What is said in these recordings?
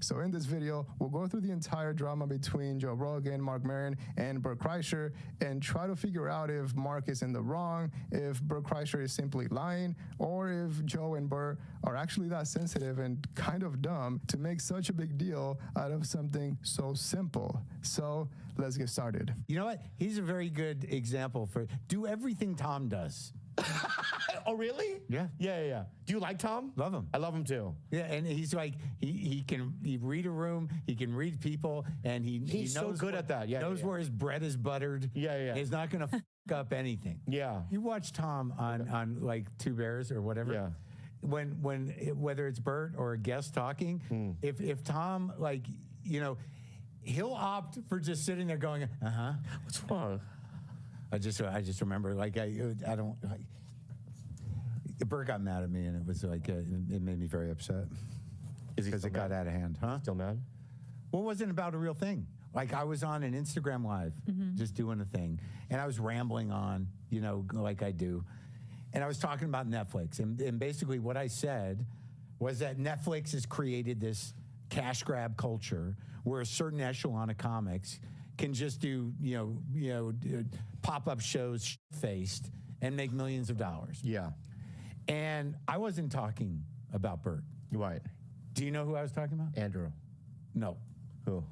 So in this video, we'll go through the entire drama between Joe Rogan, Mark Maron, and Bert Kreischer and try to figure out if Mark is in the wrong, if Bert Kreischer is simply lying, or if Joe and Bert are actually that sensitive and kind of dumb to make such a big deal out of something so simple. So let's get started. You know what? He's a very good example for do everything Tom does. Oh, really? Yeah. Yeah. Do you like Tom? Love him. I love him too. Yeah, and he's like he can read a room, he can read people, and he He's knows so good at that. Yeah, knows yeah. where his bread is buttered. Yeah. He's not gonna up anything. Yeah. You watch Tom on like Two Bears or whatever. Yeah. Whether it's Bert or a guest talking, if Tom he'll opt for just sitting there going, What's wrong? I just remember like I don't. Bert got mad at me, and it was like it made me very upset. Is he because still it got mad? out of hand? Huh? Still mad? Well, it wasn't about a real thing. Like I was on an Instagram Live, just doing a thing, and I was rambling on, like I do, and I was talking about Netflix, and basically what I said was that Netflix has created this cash grab culture where a certain echelon of comics can just do, pop-up shows faced and make millions of dollars. Yeah. And I wasn't talking about Bert. Right. Do you know who I was talking about? Andrew. No. Who?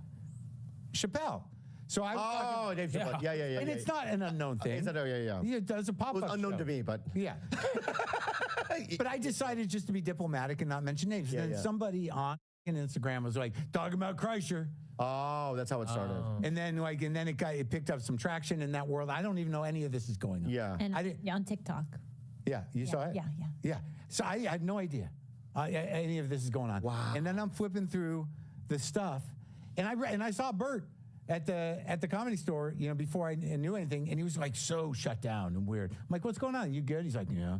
Chappelle. So I was talking, Dave Chappelle. Yeah. And it's not an unknown thing. It's not, yeah. It does a pop-up It was unknown show. to me, but... Yeah. But I decided just to be diplomatic and not mention names. Yeah, And then somebody on Instagram was like, talking about Kreischer. Oh, that's how it started. And then it picked up some traction in that world. I don't even know any of this is going on. Yeah. And I didn't- on TikTok. Yeah, you saw it? Yeah. So I had no idea any of this is going on. Wow. And then I'm flipping through the stuff, and I saw Bert at the Comedy Store, before I knew anything, and he was like so shut down and weird. I'm like, what's going on? You good? He's like, yeah.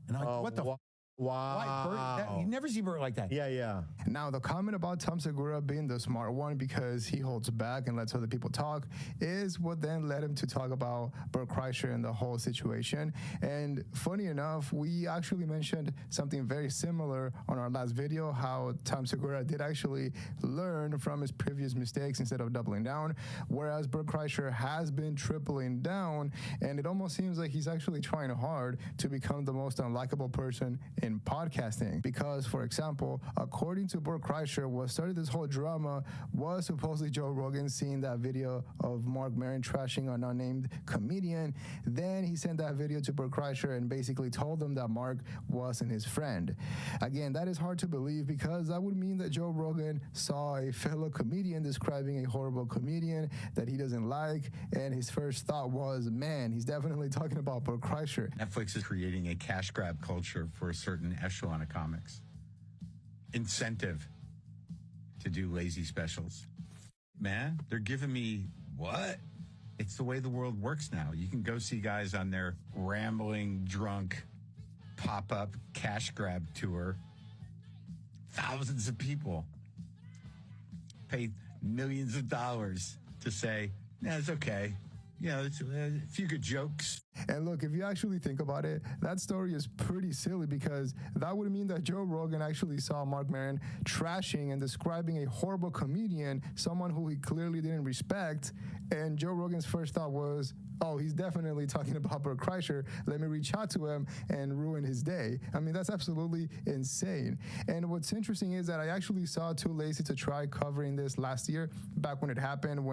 And I'm like, what the? Wow. Bert, you never see Bert like that. Yeah. Now, the comment about Tom Segura being the smart one because he holds back and lets other people talk is what then led him to talk about Bert Kreischer and the whole situation. And funny enough, we actually mentioned something very similar on our last video, how Tom Segura did actually learn from his previous mistakes instead of doubling down, whereas Bert Kreischer has been tripling down, and it almost seems like he's actually trying hard to become the most unlikable person in podcasting. Because, for example, according to Bert Kreischer, what started this whole drama was supposedly Joe Rogan seeing that video of Mark Maron trashing an unnamed comedian. Then he sent that video to Bert Kreischer and basically told him that Mark wasn't his friend. Again, that is hard to believe because that would mean that Joe Rogan saw a fellow comedian describing a horrible comedian that he doesn't like, and his first thought was, man, he's definitely talking about Bert Kreischer. Netflix is creating a cash grab culture for a certain echelon of comics. Incentive to do lazy specials. Man, they're giving me what? It's the way the world works now. You can go see guys on their rambling, drunk, pop-up cash grab tour. Thousands of people pay millions of dollars to say, nah, it's okay. It's a few good jokes. And look, if you actually think about it, that story is pretty silly because that would mean that Joe Rogan actually saw Mark Maron trashing and describing a horrible comedian, someone who he clearly didn't respect. And Joe Rogan's first thought was, oh, he's definitely talking about Bert Kreischer. Let me reach out to him and ruin his day. I mean, that's absolutely insane. And what's interesting is that I actually saw Too Lazy to Try covering this last year, back when it happened,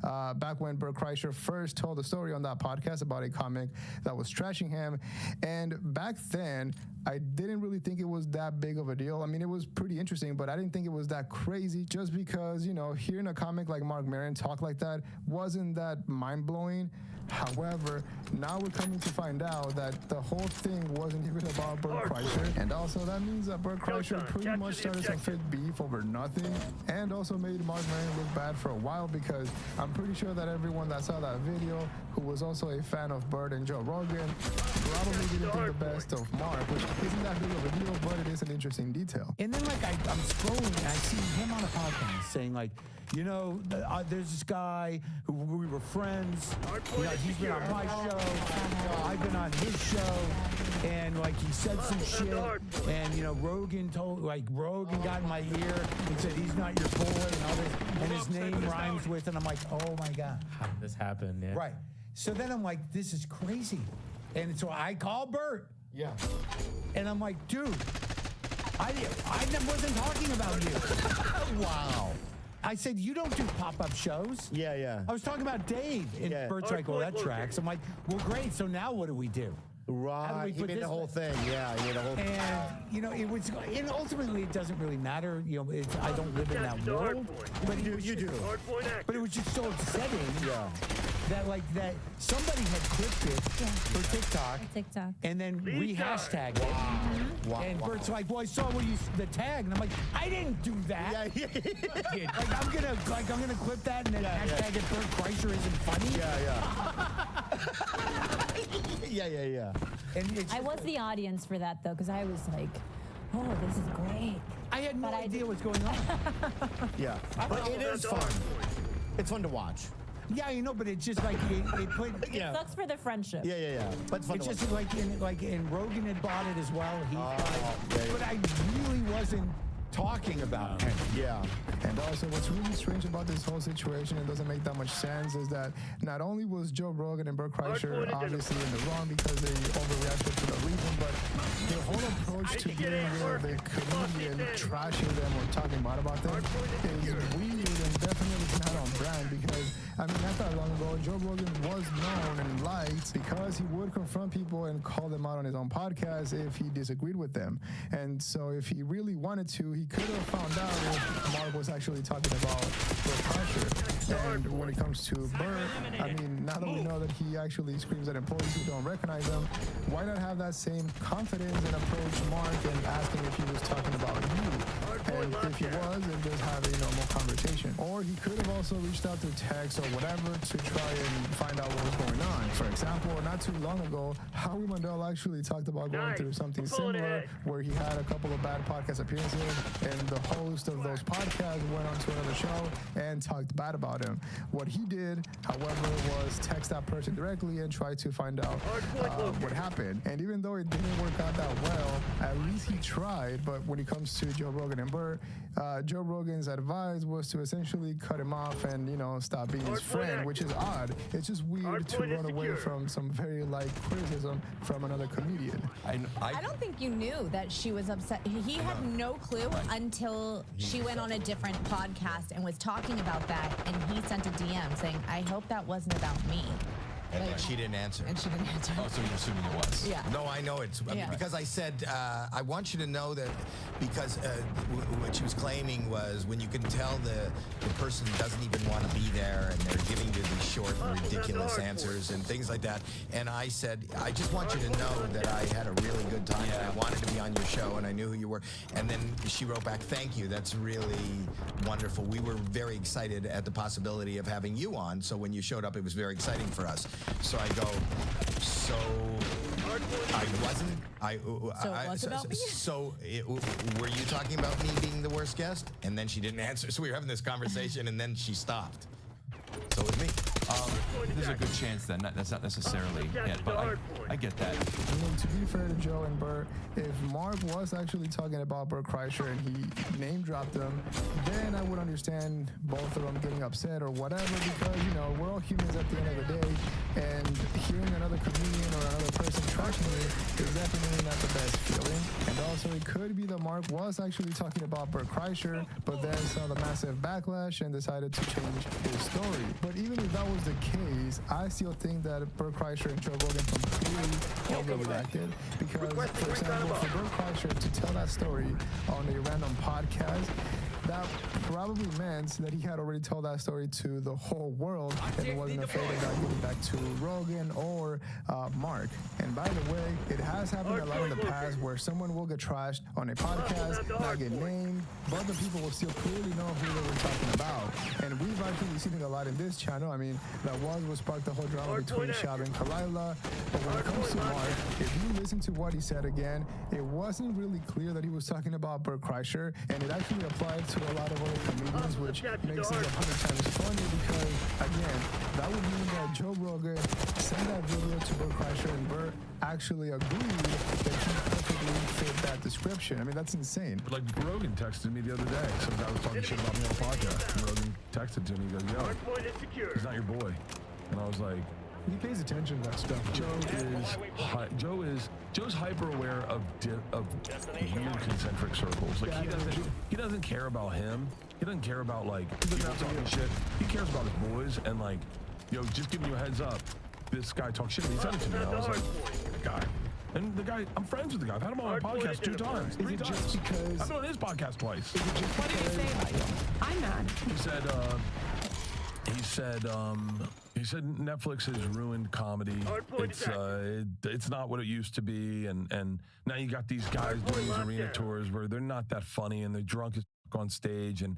back when Bert Kreischer first told the story on that podcast about a comic that was trashing him. And back then, I didn't really think it was that big of a deal. I mean, it was pretty interesting, but I didn't think it was that crazy just because, hearing a comic like Mark Maron talk like that wasn't that mind-blowing. However, now we're coming to find out that the whole thing wasn't even about Bert Kreischer. And also that means that Bert Kreischer pretty much started some fake beef over nothing and also made Mark Maron look bad for a while because I'm pretty sure that everyone that saw that video who was also a fan of Bert and Joe Rogan probably didn't think the best of Mark, which isn't that big of a deal, but it is an interesting detail. And then, like, I'm scrolling and I see him on a podcast saying, like, you know, there's this guy who we were friends. You know, he's been on my show. I've been on his show. And, like, he said some shit. And, you know, Rogan got in my ear and said, he's not your boy and all this. And his name rhymes with, and I'm like, oh, my God. How did this happen? Yeah. Right. So then I'm like, this is crazy. And so I call Bert. Yeah. And I'm like, dude, I wasn't talking about you. Wow. I said, you don't do pop-up shows. Yeah, yeah. I was talking about Dave. And Yeah. Bert's like, well, that tracks. I'm like, well, great. So now what do we do? How do we Right. He put made this the whole back? thing. Yeah, he made the whole thing. And, you know, and ultimately it doesn't really matter. You know, I don't live in that world. But You do. But it was just so upsetting Yeah. that somebody had clipped it for TikTok. TikTok. And then re-hashtagged it. Wow. And Bert's like, well, I saw the tag, and I'm like, I didn't do that. Yeah, yeah. I'm gonna clip that and then hashtag it. Bert Kreischer isn't funny. Yeah. And it's, I was the audience for that though, because I was like, oh, this is great. I had no But I idea did- what's going on. Yeah. But it is fun. It's fun to watch. Yeah, you know, but it's just like it put. Yeah. Sucks for the friendship. Yeah. But it's fun It's to just watch. and Rogan had bought it as well. yeah. But I really wasn't talking about it. Yeah. And also, what's really strange about this whole situation and doesn't make that much sense is that not only was Joe Rogan and Bert Kreischer obviously in the wrong because they overreacted to the reason, but their whole approach to dealing with the comedian trashing them or talking bad about them is weird and definitely not on brand because, I mean, not that long ago, Joe Rogan was known and liked because he would confront people and call them out on his own podcast if he disagreed with them. And so if he really wanted to, he could have found out if Mark was actually talking about Bert Kreischer. And when it comes to Bert, I mean, now that we know that he actually screams at employees who don't recognize him, why not have that same confidence and approach Mark and ask him if he was talking about you? And if he was, then just have a normal conversation. Or he could have also reached out through text or whatever to try and find out what was going on. For example, not too long ago, Howie Mandel actually talked about going through something similar where he had a couple of bad podcast appearances and the host of those podcasts went on to another show and talked bad about him. What he did, however, was text that person directly and try to find out what happened. And even though it didn't work out that well, at least he tried. But when it comes to Joe Rogan and Bert, Joe Rogan's advice was to essentially cut him off and, you know, stop being his friend, which is odd. It's just weird to run away from some very light criticism from another comedian. I don't think you knew that she was upset. He had no clue until she went on a different podcast and was talking about that, and he sent a DM saying, I hope that wasn't about me. And she didn't answer. And she didn't answer. Oh, so you're assuming it was? Yeah. No, I know it's I mean, Yeah. because I said I want you to know that because what she was claiming was when you can tell the person doesn't even want to be there and they're giving you these short and ridiculous answers and things like that. And I said, I just want you to know that I had a really good time and I wanted to be on your show and I knew who you were. And then she wrote back, thank you. That's really wonderful. We were very excited at the possibility of having you on. So when you showed up, it was very exciting for us. So I go, so I wasn't. So it was about me? So were you talking about me being the worst guest? And then she didn't answer. So we were having this conversation, and then she stopped. So it was me. There's a good chance then. That's not necessarily it, but I get that. I mean, to be fair to Joe and Bert, if Mark was actually talking about Bert Kreischer and he name dropped them, then I would understand both of them getting upset or whatever because, you know, we're all humans at the end of the day, and hearing another comedian or another person trashing me is definitely not the best feeling. And also, it could be that Mark was actually talking about Bert Kreischer, but then saw the massive backlash and decided to change his story. But even if that was the case, I still think that Bert Kreischer and Joe Rogan completely overreacted because, for example, for Bert Kreischer to tell that story on a random podcast, that probably meant that he had already told that story to the whole world and wasn't afraid of that getting back to Rogan or Mark. And by the way, it has happened a lot in the past where someone will get trashed on a podcast, not get named, but the people will still clearly know who they were talking about. And we've actually seen it a lot in this channel. I mean, that was what sparked the whole drama between Shab and Kalila. But when it comes to Mark, if you listen to what he said again, it wasn't really clear that he was talking about Bert Kreischer, and it actually applied to a lot of other comedians, which makes it 100 times funnier because, again, that would mean that Joe Rogan sent that video to Bert Kreischer and Bert actually agreed that he perfectly fit that description. I mean, that's insane. Like Rogan texted me the other day. Some guy was talking shit about me on the podcast. And Rogan texted to me, he goes, yo, he's not your boy. And I was like, He pays attention to that stuff. Joe's hyper aware of weird concentric circles. Like he doesn't care about him. He doesn't care about like people talking shit. He cares about his boys and like, yo, just giving you a heads up. This guy talks shit. He said it to me. And I was like, guy. And the guy, I'm friends with the guy. I've had him on my podcast 2 times, 3 times. Just because I've been on his podcast twice. What did he say about you? I'm mad. He said Netflix has ruined comedy. It's not what it used to be, and now you got these guys doing these arena tours where they're not that funny and they're drunk as on stage, and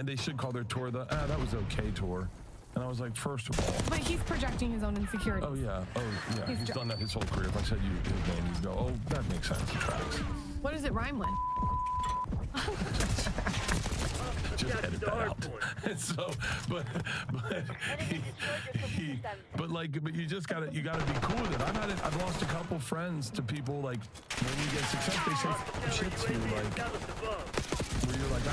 they should call their tour the that was okay tour. And I was like, first of all, But he's projecting his own insecurity. oh yeah, he's done that his whole career. If I said his name, he'd go, oh, that makes sense. It tracks. What does it rhyme with? Just edit that out. And so, but you just gotta be cool with it. I've lost a couple friends to people like when you get success, they say shit to you like where you're like,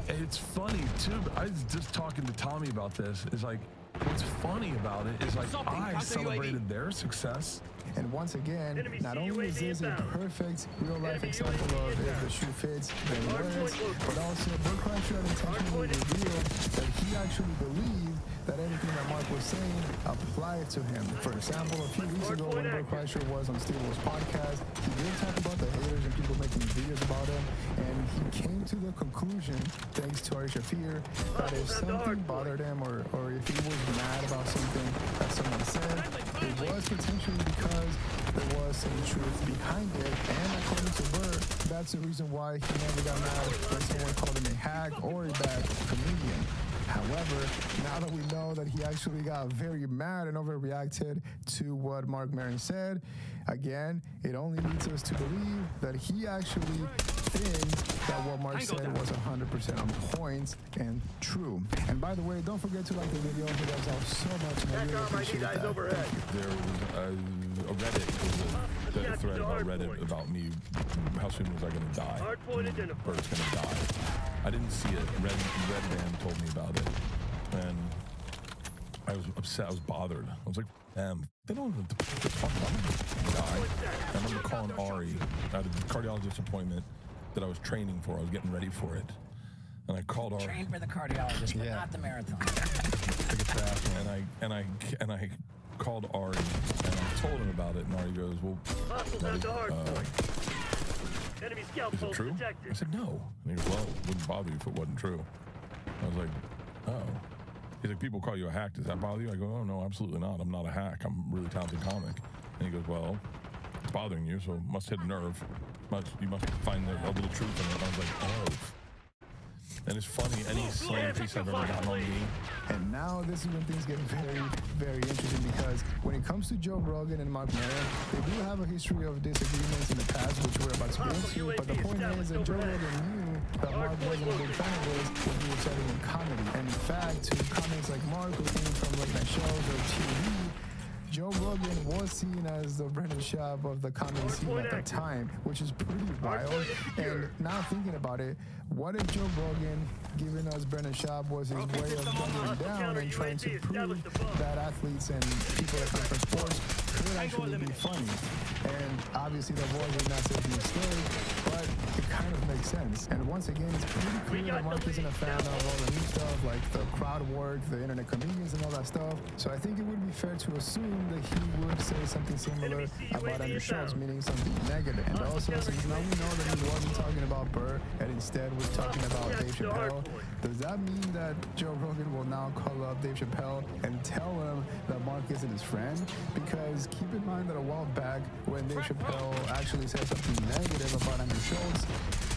it's funny too. But I was just talking to Tommy about this. It's like what's funny about it is like I celebrated their success. And once again, not only is this a perfect real-life example of if the shoe fits, then it wears, but also Bert Kreischer intentionally revealed that he actually believed that everything that Mark was saying applied to him. For example, a few weeks ago when Bert Kreischer was on Steve-O's podcast, he did talk about the haters and people making videos about him, and he came to the conclusion, thanks to Ari Shafir, that if something bothered him or if he was mad about something that someone said, it was potentially because there was some truth behind it, and according to Bert, that's the reason why he never got mad when someone called him a hack or a bad comedian. However, now that we know that he actually got very mad and overreacted to what Mark Maron said, again, it only leads us to believe that he actually thinks that what Mark said was 100% on point and true. And by the way, don't forget to like the video. It does help so much, and I really appreciate that. Thank you. There was a Reddit, was a thread about Reddit about me. How soon was I going to die? Bert's going to die. I didn't see it. Red Band told me about it, and I was upset. I was bothered. I was like, damn, they don't even talk about me. Die. I remember calling Ari at a cardiologist appointment that I was training for. I was getting ready for it, and I called Ari. Trained for the cardiologist, but not the marathon. And I called Ari, and I told him about it, and Ari goes, well, is it true? I said, no. And he goes, well, it wouldn't bother you if it wasn't true. I was like, oh. He's like, people call you a hack. Does that bother you? I go, oh, no, absolutely not. I'm not a hack. I'm a really talented comic. And he goes, well, it's bothering you, so it must hit a nerve. You must find a little truth in it. I was like, oh. And it's funny, any slam piece I've ever gotten on me. And now this is when things get very, very interesting, because when it comes to Joe Rogan and Mark Maron, they do have a history of disagreements in the past, which we're about to get into. But the point is that Joe Rogan knew that Mark wasn't a big fan of his when he was starting in comedy. And in fact, to comments like Mark, who came from late night shows or TV, Joe Rogan was seen as the Brendan Schaub of the comedy scene at the time, which is pretty wild. And now thinking about it, what if Joe Rogan giving us Brendan Schaub was his way of dumbing down and trying to prove that athletes and people that come from sports could actually be funny. And obviously the voice is not supposed to be scary, but it kind of makes sense. And once again, it's pretty clear that Mark isn't a fan of all the new stuff, like the crowd work, the internet comedians, and all that stuff. So I think it would be fair to assume that he would say something similar about Andrew Schultz, meaning something negative. And also, since now we know that he wasn't talking about Burr and instead was talking about Dave Chappelle, does that mean that Joe Rogan will now call up Dave Chappelle and tell him that Mark isn't his friend? Because keep in mind that a while back, when Dave Chappelle actually said something negative about Andrew Schultz,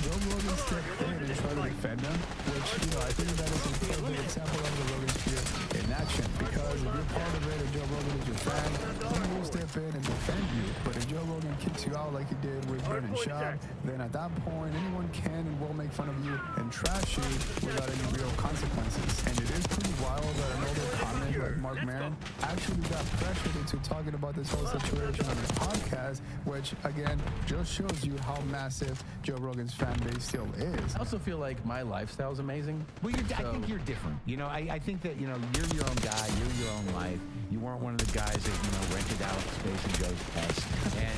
Joe Rogan stepped in and tried to defend him, which, I think that is a perfect example of the Rogan sphere in action. Because if you're part of it and Joe Rogan is your friend, he will step in and defend you. But if Joe Rogan kicks you out like he did with Brennan Schaub, then at that point, anyone can and will make fun of you and trash you without any real consequences. And it is pretty wild that an older comic like Mark Maron actually got pressured into talking about this whole situation on his podcast, which, again, just shows you how massive Joe Rogan's fan base still is. I also feel like my lifestyle is amazing. Well, I think you're different. I think that, you're your own guy, you're your own life. You weren't one of the guys that, rented out space and goes pest. And,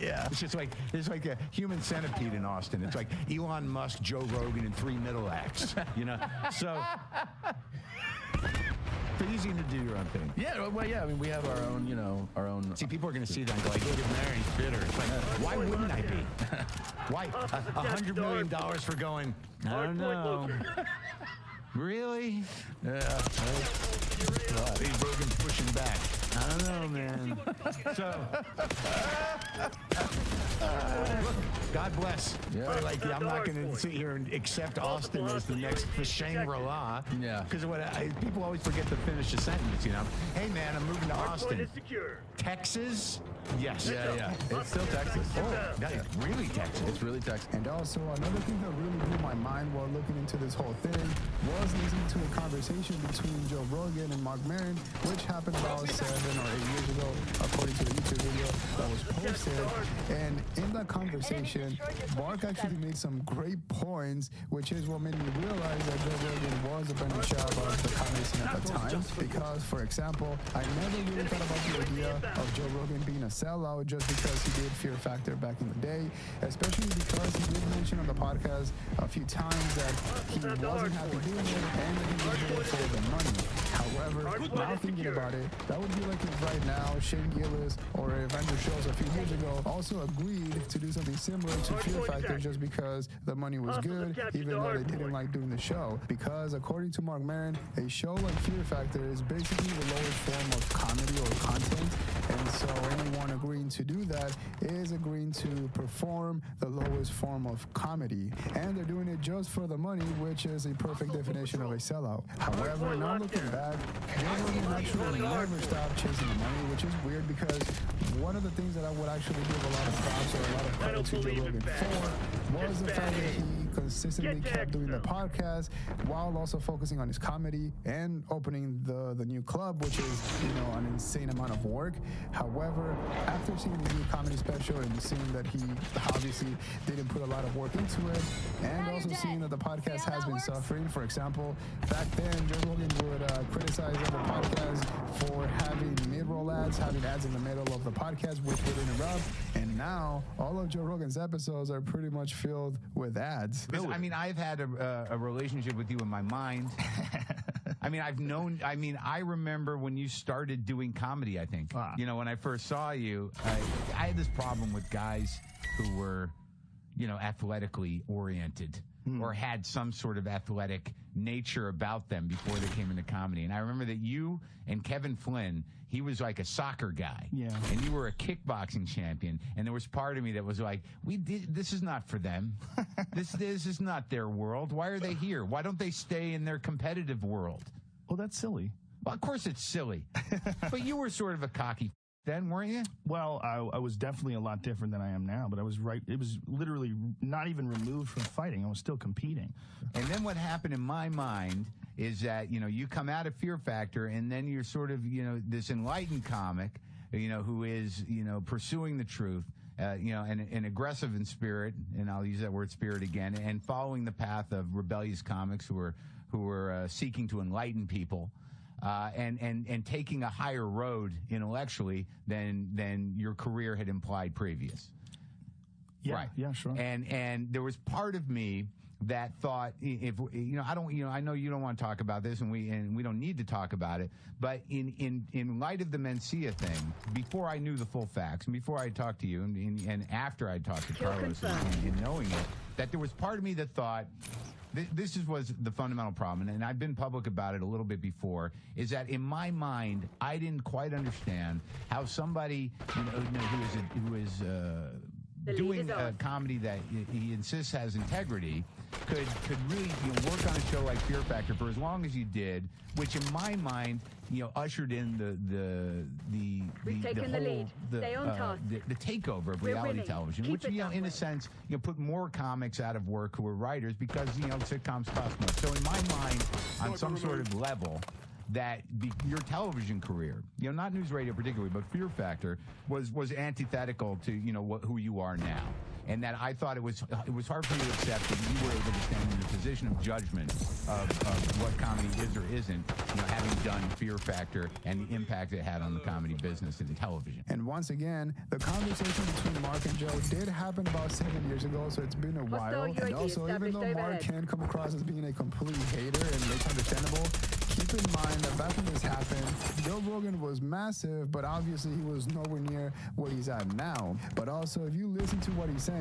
yeah. It's like a human centipede in Austin. It's like Elon Musk, Joe Rogan, and 3 middle acts, So it's easy to do your own thing. Yeah, well, yeah. I mean, we have our own. See, people are going to see that and go like, look at Mary, he's bitter. It's like, why wouldn't I be? Why? $100 million for going, I don't know. Really? Yeah. Dave Rogan's pushing back. I don't know, man. So, look, God bless. Yeah. I'm not going to sit here and accept Austin as the next Shangri-La. Yeah. Because people always forget to finish a sentence, Hey, man, I'm moving to Austin. Texas? Yes. Yeah. It's still Texas. Oh, that is really Texas. It's really Texas. And also, another thing that really blew my mind while looking into this whole thing was listening to a conversation between Joe Rogan and Mark Maron, which happened about 7 or 8 years ago, according to a YouTube video that was posted. And in that conversation, Mark actually made some great points, which is what made me realize that Joe Rogan was a Brendan Schaub of the comedy scene at the time. Because, for example, I never really thought about the idea of Joe Rogan being a sellout just because he did Fear Factor back in the day, especially because he did mention on the podcast a few times that he wasn't happy doing it and that he was doing it for the money. However, now thinking about it, that would be like if right now Shane Gillis or if Andrew Schultz a few years ago also agreed to do something similar to Fear Factor just because the money was good, even though they didn't like doing the show. Because according to Mark Maron, a show like Fear Factor is basically the lowest form of comedy or content, and so anyone agreeing to do that is agreeing to perform the lowest form of comedy. And they're doing it just for the money, which is a perfect definition of a sellout. However, now looking back, Joe Rogan actually never stopped chasing the money, which is weird because one of the things that I would actually give a lot of props or a lot of credit to Joe Rogan for was the fact that he consistently kept doing the podcast while also focusing on his comedy and opening the new club, which is, an insane amount of work. However, after seeing his new comedy special and seeing that he obviously didn't put a lot of work into it, and also seeing that the podcast has been suffering, for example, back then Joe Rogan would criticize other podcasts for having mid-roll ads, having ads in the middle of the podcast, which would interrupt, and now all of Joe Rogan's episodes are pretty much filled with ads. I've had a relationship with you in my mind. I remember when you started doing comedy, I think. When I first saw you, I had this problem with guys who were, athletically oriented or had some sort of athletic nature about them before they came into comedy. And I remember that you and Kevin Flynn, he was like a soccer guy. Yeah. And you were a kickboxing champion. And there was part of me that was like, this is not for them. This is not their world. Why are they here? Why don't they stay in their competitive world? Well, that's silly. Well, of course it's silly. But you were sort of a cocky then, weren't you? Well, I was definitely a lot different than I am now, but I was right. It was literally not even removed from fighting. I was still competing. And then what happened in my mind is that, you come out of Fear Factor and then you're sort of, this enlightened comic, who is, pursuing the truth, and aggressive in spirit, and I'll use that word spirit again, and following the path of rebellious comics who are seeking to enlighten people. and taking a higher road intellectually than your career had implied previous. Yeah, right. Yeah, sure. And there was part of me that thought, if I know you don't want to talk about this, and we don't need to talk about it, but in light of the Mencia thing, before I knew the full facts, and before I talked to you, and after I talked to Carlos, and knowing it, that there was part of me that thought, this was the fundamental problem, and I've been public about it a little bit before, is that in my mind, I didn't quite understand how somebody who is doing a comedy that he insists has integrity could really work on a show like Fear Factor for as long as you did, which in my mind ushered in the takeover of reality television, which in a sense put more comics out of work who were writers because sitcoms cost more. So in my mind, on some sort of level, that your television career, not news radio particularly, but Fear Factor was antithetical to who you are now. And that I thought it was hard for me to accept that you were able to stand in a position of judgment of what comedy is or isn't, having done Fear Factor and the impact it had on the comedy business and television. And once again, the conversation between Mark and Joe did happen about 7 years ago, so it's been a while. And also, even though Mark can come across as being a complete hater, and it's understandable, keep in mind that back when this happened, Joe Rogan was massive, but obviously he was nowhere near where he's at now. But also, if you listen to what he's saying,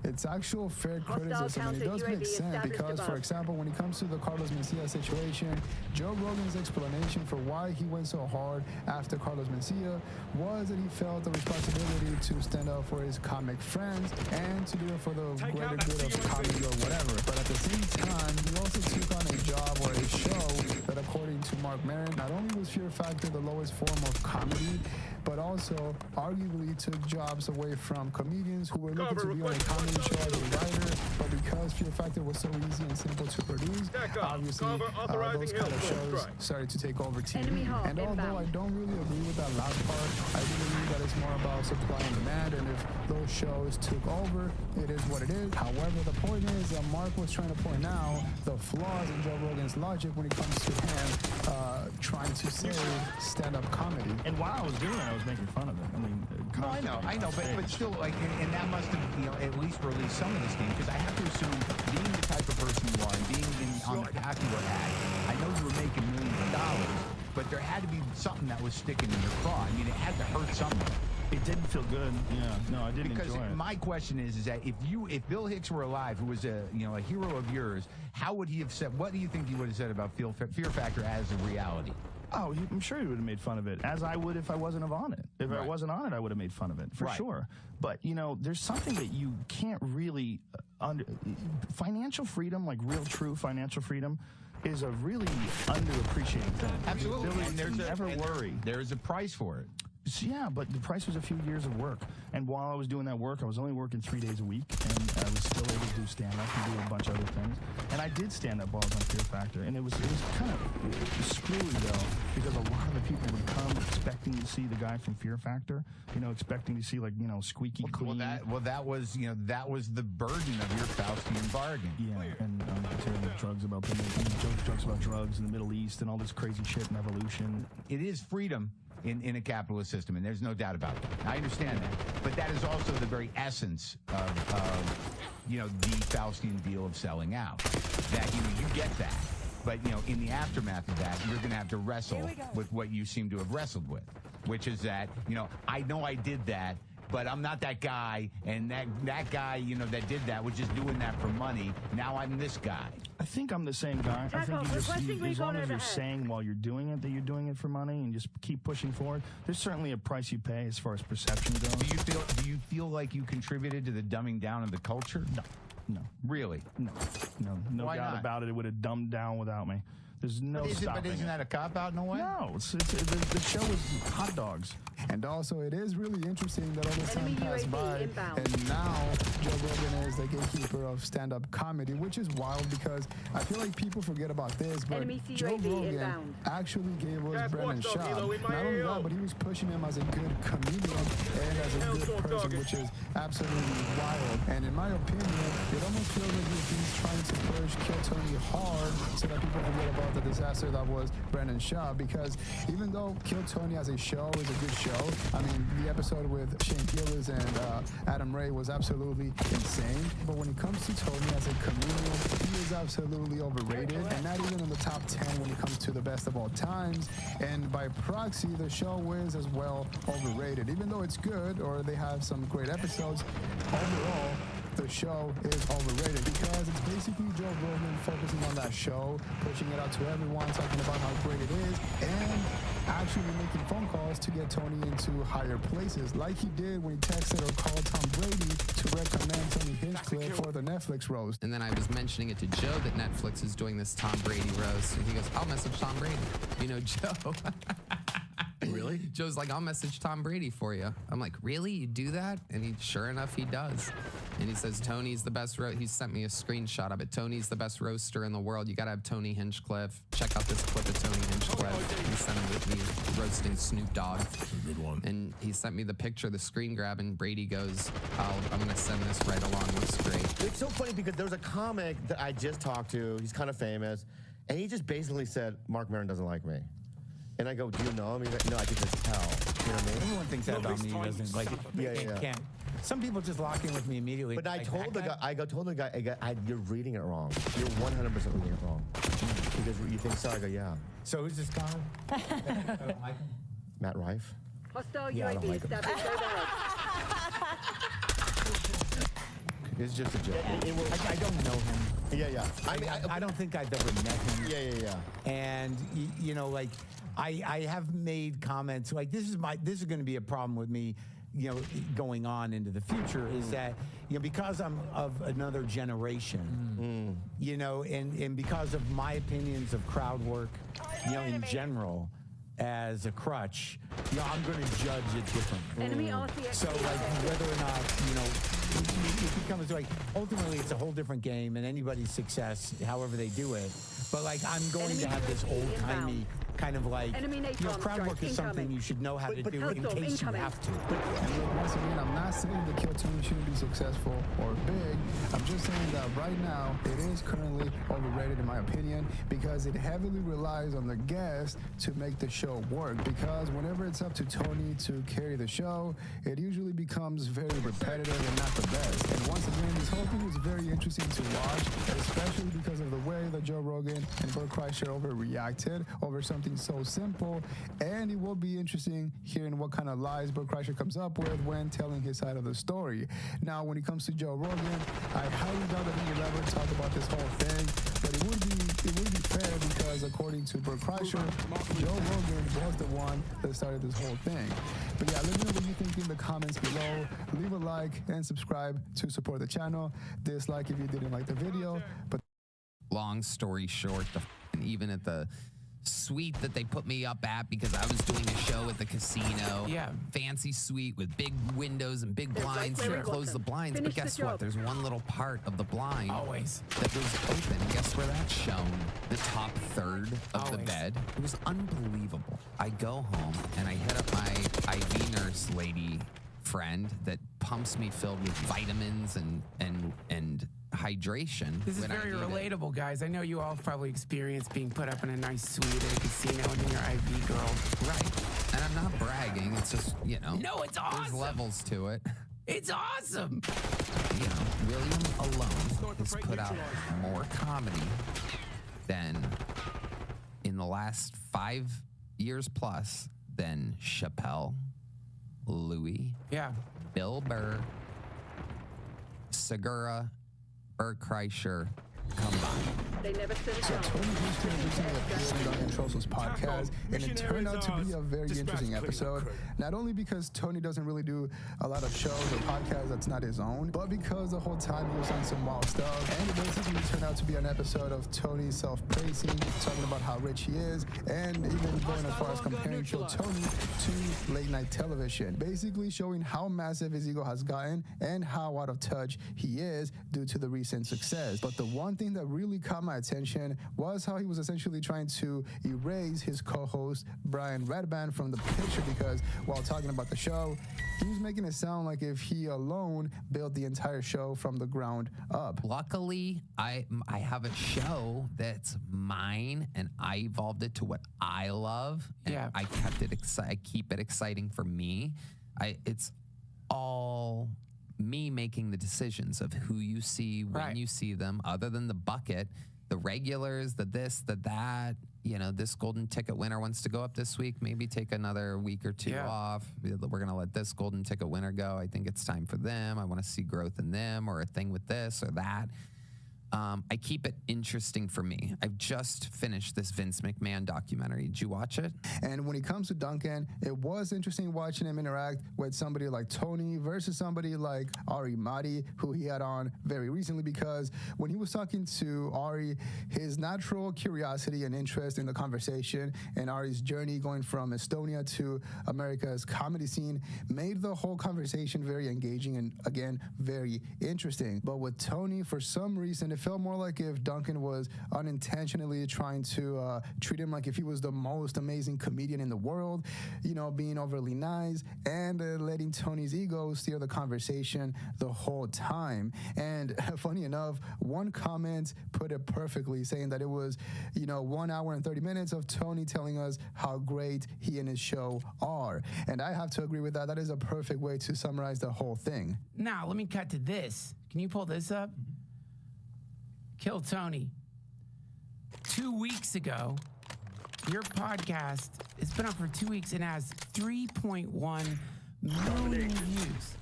it's actual fair criticism, and it does make sense because, for example, when it comes to the Carlos Mencia situation, Joe Rogan's explanation for why he went so hard after Carlos Mencia was that he felt the responsibility to stand up for his comic friends and to do it for the greater good of comedy or whatever. But at the same time, he also took on a job or a show that, according to Mark Maron, not only was Fear Factor the lowest form of comedy, but also arguably took jobs away from comedians who were looking to be on a comedy show as a writer, but because Fear Factor was so easy and simple to produce, obviously those kind of shows started to take over TV. And although I don't really agree with that last part, I do believe that it's more about supply and demand, and if those shows took over, it is what it is. However, the point is that Mark was trying to point out the flaws in Joe Rogan's logic when it comes to him trying to save stand-up comedy. And while I was doing it, I was making fun of it. I mean, I know, but still, and that must have, at least released some of the steam, because I have to assume, being the type of person you are, and being on the path you were at, I know you were making millions of dollars, but there had to be something that was sticking in your craw. I mean, it had to hurt somewhere. It didn't feel good. Yeah, no, I didn't enjoy it. Because my question is that if Bill Hicks were alive, who was a hero of yours, how would he have said? What do you think he would have said about Fear Factor as a reality? Oh, I'm sure he would have made fun of it, as I would if I wasn't on it. If I wasn't on it, I would have made fun of it, for sure. But, there's something that you can't really financial freedom, like real, true financial freedom, is a really underappreciated thing. Absolutely. The ability to never worry. There's a price for it. Yeah, but the price was a few years of work. And while I was doing that work, I was only working 3 days a week, and I was still able to do stand-up and do a bunch of other things. And I did stand-up while I was on Fear Factor, and it was kind of screwy, though, because a lot of the people would come expecting to see the guy from Fear Factor, expecting to see, squeaky clean. That was the burden of your Faustian bargain. Yeah, and material drugs about jokes about drugs in the Middle East and all this crazy shit and evolution. It is freedom in a capitalist system, and there's no doubt about that. I understand that. But that is also the very essence of the Faustian deal of selling out. That, you get that. But, in the aftermath of that, you're going to have to wrestle with what you seem to have wrestled with, which is that, I know I did that, but I'm not that guy, and that guy, that did that was just doing that for money. Now I'm this guy. I think I'm the same guy. I think as long as you're saying while you're doing it that you're doing it for money and just keep pushing forward, there's certainly a price you pay as far as perception goes. Do you feel like you contributed to the dumbing down of the culture? No. Really? No doubt about it. It would have dumbed down without me. There's no stopping. But isn't that a cop-out in a way? No, the show is hot dogs. And also, it is really interesting that all this time passed by, and now Joe Rogan is the gatekeeper of stand-up comedy, which is wild because I feel like people forget about this, but Joe Rogan actually gave us Brendan Schaub. Not only that, but he was pushing him as a good comedian and as a good person, which is absolutely wild. And in my opinion, it almost feels like he's trying to push Kill Tony hard so that people forget about the disaster that was Brendan Shaw, because even though Kill Tony as a show is a good show, I mean, the episode with Shane Gillis and Adam Ray was absolutely insane. But when it comes to Tony as a comedian, he is absolutely overrated, and not even in the top 10 when it comes to the best of all times. And by proxy, the show is as well overrated. Even though it's good, or they have some great episodes, overall, the show is overrated because it's basically Joe Rogan focusing on that show, pushing it out to everyone, talking about how great it is, and actually making phone calls to get Tony into higher places, like he did when he texted or called Tom Brady to recommend Tony Hinchcliffe for the Netflix roast. And then I was mentioning it to Joe that Netflix is doing this Tom Brady roast, and he goes, I'll message Tom Brady. You know, Joe. Really? Joe's like, I'll message Tom Brady for you. I'm like, really? You do that? And sure enough, he does. And he says, Tony's the best he sent me a screenshot of it. Tony's the best roaster in the world. You got to have Tony Hinchcliffe. Check out this clip of Tony Hinchcliffe. He sent him with me roasting Snoop Dogg. That's a good one. And he sent me the picture, the screen grab, and Brady goes, I'm going to send this right along. Looks great. It's so funny because there was a comic that I just talked to. He's kind of famous. And he just basically said, Mark Maron doesn't like me. And I go, do you know him? He's like, no, I can just tell. You know what I mean? Everyone thinks that about me. Doesn't like it. Can't. Some people just lock in with me immediately. But I told the guy, told the guy, you're reading it wrong. You're 100% reading it wrong. Because you think so? I go, yeah. So who's this guy? Matt Rife. Hostile Yeah, I don't UAV like him. established overhead. It's just a joke. I don't know him. Yeah. I don't think I've ever met him. Yeah. And you know, like I have made comments like this is going to be a problem with me, you know, going on into the future is that, you know, because I'm of another generation, you know, and because of my opinions of crowd work, you know, in general, as a crutch, you know, I'm going to judge it differently. Enemy RCXD. So, like, whether or not, you know, it becomes like, ultimately, it's a whole different game, and anybody's success, however they do it. But, like, I'm going to have this old-timey kind of like, you know, crowd work is something you should know how to do in case you have to. And once again, I'm not saying the Kill Tony shouldn't be successful or big. I'm just saying that right now, it is currently overrated in my opinion because it heavily relies on the guest to make the show work. Because whenever it's up to Tony to carry the show, it usually becomes very repetitive and not the best. And once again, this whole thing is very interesting to watch, especially because of the way that Joe Rogan and Bert Kreischer overreacted over something so simple. And it will be interesting hearing what kind of lies Bert Kreischer comes up with when telling his side of the story. Now, when it comes to Joe Rogan, I highly doubt that he will ever talk about this whole thing, but it would be fair because according to Bert Kreischer, Joe Rogan was the one that started this whole thing. But yeah, let me know what you think in the comments below. Leave a like and subscribe to support the channel. Dislike if you didn't like the video. But long story short, even at the suite that they put me up at because I was doing a show at the casino. Yeah. Fancy suite with big windows and big blinds. You close the blinds, but guess what? There's one little part of the blind that was open. Guess where that's shown? The top third of the bed. It was unbelievable. I go home and I hit up my IV nurse lady friend that pumps me filled with vitamins and hydration. This is very relatable, guys. I know you all probably experienced being put up in a nice suite at a casino and then your IV girl. Right. And I'm not bragging. It's just, you know. No, it's awesome. There's levels to it. It's awesome. You know, William alone has put out more comedy than in the last 5 years plus than Chappelle, Louis, Bill Burr, Segura, Bert Kreischer combined. They never said it. So Tony Houston recently appeared on Introso's podcast, and it turned out to be a very interesting episode. Not only because Tony doesn't really do a lot of shows or podcasts that's not his own, but because the whole time he was on some wild stuff. And it basically turned out to be an episode of Tony self-praising, talking about how rich he is, and even going as far as comparing Kill Tony to late night television. Basically showing how massive his ego has gotten and how out of touch he is due to the recent success. But the one thing that really caught my my attention was how he was essentially trying to erase his co-host Brian Redban from the picture, because while talking about the show, he was making it sound like if he alone built the entire show from the ground up. Luckily, I have a show that's mine, and I evolved it to what I love. And Yeah. I kept it I keep it exciting for me. It's all me making the decisions of who you see, when you see them, other than the bucket, the regulars, the this, the that. You know, this golden ticket winner wants to go up this week, maybe take another week or two off. We're going to let this golden ticket winner go. I think it's time for them. I want to see growth in them, or a thing with this or that. I keep it interesting for me. I've just finished this Vince McMahon documentary. Did you watch it? And when it comes to Duncan, it was interesting watching him interact with somebody like Tony versus somebody like Ari Mahdi, who he had on very recently, because when he was talking to Ari, his natural curiosity and interest in the conversation and Ari's journey going from Estonia to America's comedy scene made the whole conversation very engaging and, again, very interesting. But with Tony, for some reason, it felt more like if Duncan was unintentionally trying to treat him like if he was the most amazing comedian in the world, you know, being overly nice and letting Tony's ego steer the conversation the whole time. And funny enough, one comment put it perfectly, saying that it was, 1 hour and 30 minutes of Tony telling us how great he and his show are. And I have to agree with that. That is a perfect way to summarize the whole thing. Now, let me cut to this. Can you pull this up? Kill Tony. 2 weeks ago, your podcast has been up for 2 weeks and has 3.1 million views.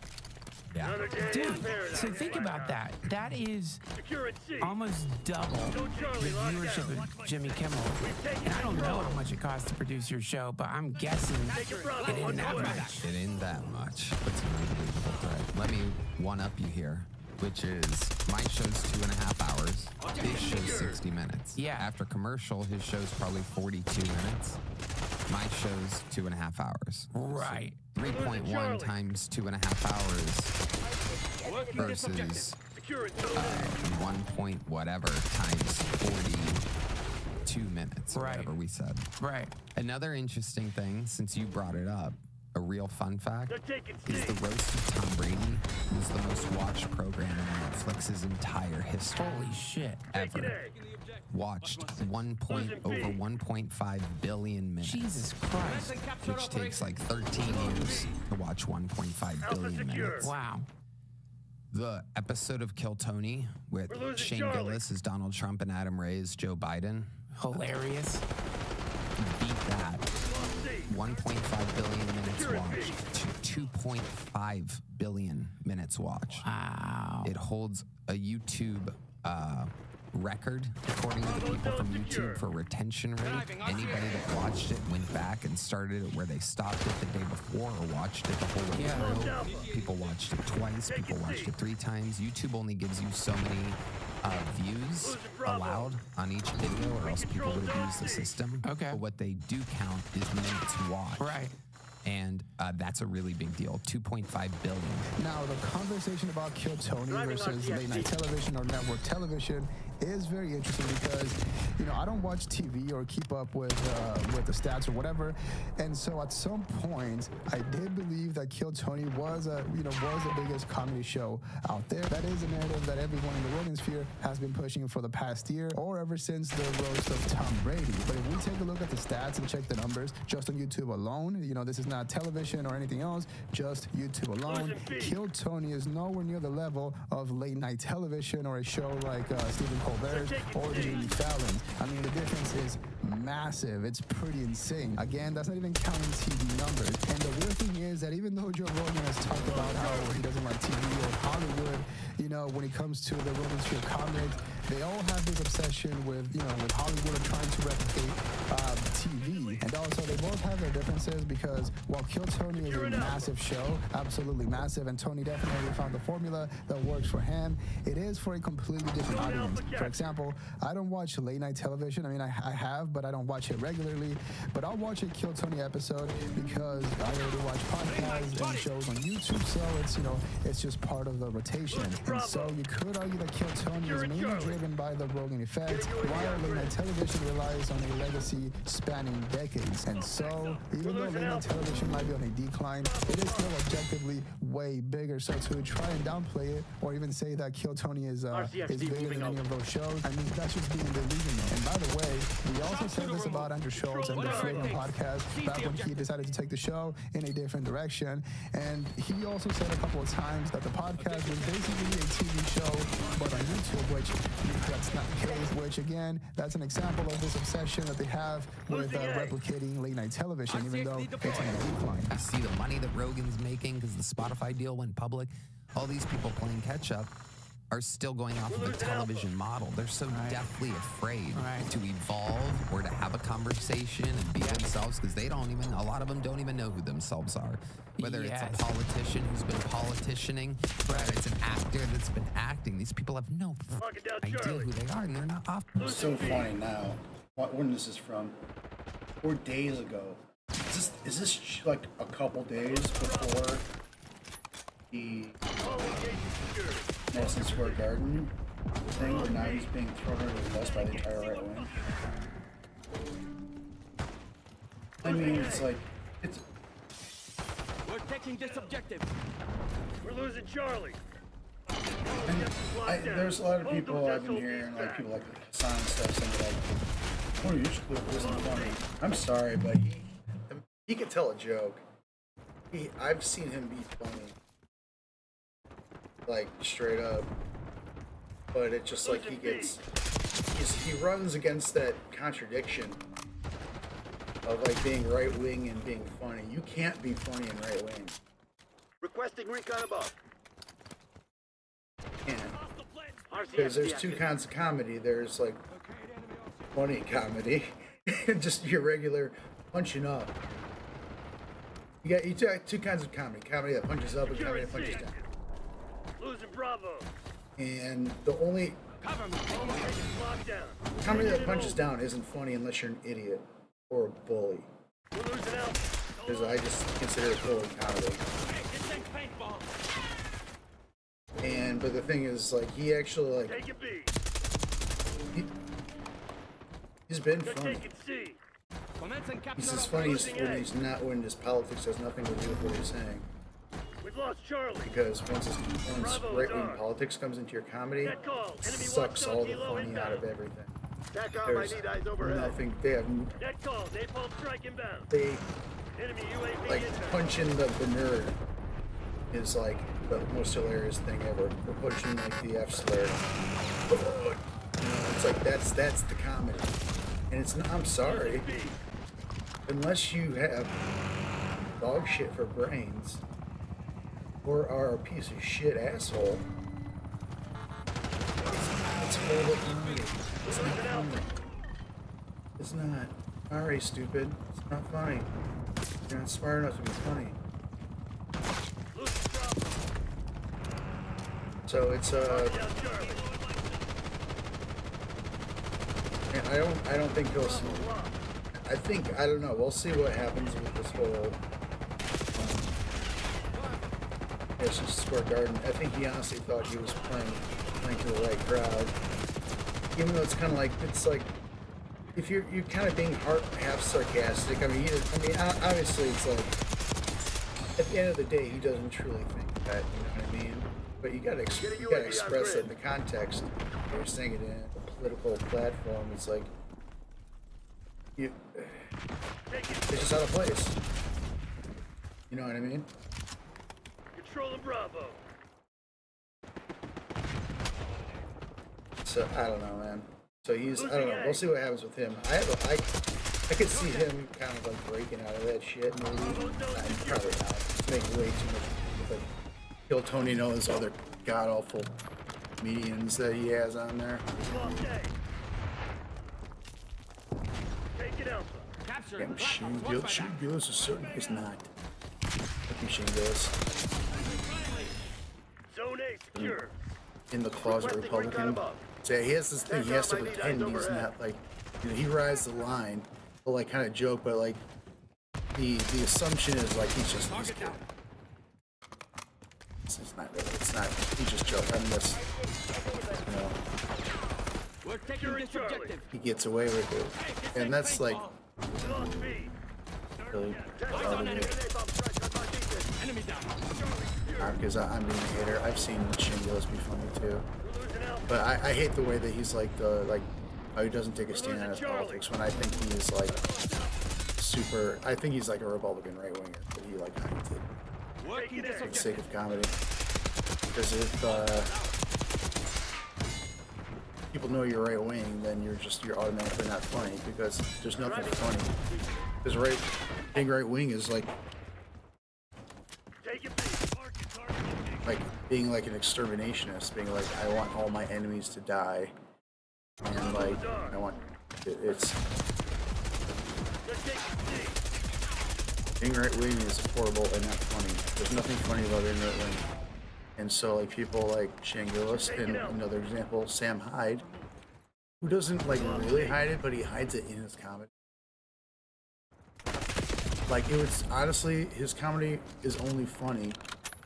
Yeah. Dude, so think about that. That is almost double the viewership of Jimmy Kimmel. And I don't know how much it costs to produce your show, but I'm guessing it isn't that much. It ain't that much. It's an unbelievable thread. Let me one-up you here, which is my show's 2.5 hours. His show's 60 minutes. Yeah. After commercial, his show's probably 42 minutes. My show's 2.5 hours. Right. So 3.1 times 2.5 hours versus 1 point whatever times 42 minutes, or whatever we said. Right. Another interesting thing, since you brought it up, a real fun fact is the roast of Tom Brady was the most watched program in Netflix's entire history. Holy shit. Ever. Watched over 1.5 billion minutes. Jesus Christ. Which takes like 13 years to watch 1.5 billion minutes. Wow. The episode of Kill Tony with Shane Gillis as Donald Trump and Adam Ray as Joe Biden. Hilarious. Beat that. 1.5 billion minutes watched to 2.5 billion minutes watched. Wow. It holds a YouTube record, according to the people from YouTube, for retention rate. Anybody that watched it went back and started it where they stopped it the day before, or watched it the whole way through. People watched it twice. People watched it 3 times. YouTube only gives you so many views allowed on each video, or else people would abuse the system. Okay. But what they do count is minutes watched. Right. And that's a really big deal. 2.5 billion. Now, the conversation about Kill Tony versus late night television or network television is very interesting because, I don't watch TV or keep up with the stats or whatever. And so at some point, I did believe that Kill Tony was the biggest comedy show out there. That is a narrative that everyone in the Rogan sphere has been pushing for the past year or ever since the roast of Tom Brady. But if we take a look at the stats and check the numbers just on YouTube alone, this is not television or anything else, just YouTube alone, Kill Tony is nowhere near the level of late night television or a show like Stephen Colbert's or Jimmy Fallon's. I mean, the difference is massive. It's pretty insane. Again, that's not even counting TV numbers. And the weird thing is that even though Joe Rogan has talked about how he doesn't like TV or Hollywood, when it comes to the Rogan sphere comics, they all have this obsession with Hollywood and trying to replicate TV. And also, they both have their differences because while Kill Tony is a massive show, absolutely massive, and Tony definitely found the formula that works for him, it is for a completely different audience. For example, I don't watch late night television. I mean, I have, but I don't watch it regularly. But I'll watch a Kill Tony episode because I already watch podcasts and shows on YouTube, so it's just part of the rotation. And so you could argue that Kill Tony is mainly driven by the Rogan effect, while late night television relies on a legacy spanning decades. And so, even though late night television might be on a decline, it is still objectively way bigger. So to try and downplay it, or even say that Kill Tony is bigger than any of those shows, I mean, that's just being delusional. And by the way, we also said this about Andrew Schultz and the Flagrant podcast back when he decided to take the show in a different direction. And he also said a couple of times that the podcast was basically a TV show, but on YouTube, which that's not the case, which again, that's an example of this obsession that they have with replicating late night television, even though it's on a decline. I see the money that Rogan's making because the Spotify deal went public. All these people playing catch up are still going off of the television model. They're so deathly afraid to evolve or to have a conversation and be themselves because a lot of them don't even know who themselves are. Whether it's a politician who's been politicianing, whether it's an actor that's been acting, these people have no idea who they are and they're not off. It's so funny now. When this is from? 4 days ago. Is this like a couple days before the Madison Square Garden thing, where now he's being thrown under the bus by the entire right wing? I mean, it's like, we're taking this objective. We're losing Charlie. There's a lot of people I've been hearing, like people like Hassan and stuff, saying like, "Oh, your clip isn't funny." I'm sorry, but he can tell a joke. I've seen him be funny, like straight up. But it's just like he runs against that contradiction of like being right wing and being funny. You can't be funny and right wing. Requesting recon above. Because there's two kinds of comedy. There's like funny comedy, and just your regular punching up. You got two kinds of comedy: comedy that punches up and comedy that punches down. Losing Bravo. And the only comedy that punches down isn't funny unless you're an idiot or a bully. Because I just consider it bully comedy. But the thing is, like, he actually, like, he's been funny. He's as funny as when he's not, when his politics has nothing to do with what he's saying. We've lost Charlie. Because once right-wing politics comes into your comedy, it sucks all the funny out of everything. There's nothing, they have, they, like, punching the nerd is like the most hilarious thing ever. We're pushing like the F slur. It's like that's the comedy, and it's not, I'm sorry, unless you have dog shit for brains or are a piece of shit asshole. It's horrible comedy. It's not funny. It's not. Alright, stupid. It's not funny. You're not smart enough to be funny. So it's and I don't think he'll see. I don't know. We'll see what happens with this whole Madison Square Garden. I think he honestly thought he was playing to the right crowd, even though it's kind of like, it's like, if you're kind of being half sarcastic. I mean, obviously it's like, at the end of the day, he doesn't truly think that, you know what I mean? But you gotta express it in the context. You're saying it in a political platform. It's like, it's just out of place. You know what I mean? Controlling Bravo. So I don't know, man. So he's, I don't know. We'll see what happens with him. I could see him kind of like breaking out of that shit. Maybe probably not. It's making way too much. Like, Kill Tony and all those other god awful comedians that he has on there. Take it, Alpha. Yeah, Shane Gillis is so nice. Not. Fuck you, Shane Gillis. Zone A secure. In the closet Republican. So he has this thing. He has to pretend he's not like. You know, he rides the line, but like kind of joke, but like the assumption is like he's just this kid. It's not really. It's not. He's just joking. I mean, that's, you know. We're taking this objective. He gets away with it, and that's like really because I'm being a hater. I've seen Shane Gillis be funny too, but I hate the way that he's like how he doesn't take a stand on his politics when I think he is like super. I think he's like a Republican right winger, but he like hides it for the sake of comedy. Because if people know you're right wing, then you're automatically not funny because there's nothing funny. Because being right wing is like being like an exterminationist, being like I want all my enemies to die, and like I want it's being right wing is horrible and not funny. There's nothing funny about being right wing. And so like people like Shane Gillis and another example, Sam Hyde, who doesn't like really hide it, but he hides it in his comedy. Like it was honestly, his comedy is only funny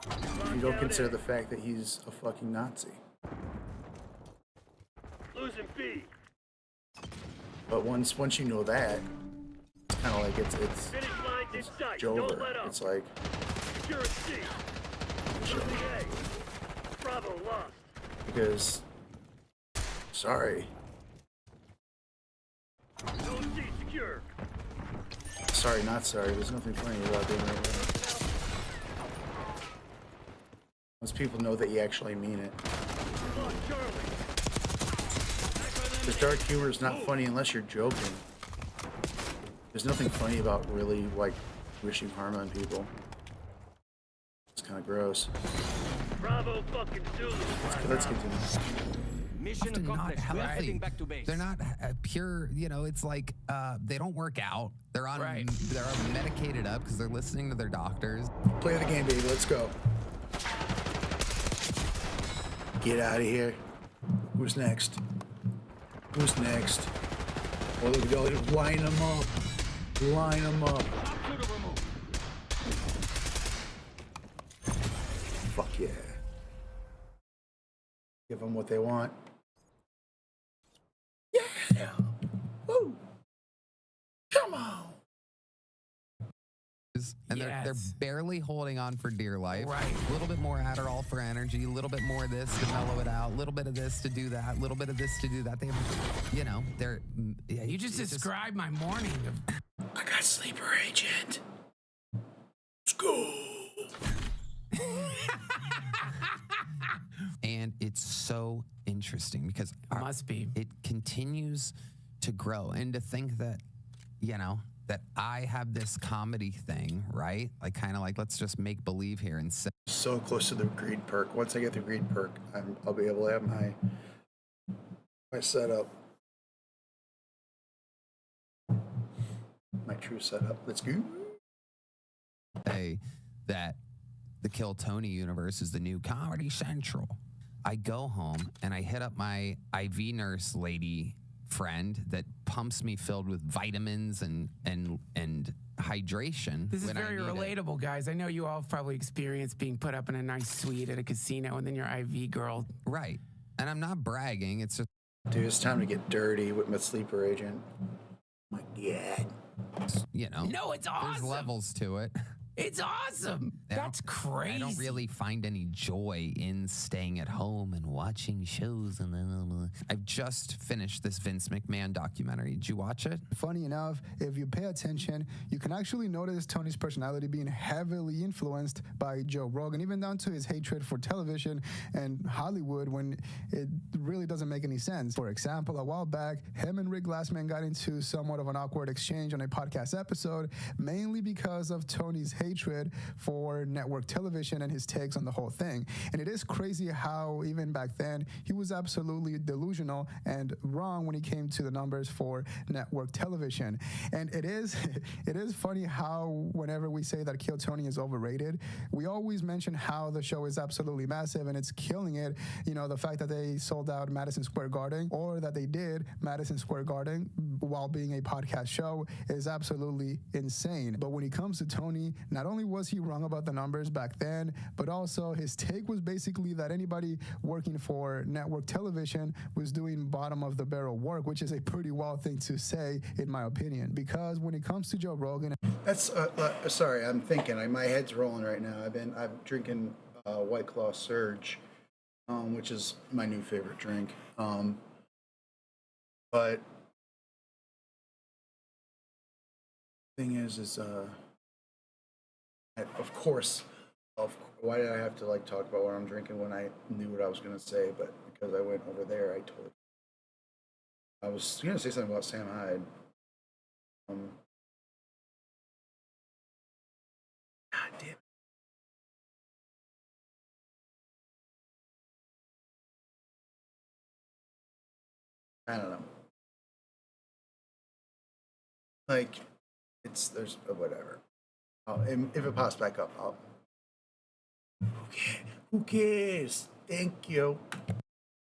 if you don't consider the fact that he's a fucking Nazi. Losing B. But once you know that, it's kind of like it's over. It's like. Bravo lost. Because, sorry. Zone C secure. Sorry, not sorry. There's nothing funny about being right wing. Once people know that you actually mean it. Because dark humor is not funny unless you're joking. There's nothing funny about really like wishing harm on people. It's kind of gross. Bravo fucking Zulu. Let's continue. Often not healthy. They're not pure, you know, it's like they don't work out. They're on they're medicated up because they're listening to their doctors. Play the game, baby. Let's go. Get out of here. Who's next? Who's next? Oh, look at all. Line them up. Line them up. Fuck yeah. Give them what they want. Yeah. Woo. Come on. And they're barely holding on for dear life. Right. A little bit more Adderall for energy, a little bit more of this to mellow it out, a little bit of this to do that, a little bit of this to do that. They have, you know, they're... Yeah, you just described my morning. I got sleeper agent. Let's go. And it's so interesting because it continues to grow. And to think that, you know, that I have this comedy thing, right? Like kind of like, let's just make believe here and say. So close to the greed perk. Once I get the greed perk, I'll be able to have my setup. My true setup. Let's go. Say that the Kill Tony universe is the new Comedy Central. I go home and I hit up my IV nurse lady friend that pumps me filled with vitamins and hydration. This is very relatable, guys. I know you all probably experienced being put up in a nice suite at a casino and then your IV girl. Right. And I'm not bragging. It's just... Dude, it's time to get dirty with my sleeper agent. My God. You know. No, it's awesome. There's levels to it. It's awesome. That's crazy. I don't really find any joy in staying at home and watching shows. And I've just finished this Vince McMahon documentary. Did you watch it? Funny enough, if you pay attention, you can actually notice Tony's personality being heavily influenced by Joe Rogan, even down to his hatred for television and Hollywood when it really doesn't make any sense. For example, a while back, him and Rick Glassman got into somewhat of an awkward exchange on a podcast episode, mainly because of Tony's hatred for network television and his takes on the whole thing. And it is crazy how even back then he was absolutely delusional and wrong when he came to the numbers for network television. And it is funny how whenever we say that Kill Tony is overrated, we always mention how the show is absolutely massive and it's killing it. You know, the fact that they sold out Madison Square Garden, or that they did Madison Square Garden while being a podcast show, is absolutely insane. But when it comes to Tony, not only was he wrong about the numbers back then, but also his take was basically that anybody working for network television was doing bottom of the barrel work, which is a pretty wild thing to say in my opinion. Because when it comes to Joe Rogan, that's sorry, I'm thinking. My head's rolling right now. I'm drinking White Claw Surge, which is my new favorite drink. But thing is of course, why did I have to like talk about what I'm drinking when I knew what I was going to say? But because I went over there, I was going to say something about Sam Hyde. God damn it. I don't know. Like, there's whatever. If it pops back up, I'll. Okay. Who cares? Thank you.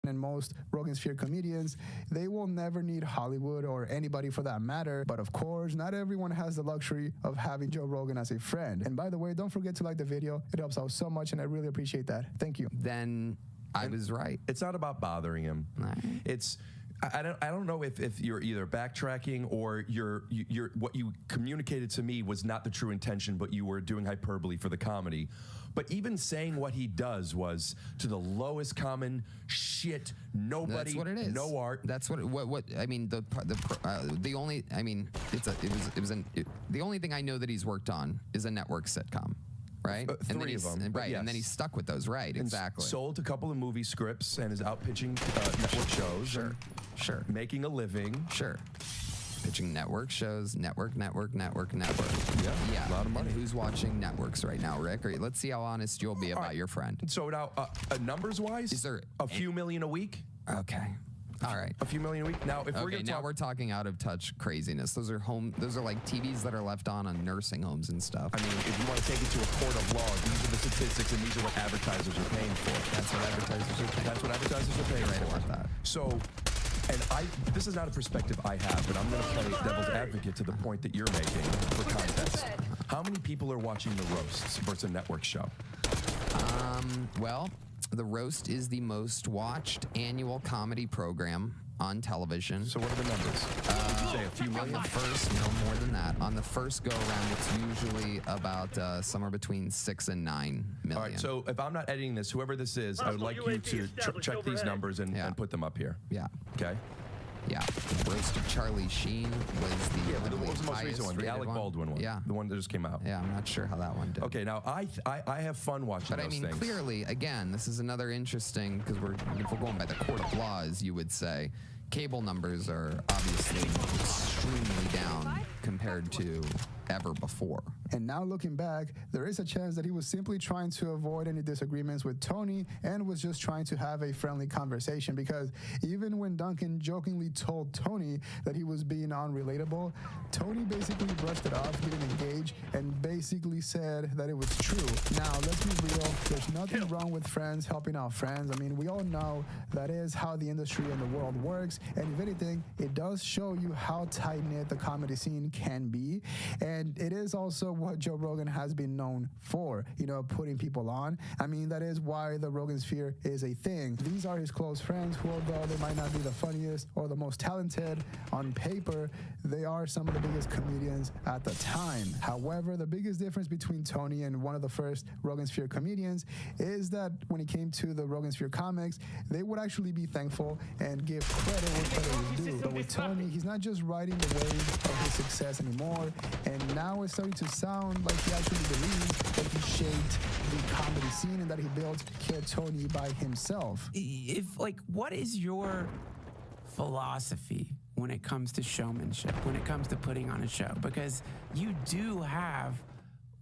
And most Rogan Sphere comedians, they will never need Hollywood or anybody for that matter. But of course, not everyone has the luxury of having Joe Rogan as a friend. And by the way, don't forget to like the video. It helps out so much, and I really appreciate that. Thank you. Then I was right. It's not about bothering him. It's I don't know if you're either backtracking or you're what you communicated to me was not the true intention, but you were doing hyperbole for the comedy. But even saying what he does was to the lowest common shit. Nobody, that's what it is. No art. That's what I mean. The only I mean the only thing I know that he's worked on is a network sitcom. Right? And Three of them. Right, yes. and then he's stuck with those, right, exactly. Sold a couple of movie scripts and is out pitching network shows. Sure. Making a living. Sure. Pitching network shows, network. Yeah, Yeah. A lot of money. And who's watching networks right now, Rick? Or let's see how honest you'll be about your friend. So now, numbers-wise, is there a few million a week? Okay. All right. A few million a week. Now, if we're going to we're talking out of touch craziness. Those are like TVs that are left on nursing homes and stuff. I mean, if you want to take it to a court of law, these are the statistics and these are what advertisers are paying for. That's what advertisers are paying. That's what advertisers are paying for. About that. So, this is not a perspective I have, but I'm going to play devil's advocate to the point that you're making for context. How many people are watching the roasts versus a network show? Well, The Roast is the most watched annual comedy program on television. So what are the numbers? Would you say a few million? On the first, no more than that. On the first go-around, it's usually about somewhere between 6 and 9 million. All right, so if I'm not editing this, whoever this is, I would like you to check these numbers and put them up here. Yeah. Okay? Yeah. Roast of Charlie Sheen was the what was the most recent one? The Alec Baldwin one. Yeah. The one that just came out. Yeah, I'm not sure how that one did. Okay, now I have fun watching those things. But I mean, clearly, again, this is another interesting, because if we're going by the court of laws, you would say cable numbers are obviously extremely down compared to ever before. And now looking back, there is a chance that he was simply trying to avoid any disagreements with Tony and was just trying to have a friendly conversation, because even when Duncan jokingly told Tony that he was being unrelatable, Tony basically brushed it off, didn't engage, and basically said that it was true. Now, let's be real, there's nothing wrong with friends helping out friends. I mean, we all know that is how the industry and the world works, and if anything, it does show you how tight-knit the comedy scene can be, and it is also what Joe Rogan has been known for, putting people on. I mean, that is why the Rogan Sphere is a thing. These are his close friends who, although they might not be the funniest or the most talented on paper, they are some of the biggest comedians at the time. However, the biggest difference between Tony and one of the first Rogan Sphere comedians is that when it came to the Rogan Sphere comics, they would actually be thankful and give credit where credit is due. But with Tony, he's not just riding the wave of his success anymore, and now it's starting to sound like he actually believes that he shaped the comedy scene and that he built Kill Tony by himself. What is your philosophy when it comes to showmanship, when it comes to putting on a show? Because you do have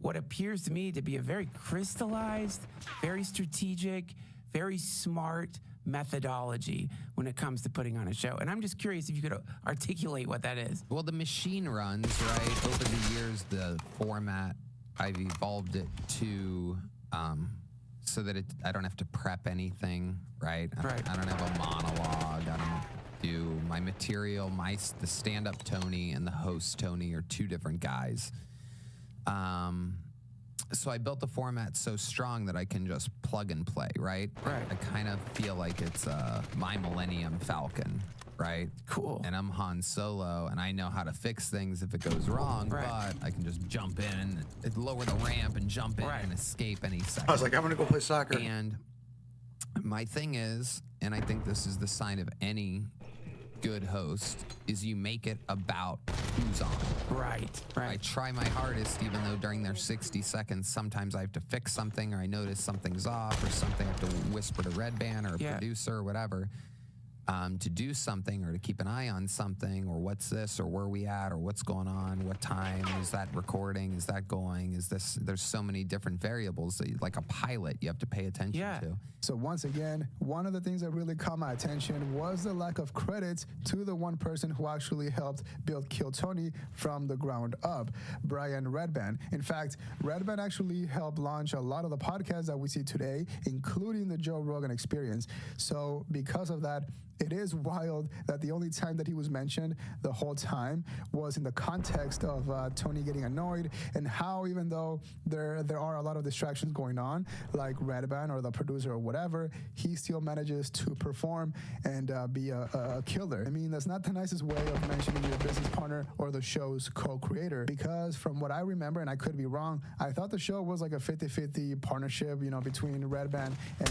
what appears to me to be a very crystallized, very strategic, very smart methodology when it comes to putting on a show. And I'm just curious if you could articulate what that is. Well, the machine runs, right? Over the years, the format, I've evolved it to so that I don't have to prep anything, right? I don't have a monologue. I don't do my material. The stand-up Tony and the host Tony are two different guys. So I built the format so strong that I can just plug and play, right? I kind of feel like it's my Millennium Falcon, right? Cool. And I'm Han Solo, and I know how to fix things if it goes wrong, but I can just jump in, lower the ramp, and jump in and escape any second. I was like, I'm going to go play soccer. And my thing is, and I think this is the sign of any good host, is you make it about who's on. Right. I try my hardest, even though during their 60 seconds, sometimes I have to fix something, or I notice something's off, or something I have to whisper to Red Band or a producer or whatever, to do something or to keep an eye on something, or what's this, or where are we at, or what's going on, what time, is that recording, is that going, is this, there's so many different variables that like a pilot you have to pay attention to. So once again, one of the things that really caught my attention was the lack of credit to the one person who actually helped build Kill Tony from the ground up, Brian Redband. In fact, Redband actually helped launch a lot of the podcasts that we see today, including the Joe Rogan Experience. So because of that, it is wild that the only time that he was mentioned the whole time was in the context of Tony getting annoyed, and how even though there are a lot of distractions going on, like Redband or the producer or whatever, he still manages to perform and be a killer. I mean, that's not the nicest way of mentioning your business partner or the show's co-creator, because from what I remember, and I could be wrong, I thought the show was like a 50-50 partnership, you know, between Redband and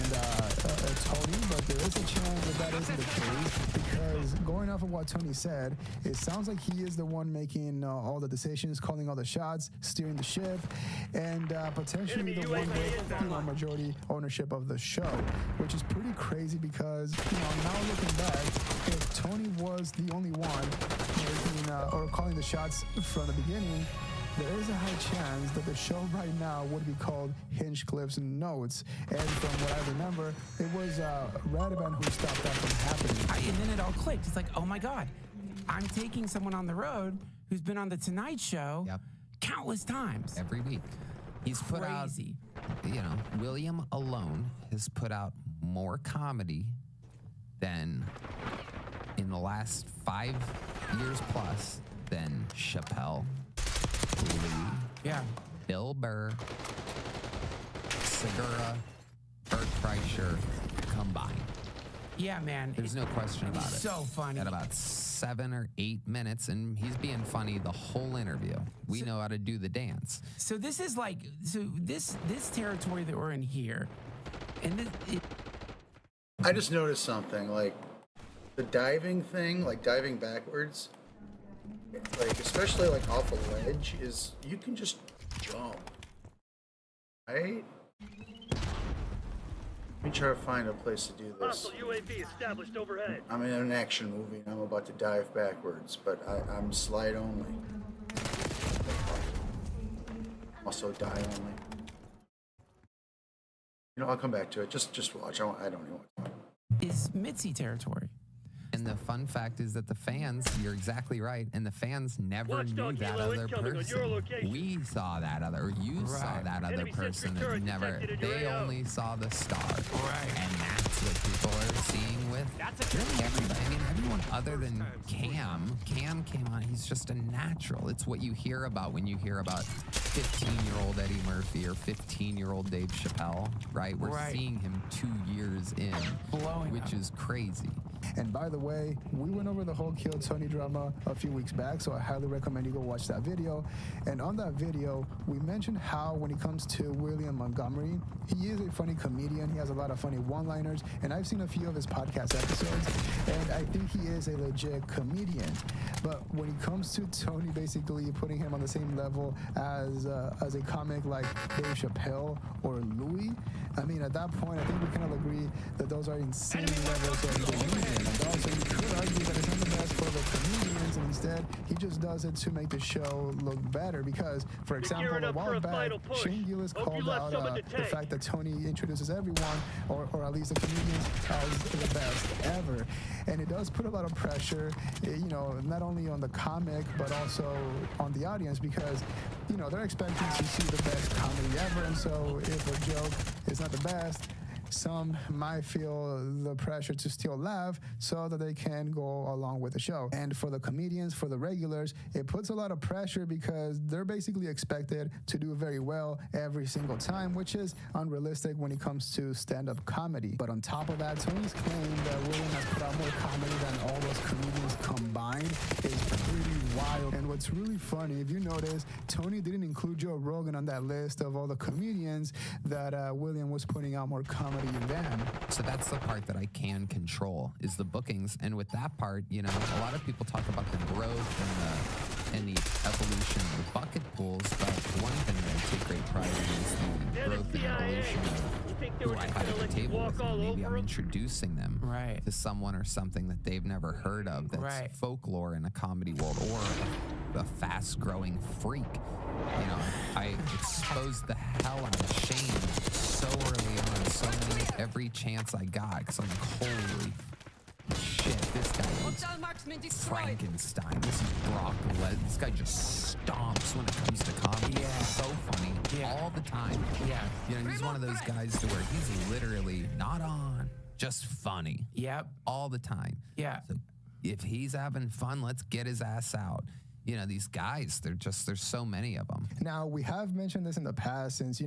Tony, but there is a chance that isn't the case, because going off of what Tony said, it sounds like he is the one making all the decisions, calling all the shots, steering the ship, and potentially the one with majority ownership of the show, which is pretty crazy because, now looking back, if Tony was the only one making or calling the shots from the beginning, there is a high chance that the show right now would be called Hinchcliffe's Notes. And from what I remember, it was Redband who stopped that from happening. And then it all clicked. It's like, oh my God, I'm taking someone on the road who's been on The Tonight Show countless times. Every week. He's put out, William alone has put out more comedy than in the last 5 years plus than Chappelle, Lee, Bill Burr, Segura, Bert Kreischer combined. Yeah, man. There's no question about it. So funny. At about 7 or 8 minutes, and he's being funny the whole interview. We know how to do the dance. So this is like, this territory that we're in here, and I just noticed something, like the diving thing, like diving backwards, like especially like off a ledge, is you can just jump, right? Let me try to find a place to do this. Hostile UAV established overhead. I'm in an action movie and I'm about to dive backwards, but I'm slide only. Also die only. I'll come back to it. Just watch. I don't even want to. Is Mitzi territory. And the fun fact is that the fans, you're exactly right, and the fans never knew that other person. We saw that other, or you saw that other person that never, they only saw the star. And that's what people are seeing with really everybody. I mean, everyone other than Cam. Cam came on, he's just a natural. It's what you hear about when you hear about 15-year-old Eddie Murphy or 15-year-old Dave Chappelle, right? We're seeing him 2 years in, which is crazy. And by the way, we went over the whole Kill Tony drama a few weeks back, so I highly recommend you go watch that video. And on that video, we mentioned how when it comes to William Montgomery, he is a funny comedian. He has a lot of funny one-liners, and I've seen a few of his podcast episodes, and I think he is a legit comedian. But when it comes to Tony basically putting him on the same level as a comic like Dave Chappelle or Louis, I mean, at that point, I think we kind of agree that those are insane levels of comedian. And also, you could argue that it's not the best for the comedians, and instead, he just does it to make the show look better because, for example, a while back, Shane Gillis called out the fact that Tony introduces everyone, or at least the comedians, as the best ever. And it does put a lot of pressure, not only on the comic, but also on the audience because, they're expecting to see the best comedy ever. And so if a joke is not the best, some might feel the pressure to still laugh so that they can go along with the show. And for the comedians, for the regulars, it puts a lot of pressure because they're basically expected to do very well every single time, which is unrealistic when it comes to stand-up comedy. But on top of that, Tony's claim that William has put out more comedy than all those comedians combined is pretty wild. And what's really funny, if you notice, Tony didn't include Joe Rogan on that list of all the comedians that William was putting out more comedy. So that's the part that I can control is the bookings. And with that part, a lot of people talk about the growth and the evolution of bucket pools, but one thing that I take great pride in is the growth and evolution of who I have at the table with me. Maybe I'm introducing them to someone or something that they've never heard of that's folklore in a comedy world or a fast-growing freak. I exposed the hell out of Shane so early on, every chance I got, because I'm like, holy shit, this guy is Frankenstein. This is Brock Lesnar. This guy just stomps when it comes to comedy. Yeah. So funny. Yeah. All the time. Yeah. He's one of those guys to where he's literally not on, just funny. Yep. All the time. Yeah. So if he's having fun, let's get his ass out. These guys, there's so many of them. Now, we have mentioned this in the past since,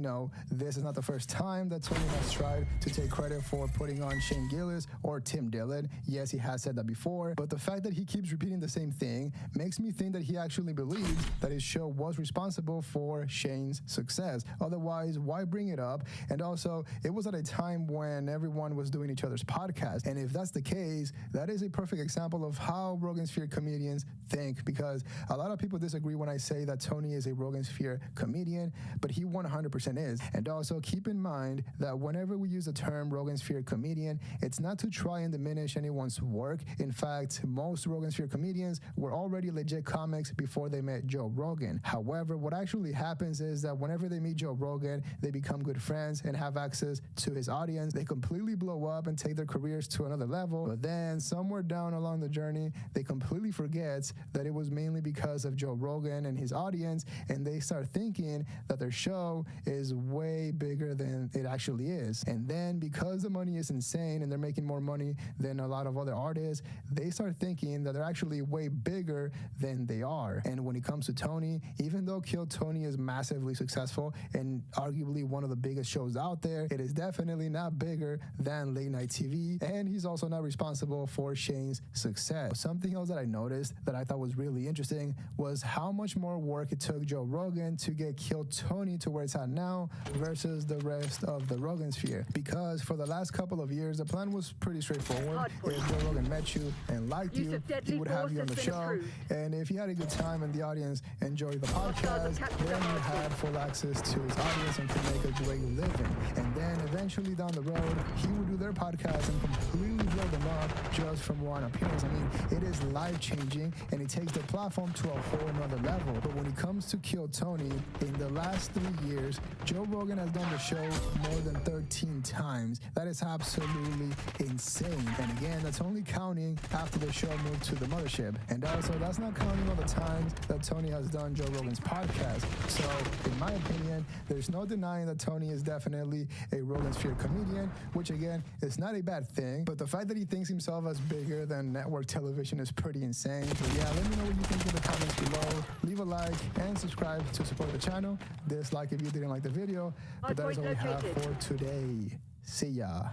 this is not the first time that Tony has tried to take credit for putting on Shane Gillis or Tim Dillon. Yes, he has said that before, but the fact that he keeps repeating the same thing makes me think that he actually believes that his show was responsible for Shane's success. Otherwise, why bring it up? And also, it was at a time when everyone was doing each other's podcast. And if that's the case, that is a perfect example of how Rogan Sphere comedians think, because a lot of people disagree when I say that Tony is a Rogan Sphere comedian, but he 100% is. And also keep in mind that whenever we use the term Rogan Sphere comedian, it's not to try and diminish anyone's work. In fact, most Rogan Sphere comedians were already legit comics before they met Joe Rogan. However, what actually happens is that whenever they meet Joe Rogan, they become good friends and have access to his audience. They completely blow up and take their careers to another level. But then somewhere down along the journey, they completely forget that it was mainly because of Joe Rogan and his audience, and they start thinking that their show is way bigger than it actually is. And then because the money is insane and they're making more money than a lot of other artists, they start thinking that they're actually way bigger than they are. And when it comes to Tony, even though Kill Tony is massively successful and arguably one of the biggest shows out there, it is definitely not bigger than late night TV, and he's also not responsible for Shane's success. Something else that I noticed that I thought was really interesting was how much more work it took Joe Rogan to get Kill Tony to where it's at now versus the rest of the Rogan Sphere. Because for the last couple of years, the plan was pretty straightforward. If Joe Rogan met you and liked you, he would have you on the show. And if he had a good time and the audience enjoyed the podcast, then you had full access to his audience and could make a great living. And then eventually down the road, he would do their podcast and completely blow them up just from one appearance. I mean, it is life-changing, and it takes the platform to a whole nother level. But when it comes to Kill Tony, in the last 3 years, Joe Rogan has done the show more than 13 times. That is absolutely insane. And again, that's only counting after the show moved to the mothership. And also, that's not counting all the times that Tony has done Joe Rogan's podcast. So, in my opinion, there's no denying that Tony is definitely a Rogan Sphere comedian, which again, is not a bad thing. But the fact that he thinks himself as bigger than network television is pretty insane. So yeah, let me know what you think in the comments below. Leave a like and subscribe to support the channel. Dislike if you didn't like the video. But that is all we have for today. See ya.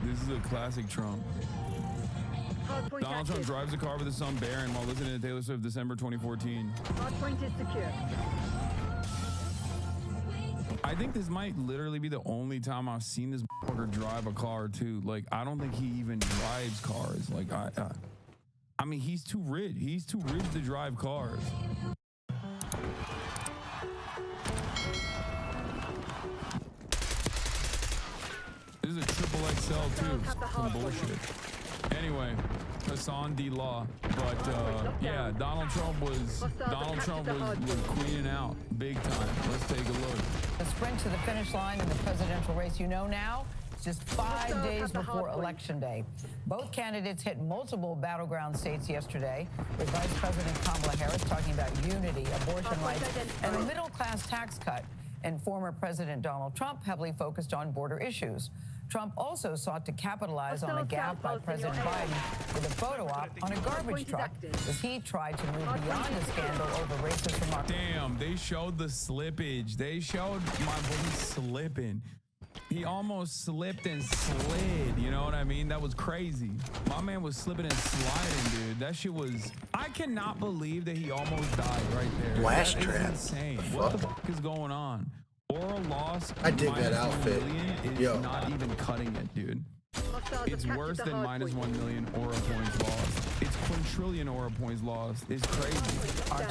This is a classic Trump. Donald Trump drives a car with his son Barron while listening to Taylor Swift December 2014. Hardpoint is secure. I think this might literally be the only time I've seen this motherfucker drive a car too. Like, I don't think he even drives cars. Like, I mean, he's too rich. He's too rich to drive cars. This is a triple XL too. Some bullshit. Anyway, Hassan D. Law. But yeah, Donald Trump was queening out big time. Let's take a look. The sprint to the finish line in the presidential race, you know now, it's just 5 days before Election Day. Both candidates hit multiple battleground states yesterday, with Vice President Kamala Harris talking about unity, abortion rights, and a middle-class tax cut. And former President Donald Trump heavily focused on border issues. Trump also sought to capitalize on a gaffe by President Biden with a photo op on a garbage truck as he tried to move beyond a scandal over racist remarks. Damn, they showed the slippage. They showed my boy slipping. He almost slipped and slid, you know what I mean? That was crazy. My man was slipping and sliding, dude. That shit was... I cannot believe that he almost died right there. Blast That is trap. insane. What the fuck is going on? Oral loss. I dig that -1 outfit. million is Yo. not even cutting it, dude. It's worse than -1 million aura points lost. It's quintillion aura points lost. It's crazy.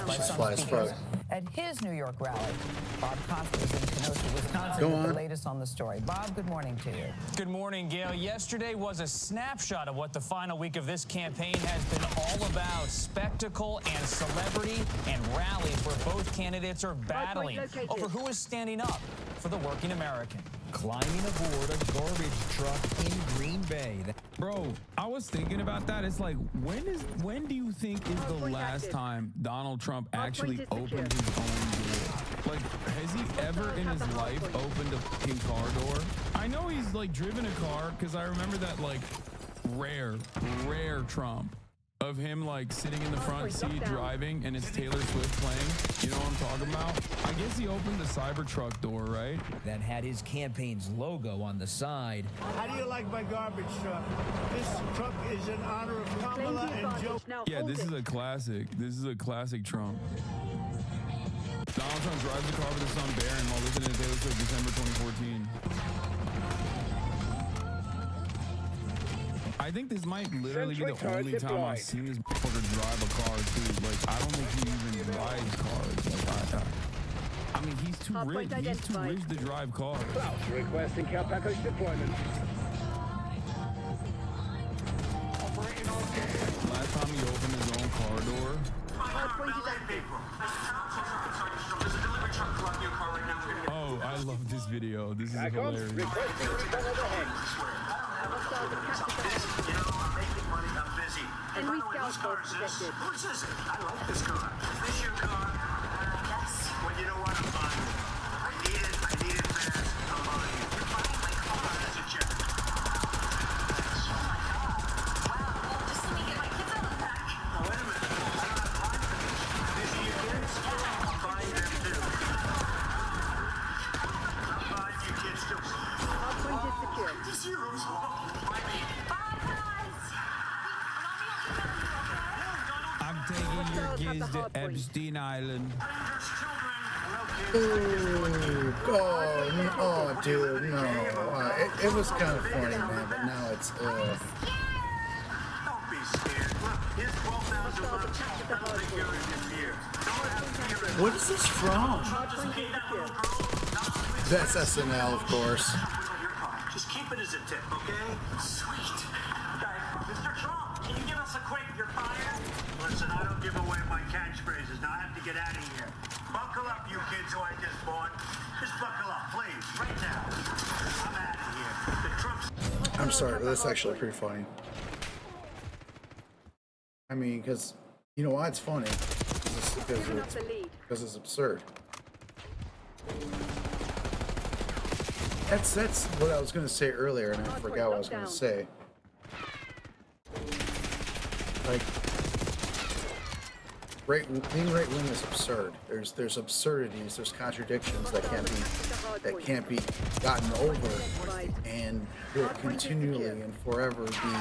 Just fly as fuck. At his New York rally, Bob Costa was in Kenosha, Wisconsin, Go with the on. latest on the story. Bob, good morning to you. Good morning, Gail. Yesterday was a snapshot of what the final week of this campaign has been all about. Spectacle and celebrity and rallies where both candidates are battling over who is standing up for the working American. Climbing aboard a garbage truck in Green Bay. Bro, I was thinking about that. It's like, when do you think is the last time Donald Trump actually opened his own door? Like, has he ever in his life opened a fucking car door? I know he's like driven a car because I remember that like rare Trump of him like sitting in the front seat driving and it's Taylor Swift playing. You know what I'm talking about? I guess he opened the Cybertruck door, right? That had his campaign's logo on the side. How do you like my garbage truck? This truck is in honor of Kamala and Joe. Yeah, this is a classic. This is a classic Trump. Donald Trump drives the car with his son Barron while listening to Taylor Swift December 2014. I think this might literally be the only time I've seen this motherfucker drive a car, too. Like, I don't think he even drives cars. Like, I mean, he's too rich. He's too rich to drive cars. Requesting care package deployment. Last time he opened his own car door. Oh, I love this video. This is hilarious. And we scout car is this? Whose is it? I like this car. Is this your car? Yes. Well, you know what? I'm buying it. I need it fast. I'm buying it. You're buying my car. That's a check. Oh my God. Wow. Just let me get my kids out of the back. Oh, wait a minute. I don't have time for this. These are your kids? I'm buying them too. I'm buying you kids too. Our point is secure. This is yours. Buy me. I'm taking your kids to Epstein Island. Oh, dude, no. It was kind of funny, man, but now it's. Don't be scared. Look, here's 12,000 bucks. I don't think you're in this year. Don't have fear. What is this from? That's SNL, of course. Just keep it as a tip, okay? Sweet. Okay, Mr. Trump, can you give us a quick, you're fired? Listen, I don't give away my catchphrases. Now I have to get out of here. Buckle up, you kids who I just bought. Just buckle up, please, right now. I'm out of here. The Trump's... I'm sorry, but that's actually pretty funny. I mean, because, you know why it's funny? Because it's absurd. That's what I was going to say earlier, and I forgot what I was going to say. Like, being right wing is absurd. There's absurdities, there's contradictions that can't be gotten over, and will continually and forever be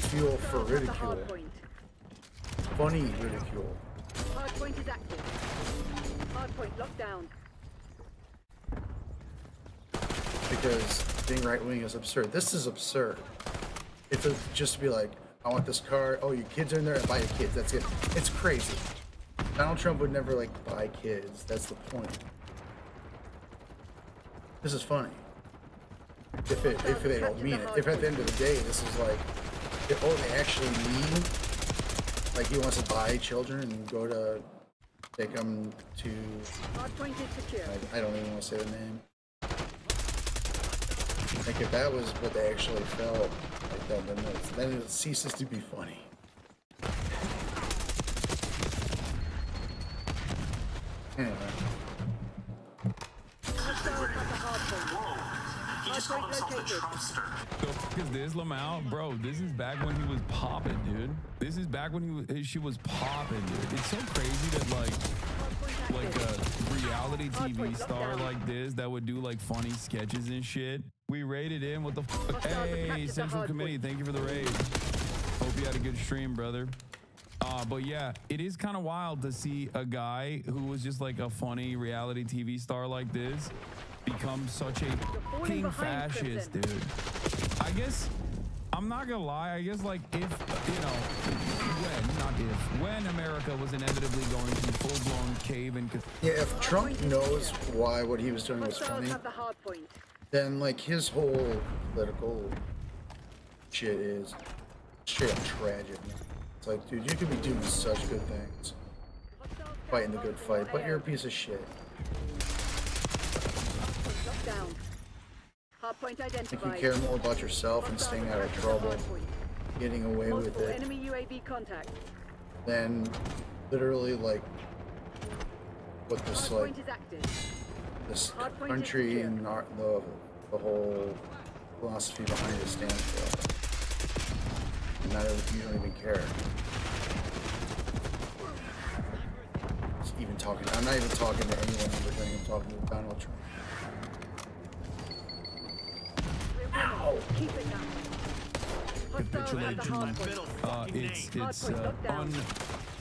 fuel for ridicule, funny ridicule. Hardpoint is active. Hardpoint locked down. Because being right wing is absurd. This is absurd. It's just to be like, I want this car. Oh, your kids are in there. I buy your kids. That's it. It's crazy. Donald Trump would never like buy kids. That's the point. This is funny. if they don't mean it. If at the end of the day, this is like, if they actually mean, like he wants to buy children and go to take them to, I don't even want to say the name. Like if that was what they actually felt, like that, then it ceases to be funny. Anyway. The fuck is this, Lamau? Bro, this is back when he was popping, dude. This is back when she was popping, dude. It's so crazy that like a reality TV star like this that would do like funny sketches and shit. We raided in. What the fuck? Hey, Central Committee, thank you for the raid. Hope you had a good stream, brother. But yeah, it is kind of wild to see a guy who was just like a funny reality TV star like this become such a fucking fascist, dude. I guess, I'm not gonna lie, I guess like if, you know, when America was inevitably going to full-blown cave and... Yeah, if Trump knows why what he was doing was funny, then like his whole political shit is straight up tragic. It's like, dude, you could be doing such good things, fighting the good fight, but you're a piece of shit. Like you care more about yourself and staying out of trouble, getting away with it, than literally like what this like this country and the whole philosophy behind it stands for. And now you don't even care. I'm not even talking to anyone in Virginia. I'm talking to Donald Trump. Capitulate to its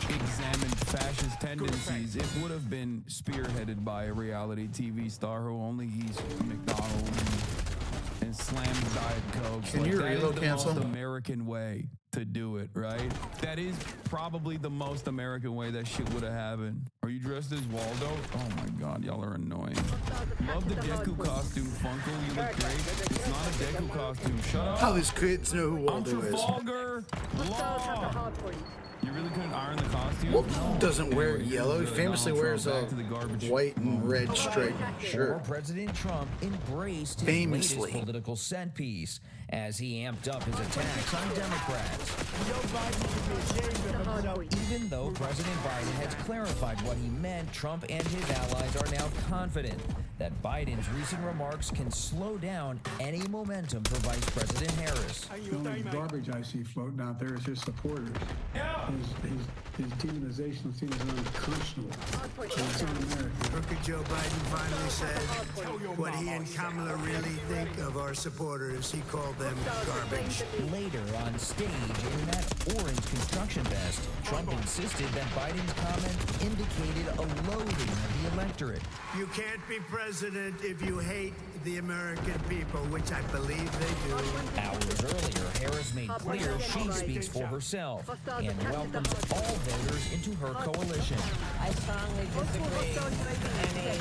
unexamined fascist tendencies. It would have been spearheaded by a reality TV star who only eats McDonald's and slams Diet Coke. Can you reload the cancel? most American way to do it, right? That is probably the most American way that shit would have happened. Are you dressed as Waldo? Oh my God, y'all are annoying. Love the Deku costume, Funko. You look great. It's not a Deku costume. Shut up. How these kids know who I'm Waldo is. Trafalgar Law. You really couldn't iron the costume? Waldo doesn't wear yellow. He famously wears a white and red striped shirt. Former President Trump embraced his Famously. latest political set piece as he amped up his attacks on Democrats. Even though President Biden has clarified what he meant, Trump and his allies are now confident that Biden's recent remarks can slow down any momentum for Vice President Harris. The only garbage I see floating out there is his supporters. His demonization is seen as unconscionable. It's un-American. Crooked Joe Biden finally said what he and Kamala really think of our supporters. He called them garbage. Later on stage in that orange construction vest, Trump insisted that Biden's comment indicated a loathing of the electorate. You can't be president if you hate the American people, which I believe they do. Hours earlier, Harris made clear she speaks for herself and welcomes all voters into her coalition. I strongly disagree with any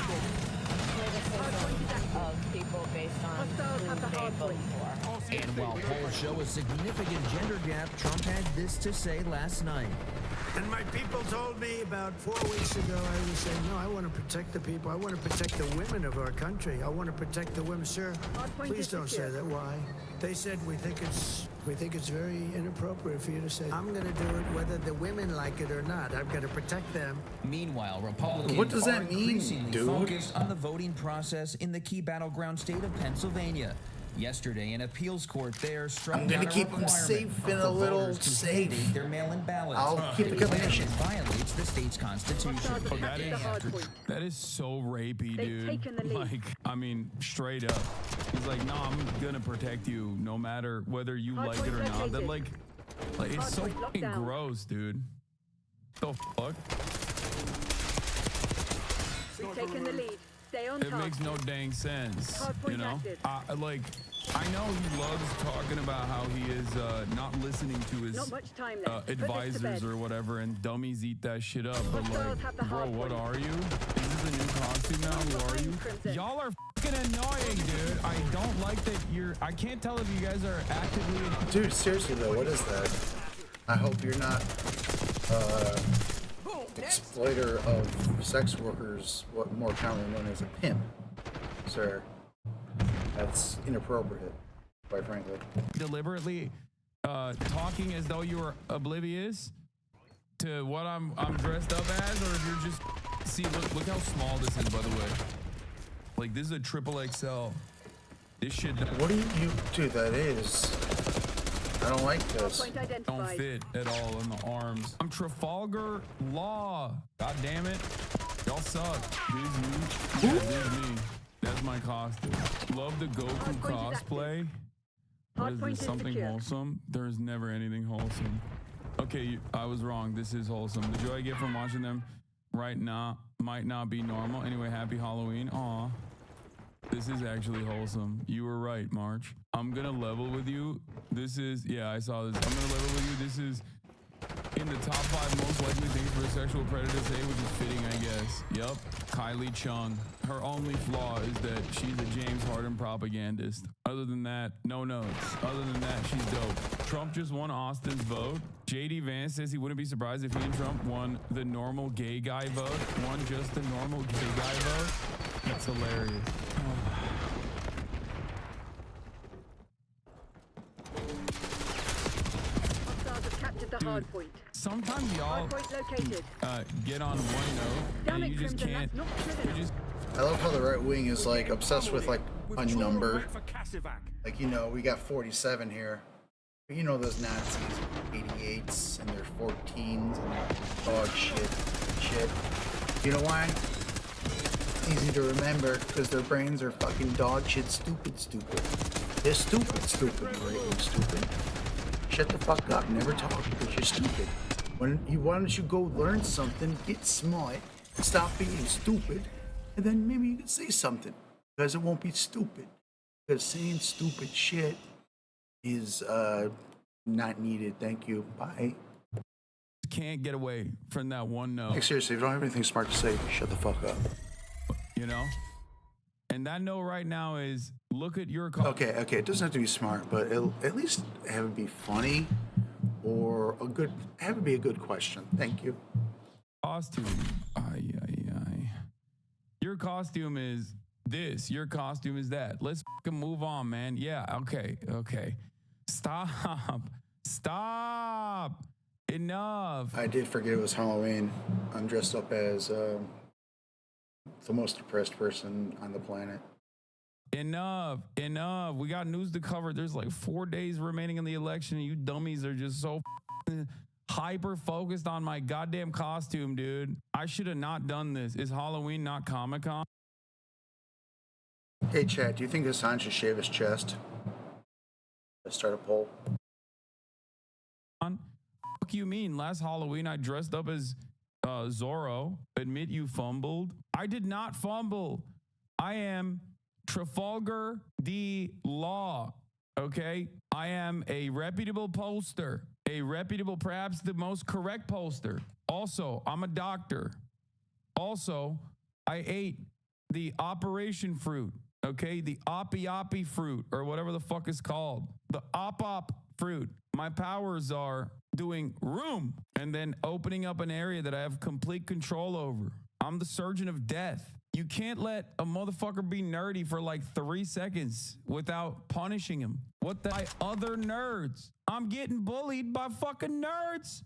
criticism of people based on who they vote for. And while polls show a significant gender gap, Trump had this to say last night. And my people told me about 4 weeks ago, I was saying, no, I want to protect the people. I want to protect the women of our country. I want to protect the women. Sir, please don't say that. Why? They said, we think it's very inappropriate for you to say, I'm going to do it whether the women like it or not. I'm going to protect them. Meanwhile, Republicans What does that are mean, increasingly dude? focused on the voting process in the key battleground state of Pennsylvania. Yesterday, an appeals court there struck I'm down gonna a keep them requirement safe and for a little voters to safe. candidate their mail-in ballots. I'll keep it coming. It violates the state's constitution. Oh, that is so rapey, dude. Like, I mean, straight up. He's like, no, I'm gonna protect you no matter whether you like it or not. That like it's so fucking gross, dude. The fuck? We've taken the lead. Stay on It makes no dang sense, you know? I know he loves talking about how he is not listening to his advisors or whatever, and dummies eat that shit up. But like, bro, what are you? Is this a new costume now? Who are you? Y'all are fucking annoying, dude. I don't like that you're. I can't tell if you guys are actively. Dude, seriously though, what is that? I hope you're not exploiter of sex workers, what more commonly known as a pimp, sir. That's inappropriate, quite frankly. Deliberately talking as though you were oblivious to what I'm dressed up as, or if you're just see look how small this is, by the way. Like this is a triple XL. This shit. What do you do? That is. I don't like this. Don't fit at all in the arms. I'm Trafalgar Law. God damn it. Y'all suck. This is me. Yeah, this is me. That's my costume. Love the Goku cosplay. What is this? Something wholesome? There's never anything wholesome. Okay, I was wrong. This is wholesome. The joy I get from watching them right now might not be normal. Anyway, happy Halloween. Aw. This is actually wholesome. You were right, March. I'm gonna level with you. This is, yeah, I saw this. I'm gonna level with you. This is in the top 5 most likely things for a sexual predator to say, which is fitting, I guess. Yup. Kylie Chung. Her only flaw is that she's a James Harden propagandist. Other than that, no notes. Other than that, she's dope. Trump just won Austin's vote. JD Vance says he wouldn't be surprised if he and Trump won the normal gay guy vote. Won just the normal gay guy vote. That's hilarious. Dude, sometimes y'all get on one note and you just can't. I love how the right wing is like obsessed with like a number. Like, you know, we got 47 here. But you know those Nazis, 88s and their 14s and their dog shit. You know why? Easy to remember because their brains are fucking dog shit, stupid. They're stupid, right? You're stupid. Shut the fuck up, never talk because you're stupid. Why don't you go learn something, get smart, stop being stupid, and then maybe you can say something because it won't be stupid. Because saying stupid shit is not needed. Thank you. Bye. Can't get away from that one no. Like, seriously, if you don't have anything smart to say, shut the fuck up. You know? And that no right now is look at your Okay, it doesn't have to be smart, but it'll at least have it be funny or have it be a good question. Thank you. Costume. Your costume is this. Your costume is that. Let's fucking move on, man. Yeah, okay. Stop. Enough. I did forget it was Halloween. I'm dressed up as the most depressed person on the planet. Enough. We got news to cover. There's like 4 days remaining in the election, and you dummies are just so hyper focused on my goddamn costume, dude. I should have not done this. Is Halloween not Comic-Con? Hey, Chad, do you think Hassan should shave his chest? Let's start a poll. Fuck you mean? Last Halloween, I dressed up as Zorro. Admit you fumbled. I did not fumble. I am Trafalgar D. Law. Okay? I am a reputable pollster. A reputable, perhaps the most correct pollster. Also, I'm a doctor. Also, I ate the operation fruit. Okay? The oppy fruit, or whatever the fuck it's called. The op fruit. My powers are doing room and then opening up an area that I have complete control over. I'm the surgeon of death. You can't let a motherfucker be nerdy for like 3 seconds without punishing him. What the other nerds? I'm getting bullied by fucking nerds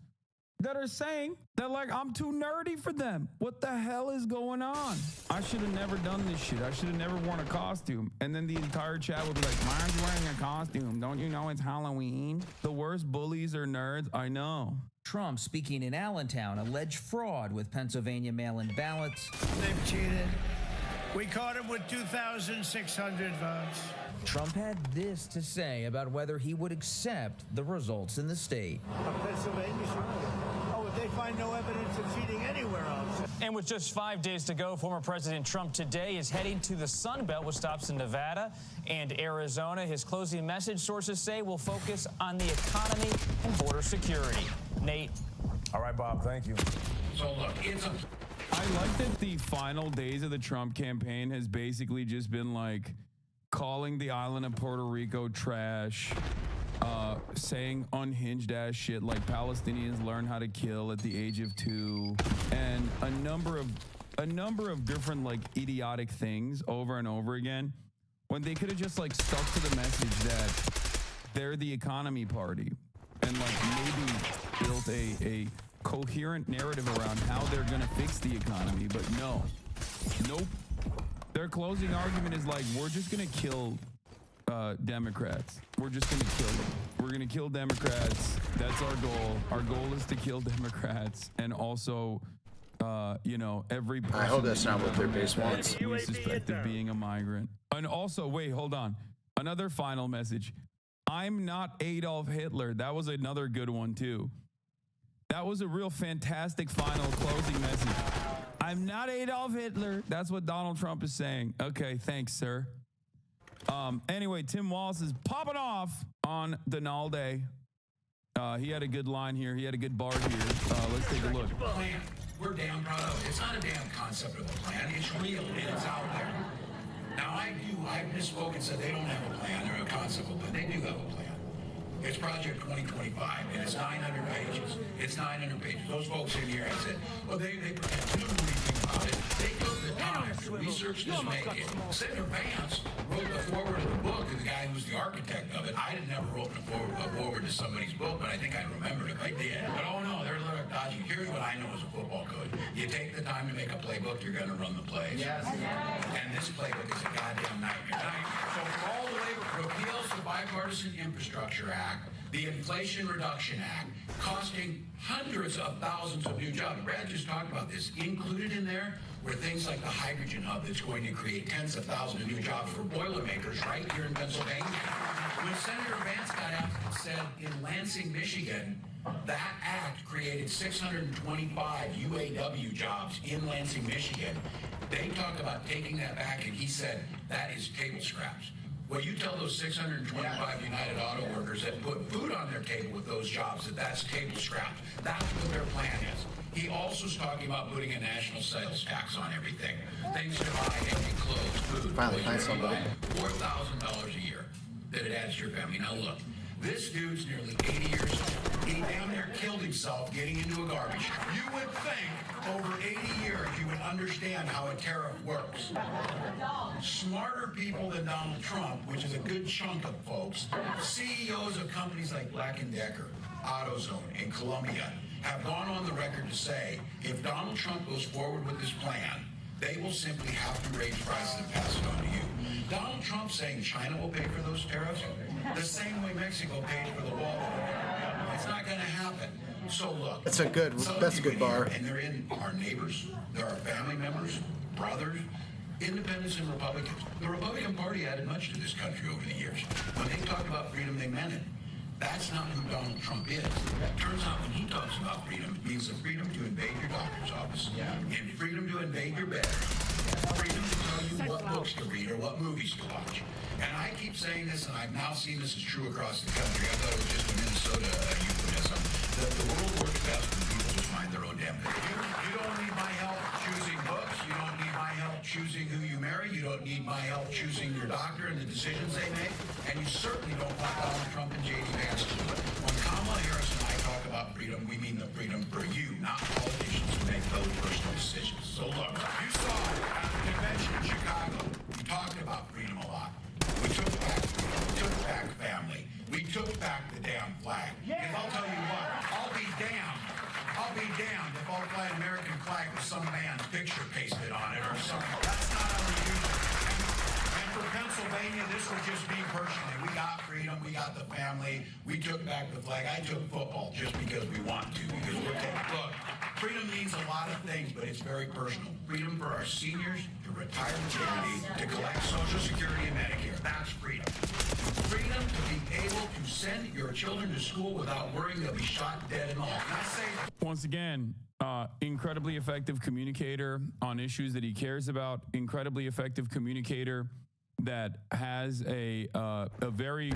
that are saying that like I'm too nerdy for them. What the hell is going on? I should have never done this shit. I should have never worn a costume. And then the entire chat would be like, why aren't you wearing a costume? Don't you know it's Halloween? The worst bullies are nerds. I know. Trump speaking in Allentown, alleged fraud with Pennsylvania mail-in ballots. They've cheated. We caught him with 2,600 votes. Trump had this to say about whether he would accept the results in the state. Pennsylvania, if they find no evidence of cheating anywhere else. And with just 5 days to go, former President Trump today is heading to the Sun Belt, which stops in Nevada and Arizona. His closing message, sources say, will focus on the economy and border security. Nate. All right, Bob, thank you. So look, I like that the final days of the Trump campaign has basically just been like calling the island of Puerto Rico trash, saying unhinged ass shit like Palestinians learn how to kill at the age of 2, and a number of different like idiotic things over and over again, when they could have just like stuck to the message that they're the economy party and like maybe built a coherent narrative around how they're going to fix the economy. But nope. Their closing argument is like, we're just going to kill Democrats. We're just going to kill them. We're going to kill Democrats. That's our goal. Our goal is to kill Democrats. And also, every person. I hope that's not what their base wants. We suspect of being a migrant. And also, wait, hold on. Another final message. I'm not Adolf Hitler. That was another good one, too. That was a real fantastic final closing message. I'm not Adolf Hitler. That's what Donald Trump is saying. Okay, thanks, sir. Anyway, Tim Wallace is popping off on the null day. He had a good line here. He had a good bar here. Let's take a look. Plan. We're damn proud of it. It's not a damn concept of a plan. It's real and it's out there. Now, I've misspoke and said they don't have a plan or a concept of a plan. They do have a plan. It's Project 2025, and it's 900 pages. It's 900 pages. Those folks in here, I said, well, they didn't think about it. They took the time to research this, make it. Senator Vance wrote the foreword of the book to the guy who's the architect of it. I had never wrote a foreword to somebody's book, but I think I remembered it. I did. But oh no, they're a little dodgy. Here's what I know as a football coach. You take the time to make a playbook, you're going to run the plays. Yes. And this playbook is a goddamn nightmare. So for all the labor repeals the Bipartisan Infrastructure Act, the Inflation Reduction Act, costing hundreds of thousands of new jobs. Brad just talked about this. Included in there were things like the hydrogen hub that's going to create tens of thousands of new jobs for Boilermakers right here in Pennsylvania. When Senator Vance got out and said in Lansing, Michigan, that act created 625 UAW jobs in Lansing, Michigan. They talked about taking that back, and he said that is table scraps. Well, you tell those 625 United Auto workers that put food on their table with those jobs that that's table scraps. That's what their plan is. He also is talking about putting a national sales tax on everything. Things to buy, every clothes, food. Finally find somebody. $4,000 a year that it adds to your family. Now look, this dude's nearly 80 years old. He damn near killed himself getting into a garbage. You would think over 80 years you would understand how a tariff works. Smarter people than Donald Trump, which is a good chunk of folks, CEOs of companies like Black & Decker, AutoZone, and Columbia have gone on the record to say if Donald Trump goes forward with this plan, they will simply have to raise prices and pass it on to you. Donald Trump saying China will pay for those tariffs the same way Mexico paid for the wall. It's not going to happen. So look, That's a good bar. And they're in our neighbors, they're our family members, brothers, independents and Republicans. The Republican Party added much to this country over the years. When they talked about freedom, they meant it. That's not who Donald Trump is. Turns out when he talks about freedom, it means the freedom to invade your doctor's office, and freedom to invade your bedroom, freedom to tell you what books to read or what movies to watch. And I keep saying this, and I've now seen this is true across the country. I thought it was just a Minnesota euphemism, that the world works best when people just mind their own damn business. You don't need my help choosing books. You don't need my help choosing who you marry. You don't need my help choosing your doctor and the decisions they make. And you certainly don't want Donald Trump and J.D. Vance to do it. When Kamala Harris and I talk about freedom, we mean the freedom for you, not politicians who make those personal decisions. So look, you saw it at the convention in Chicago. We talked about freedom a lot. We took back freedom. We took back family. We took back the damn flag. And I'll tell you what, I'll be damned if I'll fly an American flag with some man's picture pasted on it or something. That's not unusual. And for Pennsylvania, this was just me personally. We got freedom. We got the family. We took back the flag. I took football just because we want to, because we're taking, look, freedom means a lot of things, but it's very personal. Freedom for our seniors to retire with dignity, to collect Social Security and Medicare. That's freedom. Freedom to be able to send your children to school without worrying they'll be shot dead in the hall. Not saying. Once again, incredibly effective communicator on issues that he cares about, incredibly effective communicator that has a very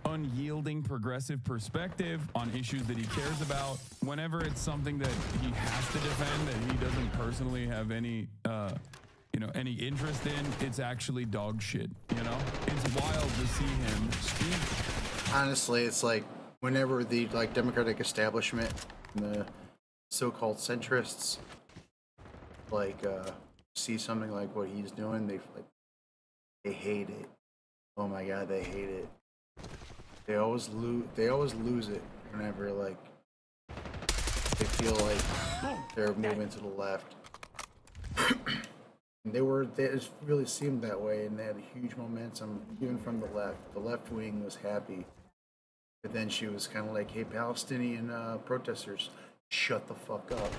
unyielding progressive perspective on issues that he cares about. Whenever it's something that he has to defend that he doesn't personally have any any interest in, it's actually dog shit. It's wild to see him speak. Honestly, it's like whenever the Democratic establishment and the so-called centrists see something like what he's doing, they hate it. Oh my god, they hate it. They always lose it whenever they feel like they're moving to the left. They just really seemed that way, and they had a huge momentum even from the left. The left wing was happy, but then she was kind of like, "Hey, Palestinian protesters, shut the fuck up."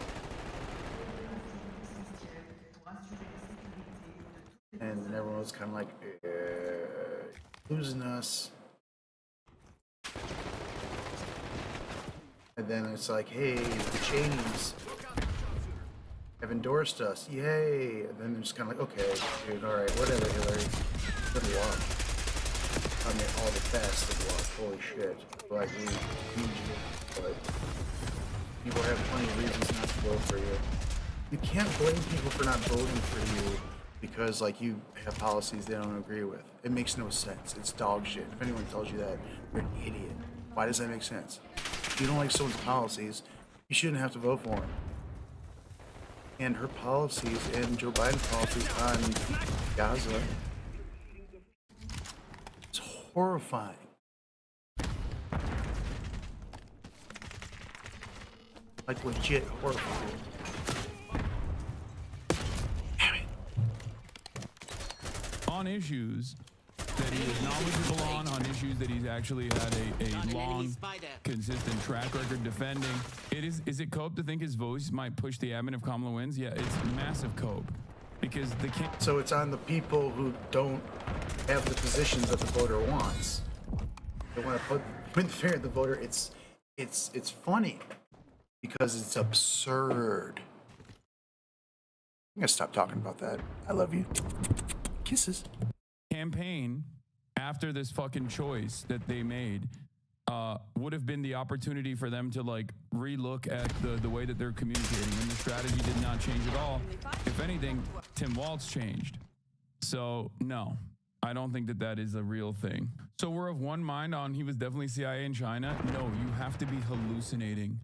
And then everyone was kind of like, losing us. And then it's like, hey, the Cheneys have endorsed us, yay. And then they're just kind of like, okay, dude, all right, whatever, Hillary. Good luck. I mean, all the best of luck. Holy shit. Like, we need you. But people have plenty of reasons not to vote for you. You can't blame people for not voting for you because you have policies they don't agree with. It makes no sense. It's dog shit. If anyone tells you that, you're an idiot. Why does that make sense? If you don't like someone's policies, you shouldn't have to vote for them. And her policies and Joe Biden's policies on Gaza, it's horrifying. Legit horrifying. On issues that he is knowledgeable on issues that he's actually had a long, consistent track record defending. Is it cope to think his voice might push the admin if Kamala wins? Yeah, it's massive cope. Because so it's on the people who don't have the positions that the voter wants. They want to put fear in the voter. It's funny because it's absurd. I'm gonna stop talking about that. I love you. Kisses. Campaign after this fucking choice that they made would have been the opportunity for them to relook at the way that they're communicating, and the strategy did not change at all. If anything, Tim Walz changed. So no, I don't think that is a real thing. So we're of one mind on he was definitely CIA in China. No, you have to be hallucinating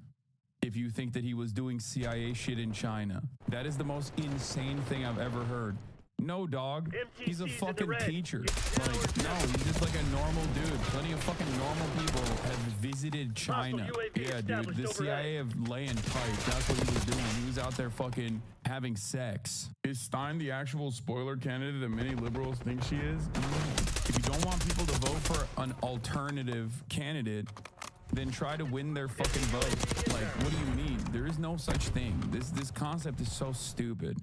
if you think that he was doing CIA shit in China. That is the most insane thing I've ever heard. No, dog. He's a fucking teacher. No, he's just a normal dude. Plenty of fucking normal people have visited China. Yeah, dude. The CIA of laying pipe. That's what he was doing. He was out there fucking having sex. Is Stein the actual spoiler candidate that many liberals think she is? If you don't want people to vote for an alternative candidate, then try to win their fucking vote. What do you mean? There is no such thing. This concept is so stupid.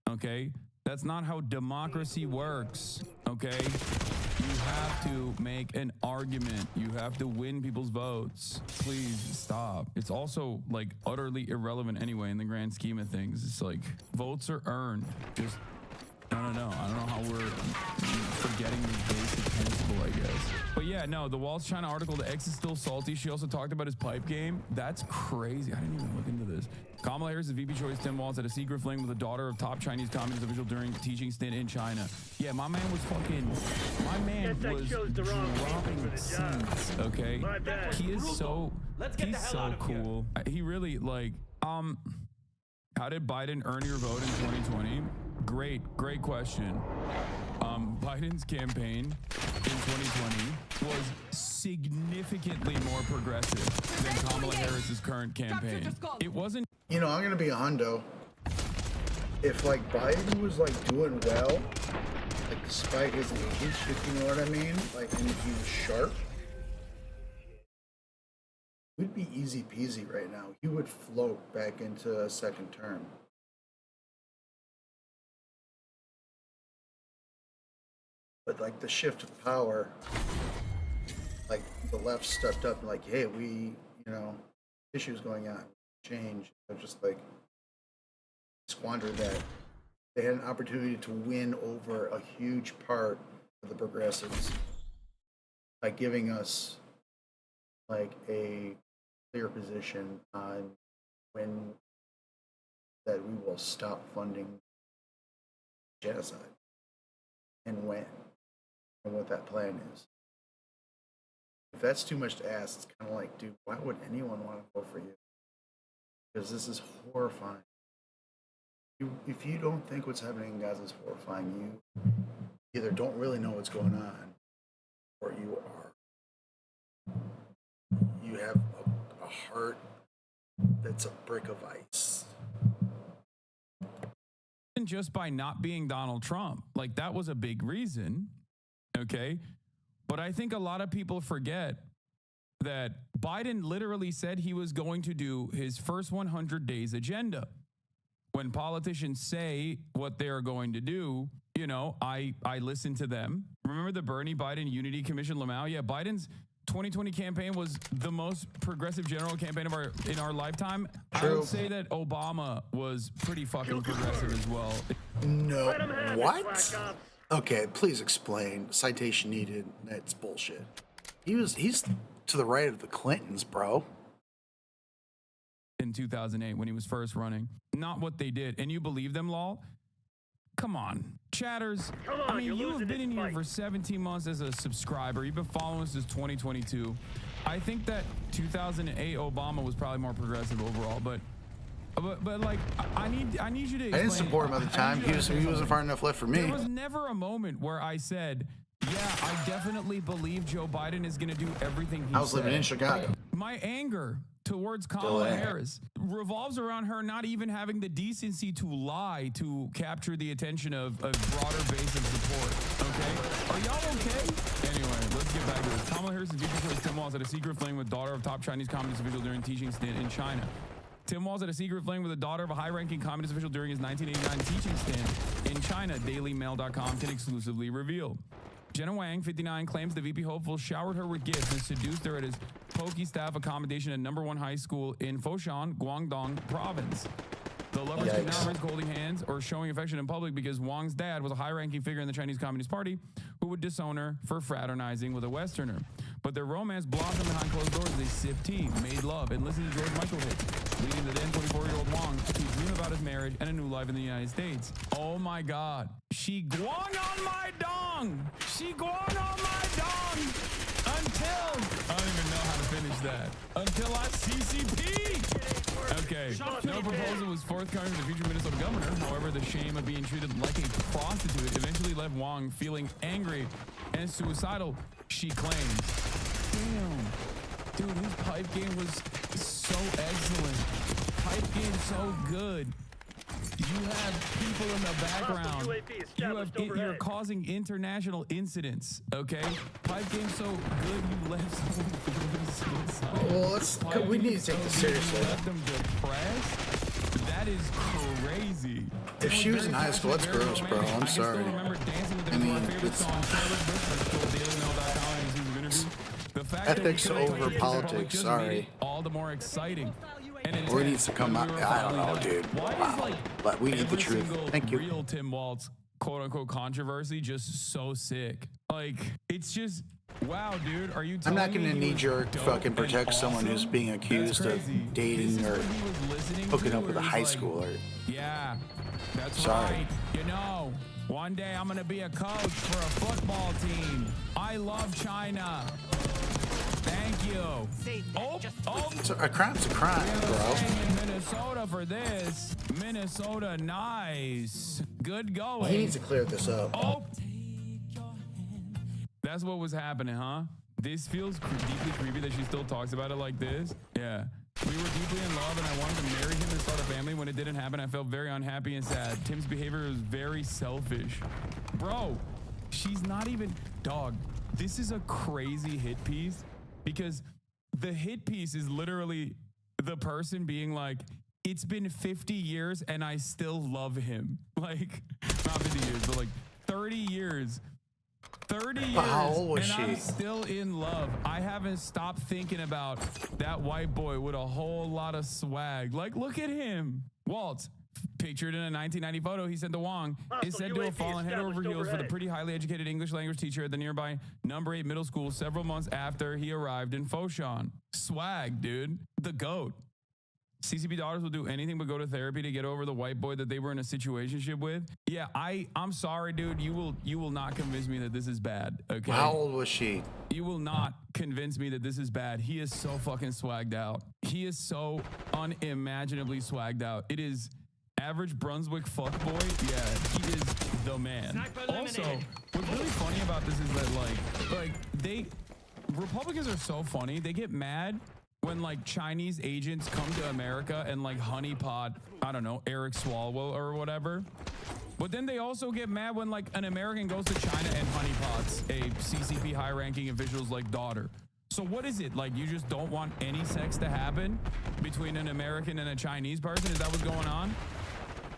Okay? That's not how democracy works, okay? You have to make an argument. You have to win people's votes. Please stop. It's also utterly irrelevant anyway in the grand scheme of things. It's votes are earned. Just, I don't know how we're forgetting this basic principle, I guess. But yeah, no, the Walz China article, the X is still salty. She also talked about his pipe game. That's crazy. I didn't even look into this. Kamala Harris' VP choice, Tim Walz, had a secret fling with a daughter of top Chinese Communist official during teaching stint in China. Yeah, my man was dropping seeds, okay? He's so cool. He really, how did Biden earn your vote in 2020? Great question. Biden's campaign in 2020 was significantly more progressive than Kamala Harris's current campaign. It wasn't. I'm gonna be a hundo. If Biden was doing well, despite his age, if you know what I mean, and if he was sharp, we'd be easy peasy right now. He would float back into a second term. But the shift of power, the left stepped up and hey, we, issues going on, change. They're just squandered that. They had an opportunity to win over a huge part of the progressives. by giving us like a clear position on when that we will stop funding genocide and when and what that plan is. If that's too much to ask, it's kind of like, dude, why would anyone want to vote for you? Because this is horrifying. If you don't think what's happening in Gaza is horrifying, you either don't really know what's going on, or you have a heart that's a brick of ice. And just by not being Donald Trump, like that was a big reason, okay? But I think a lot of people forget that Biden literally said he was going to do his first 100 days agenda. When politicians say what they are going to do, you know, I listen to them. Remember the Bernie Biden Unity Commission Lamau? Yeah, Biden's 2020 campaign was the most progressive general campaign in our lifetime. True. I would say that Obama was pretty fucking progressive as well. No. What? Okay, please explain. Citation needed. That's bullshit. He's to the right of the Clintons, bro. In 2008 when he was first running. Not what they did. And you believe them, lol? Come on. Chatters. I mean, you have been in here for 17 months as a subscriber. You've been following us since 2022. I think that 2008 Obama was probably more progressive overall, but like I need you to explain. I didn't support him at the time. He wasn't far enough left for me. There was never a moment where I said, yeah, I definitely believe Joe Biden is going to do everything he said. I was living in Chicago. My anger towards Kamala Harris revolves around her not even having the decency to lie to capture the attention of a broader base of support. Okay? Are y'all okay? Anyway, let's get back to this. Kamala Harris and VP Choice Tim Walz had a secret fling with daughter of top Chinese communist official during teaching stint in China. Tim Walz had a secret fling with a daughter of a high-ranking communist official during his 1989 teaching stint in China, DailyMail.com can exclusively reveal. Jenna Wang, 59, claims the VP hopeful showered her with gifts and seduced her at his pokey staff accommodation at #1 high school in Foshan, Guangdong province. The lovers could not risk holding hands or showing affection in public because Wang's dad was a high-ranking figure in the Chinese Communist Party who would disown her for fraternizing with a Westerner. But their romance blossomed behind closed doors as they sipped tea, made love, and listened to George Michael hits, leading the then 24-year-old Wang to dream about his marriage and a new life in the United States. Oh my God. She guang on my dong! She guang on my dong! Until, I don't even know how to finish that. Until I CCP! Okay, no proposal was forthcoming from the future Minnesota governor. However, the shame of being treated like a prostitute eventually left Wang feeling angry and suicidal, she claims. Damn. Dude, his pipe game was so excellent. Pipe game so good. You have people in the background. You're causing international incidents, okay? Pipe game so good you left someone feeling suicide. Well, we need to take this seriously. You left them depressed? That is crazy. If she was in high school, that's gross, bro. I'm sorry. I mean, it's ethics over politics. Sorry. All the more exciting. Or it needs to come out. I don't know, dude. Wow. But we need the truth. Thank you. Real Tim Walz, quote unquote, controversy, just so sick. Like, it's just, wow, dude. Are you telling I'm not going to knee-jerk fucking protect someone who's being accused of dating or hooking up with a high schooler. Yeah, that's Sorry. right. You know, one day I'm going to be a coach for a football team. I love China. Thank you. A crime's a crime, bro. In Minnesota for this. Minnesota, nice. Good going. He needs to clear this up. Oh. That's what was happening, huh? This feels deeply creepy that she still talks about it like this. Yeah. We were deeply in love and I wanted to marry him and start a family. When it didn't happen, I felt very unhappy and sad. Tim's behavior was very selfish. Bro, she's not even... Dog, this is a crazy hit piece. Because the hit piece is literally the person being like, it's been 50 years and I still love him. Like, not 50 years, but like 30 years. 30 years how old was and I'm she? still in love. I haven't stopped thinking about that white boy with a whole lot of swag. Like, look at him. Walt, Pictured in a 1990 photo he sent to Wong, is said to have fallen head over heels for the pretty highly educated English language teacher at the nearby number 8 middle school several months after he arrived in Foshan. Swag, dude. The GOAT. CCP daughters will do anything but go to therapy to get over the white boy that they were in a situationship with. Yeah, I'm sorry, dude. You will not convince me that this is bad. Okay. How old was she? You will not convince me that this is bad. He is so fucking swagged out. He is so unimaginably swagged out. It is average Brunswick fuckboy. Yeah, he is the man. Also, what's really funny about this is that Republicans are so funny. They get mad when like Chinese agents come to America and like honeypot, I don't know, Eric Swalwell or whatever. But then they also get mad when like an American goes to China and honeypots a CCP high-ranking official's like daughter. So what is it? Like you just don't want any sex to happen between an American and a Chinese person? Is that what's going on?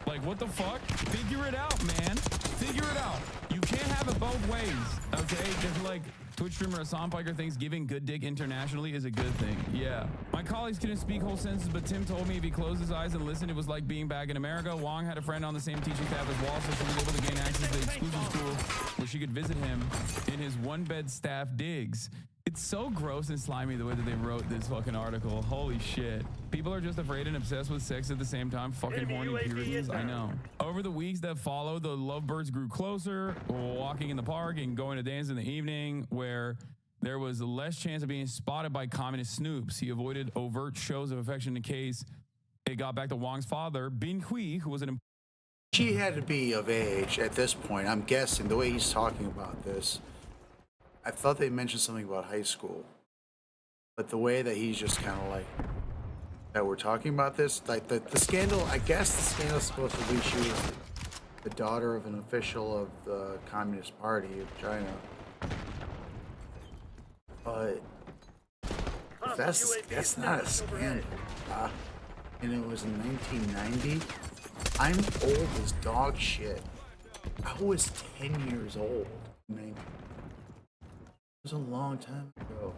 Like what the fuck? Figure it out, man. Figure it out. You can't have it both ways, okay? Just like Twitch streamer Hassan Piker thinks giving good dick internationally is a good thing. Yeah. My colleagues couldn't speak whole sentences, but Tim told me if he closed his eyes and listened, it was like being back in America. Wong had a friend on the same teaching staff as Wall, so she was able to gain access to the exclusive school where she could visit him in his one-bed staff digs. It's so gross and slimy the way that they wrote this fucking article. Holy shit. People are just afraid and obsessed with sex at the same time. Fucking horny Puritans. I know. Over the weeks that followed, the lovebirds grew closer, walking in the park and going to dance in the evening, where there was less chance of being spotted by communist snoops. He avoided overt shows of affection in case it got back to Wong's father, Bin Hui, who was an... She had to be of age at this point. I'm guessing the way he's talking about this. I thought they mentioned something about high school, but the way that he's just kind of like that we're talking about this, like the scandal. I guess the scandal is supposed to be she was the daughter of an official of the Communist Party of China, but that's not a scandal. And it was in 1990. I'm old as dog shit. I was 10 years old. It was a long time ago.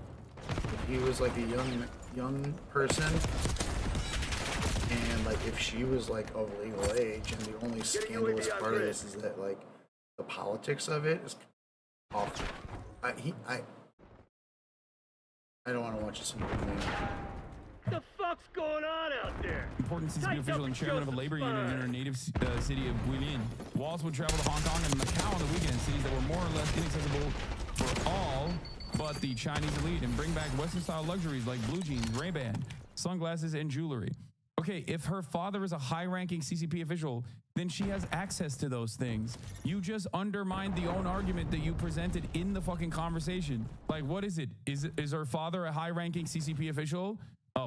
If he was like a young person, and like if she was like of legal age, and the only scandalous part of this is that like the politics of it is awful. I don't want to watch this movie. What the fuck's going on out there? Important CCP official and chairman of a labor union in her native city of Guilin. Walls would travel to Hong Kong and Macau on the weekend, cities that were more or less inaccessible for all but the Chinese elite, and bring back Western-style luxuries like blue jeans, Ray-Ban, sunglasses, and jewelry. Okay, if her father is a high-ranking CCP official, then she has access to those things. You just undermined the own argument that you presented in the fucking conversation. Like, what is it? Is her father a high-ranking CCP official?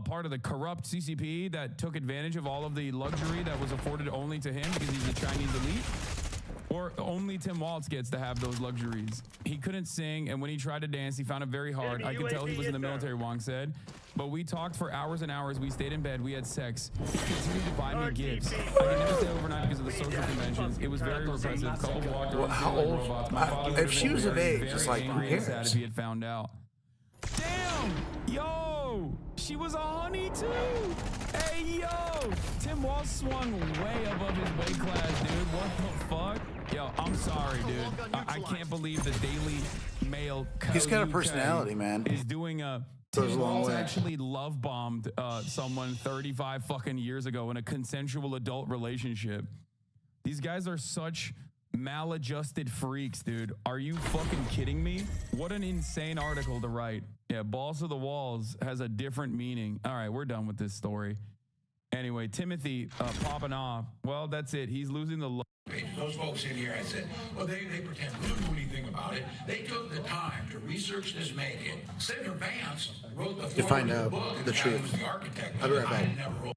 Part of the corrupt CCP that took advantage of all of the luxury that was afforded only to him because he's a Chinese elite? Or only Tim Waltz gets to have those luxuries? He couldn't sing, and when he tried to dance, he found it very hard. I could tell he was in the military, Wong said. But we talked for hours and hours. We stayed in bed. We had sex. He continued to buy me gifts. I could never stay overnight because of the social conventions. It was very repressive. Couples walked around how like old? robots. My father If she was of age, it's like, who angry and sad cares? if he had found out. Damn! Yo! She was a honey too! Hey, yo! Tim Waltz swung way above his weight class, dude. What the fuck? Yo, I'm sorry, dude. I can't believe the Daily Mail. He's got a UK personality, man. Is doing a. Goes a Tim long Waltz way. actually love bombed someone 35 fucking years ago in a consensual adult relationship. These guys are such maladjusted freaks, dude. Are you fucking kidding me? What an insane article to write. Yeah, balls to the walls has a different meaning. All right, we're done with this story. Anyway, Timothy popping off. Well, that's it. He's losing the. Those folks in here, I said, well, they pretend we don't know anything about it. They took the time to research this make-it. Senator Vance wrote the To find foreword of out book. the guy truth. who was the architect. I'll be right I back. never wrote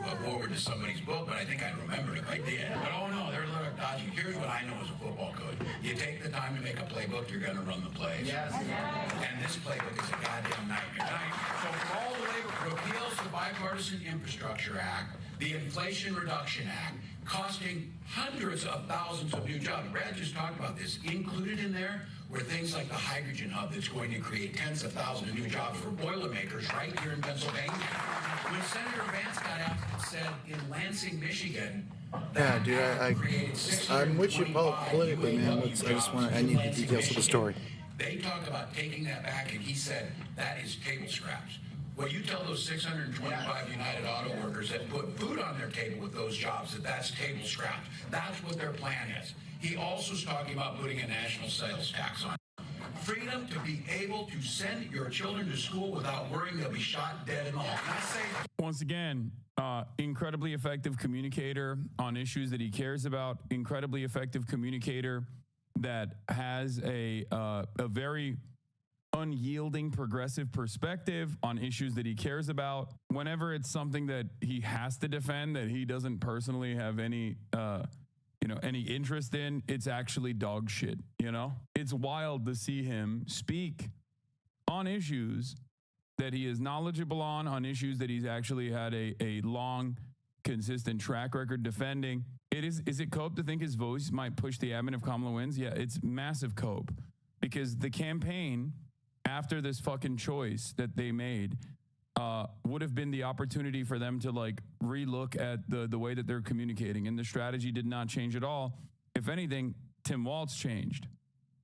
forward to somebody's book, but I think I remembered it. I did. But oh no, they're a little dodgy. Here's what I know as a football coach. You take the time to make a playbook, you're going to run the plays. Yes. And this playbook is a goddamn nightmare. So for all the labor repeals the Bipartisan Infrastructure Act, the Inflation Reduction Act, costing hundreds of thousands of new jobs. Brad just talked about this. Included in there were things like the hydrogen hub that's going to create tens of thousands of new jobs for Boilermakers right here in Pennsylvania. When Senator Vance got out and said in Lansing, Michigan, Yeah, dude, I'm with you politically, man. I need the details of the story. They talk about taking that back, and he said that is table scraps. Well, you tell those 625 United Auto workers that put food on their table with those jobs that that's table scraps. That's what their plan is. He also is talking about putting a national sales tax on. Freedom to be able to send your children to school without worrying they'll be shot dead in the hall. And I say Once again, incredibly effective communicator on issues that he cares about, incredibly effective communicator that has a very unyielding progressive perspective on issues that he cares about. Whenever it's something that he has to defend that he doesn't personally have any any interest in, it's actually dog shit. It's wild to see him speak on issues that he is knowledgeable on issues that he's actually had a long, consistent track record defending. Is it cope to think his voice might push the admin if Kamala wins? Yeah, it's massive cope, because the campaign after this fucking choice that they made would have been the opportunity for them to relook at the way that they're communicating, and the strategy did not change at all. If anything, Tim Walz changed.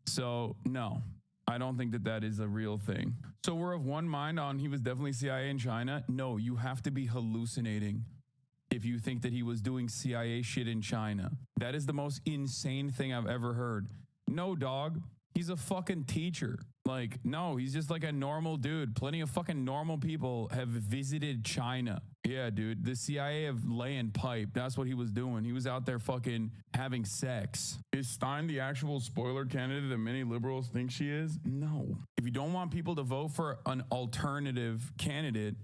So no, I don't think that is a real thing. So we're of one mind on he was definitely CIA in China. No, you have to be hallucinating if you think that he was doing CIA shit in China. That is the most insane thing I've ever heard. No, dog. He's a fucking teacher. No, he's just a normal dude. Plenty of fucking normal people have visited China. Yeah, dude, the CIA of laying pipe. That's what he was doing. He was out there fucking having sex. Is Stein the actual spoiler candidate that many liberals think she is? No. If you don't want people to vote for an alternative candidate,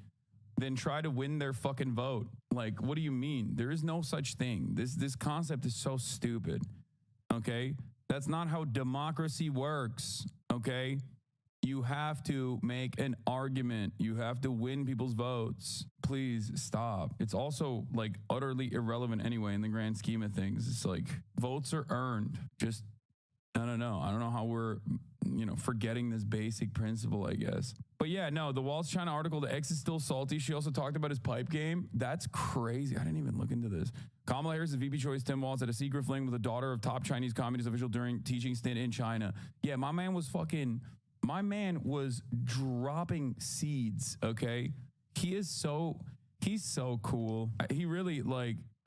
then try to win their fucking vote. What do you mean? There is no such thing. This concept is so stupid. Okay? That's not how democracy works, okay? You have to make an argument. You have to win people's votes. Please stop. It's also utterly irrelevant anyway in the grand scheme of things. It's votes are earned. Just, I don't know. I don't know how we're, forgetting this basic principle, I guess. But yeah, no, the Walz China article, the X is still salty. She also talked about his pipe game. That's crazy. I didn't even look into this. Kamala Harris' VP choice, Tim Walz, had a secret fling with a daughter of top Chinese Communist official during teaching stint in China. Yeah, my man was dropping seeds, okay? He's so cool. He really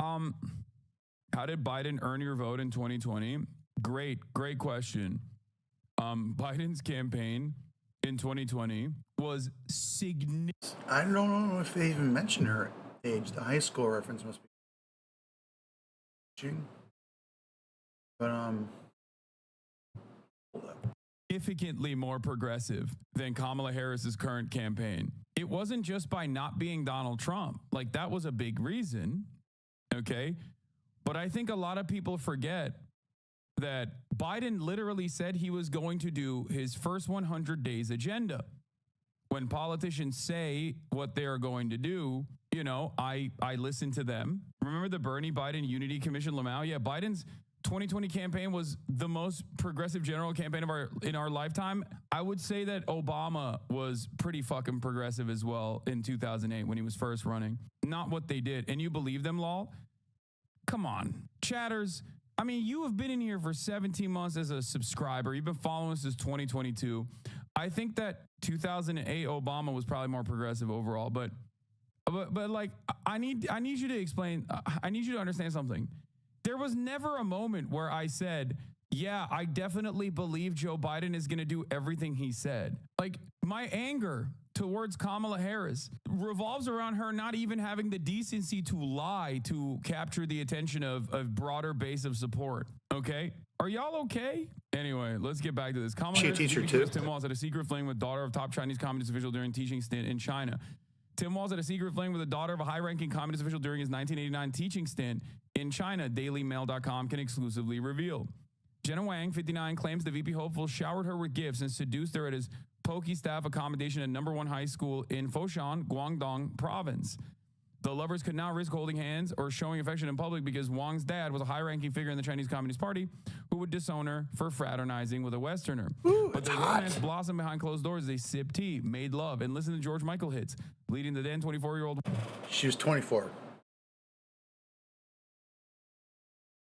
how did Biden earn your vote in 2020? Great question. Biden's campaign in 2020 was significant. I don't know if they even mentioned her age. The high school reference must be. But hold up. Significantly more progressive than Kamala Harris's current campaign. It wasn't just by not being Donald Trump. That was a big reason, okay? But I think a lot of people forget that Biden literally said he was going to do his first 100 days agenda. When politicians say what they are going to do, I listen to them. Remember the Bernie Biden Unity Commission Lamau? Yeah, Biden's 2020 campaign was the most progressive general campaign in our lifetime. I would say that Obama was pretty fucking progressive as well in 2008 when he was first running. Not what they did. And you believe them, lol? Come on, chatters. I mean, you have been in here for 17 months as a subscriber. You've been following us since 2022. I think that 2008 Obama was probably more progressive overall, but I need you to explain. I need you to understand something. There was never a moment where I said, yeah, I definitely believe Joe Biden is going to do everything he said. My anger towards Kamala Harris revolves around her not even having the decency to lie to capture the attention of a broader base of support. Okay? Are y'all okay? Anyway, let's get back to this. Kamala She a Harris teacher too. Tim Walz had a secret fling with daughter of top Chinese Communist official during teaching stint in China. Tim Walz had a secret fling with the daughter of a high-ranking communist official during his 1989 teaching stint in China, DailyMail.com can exclusively reveal. Jenna Wang, 59, claims the VP hopeful showered her with gifts and seduced her at his pokey staff accommodation at #1 high school in Foshan, Guangdong province. The lovers could not risk holding hands or showing affection in public because Wang's dad was a high-ranking figure in the Chinese Communist Party who would disown her for fraternizing with a Westerner. But the romance blossomed behind closed doors as they sipped tea, made love, and listened to George Michael hits, leading the then 24-year-old. She was 24.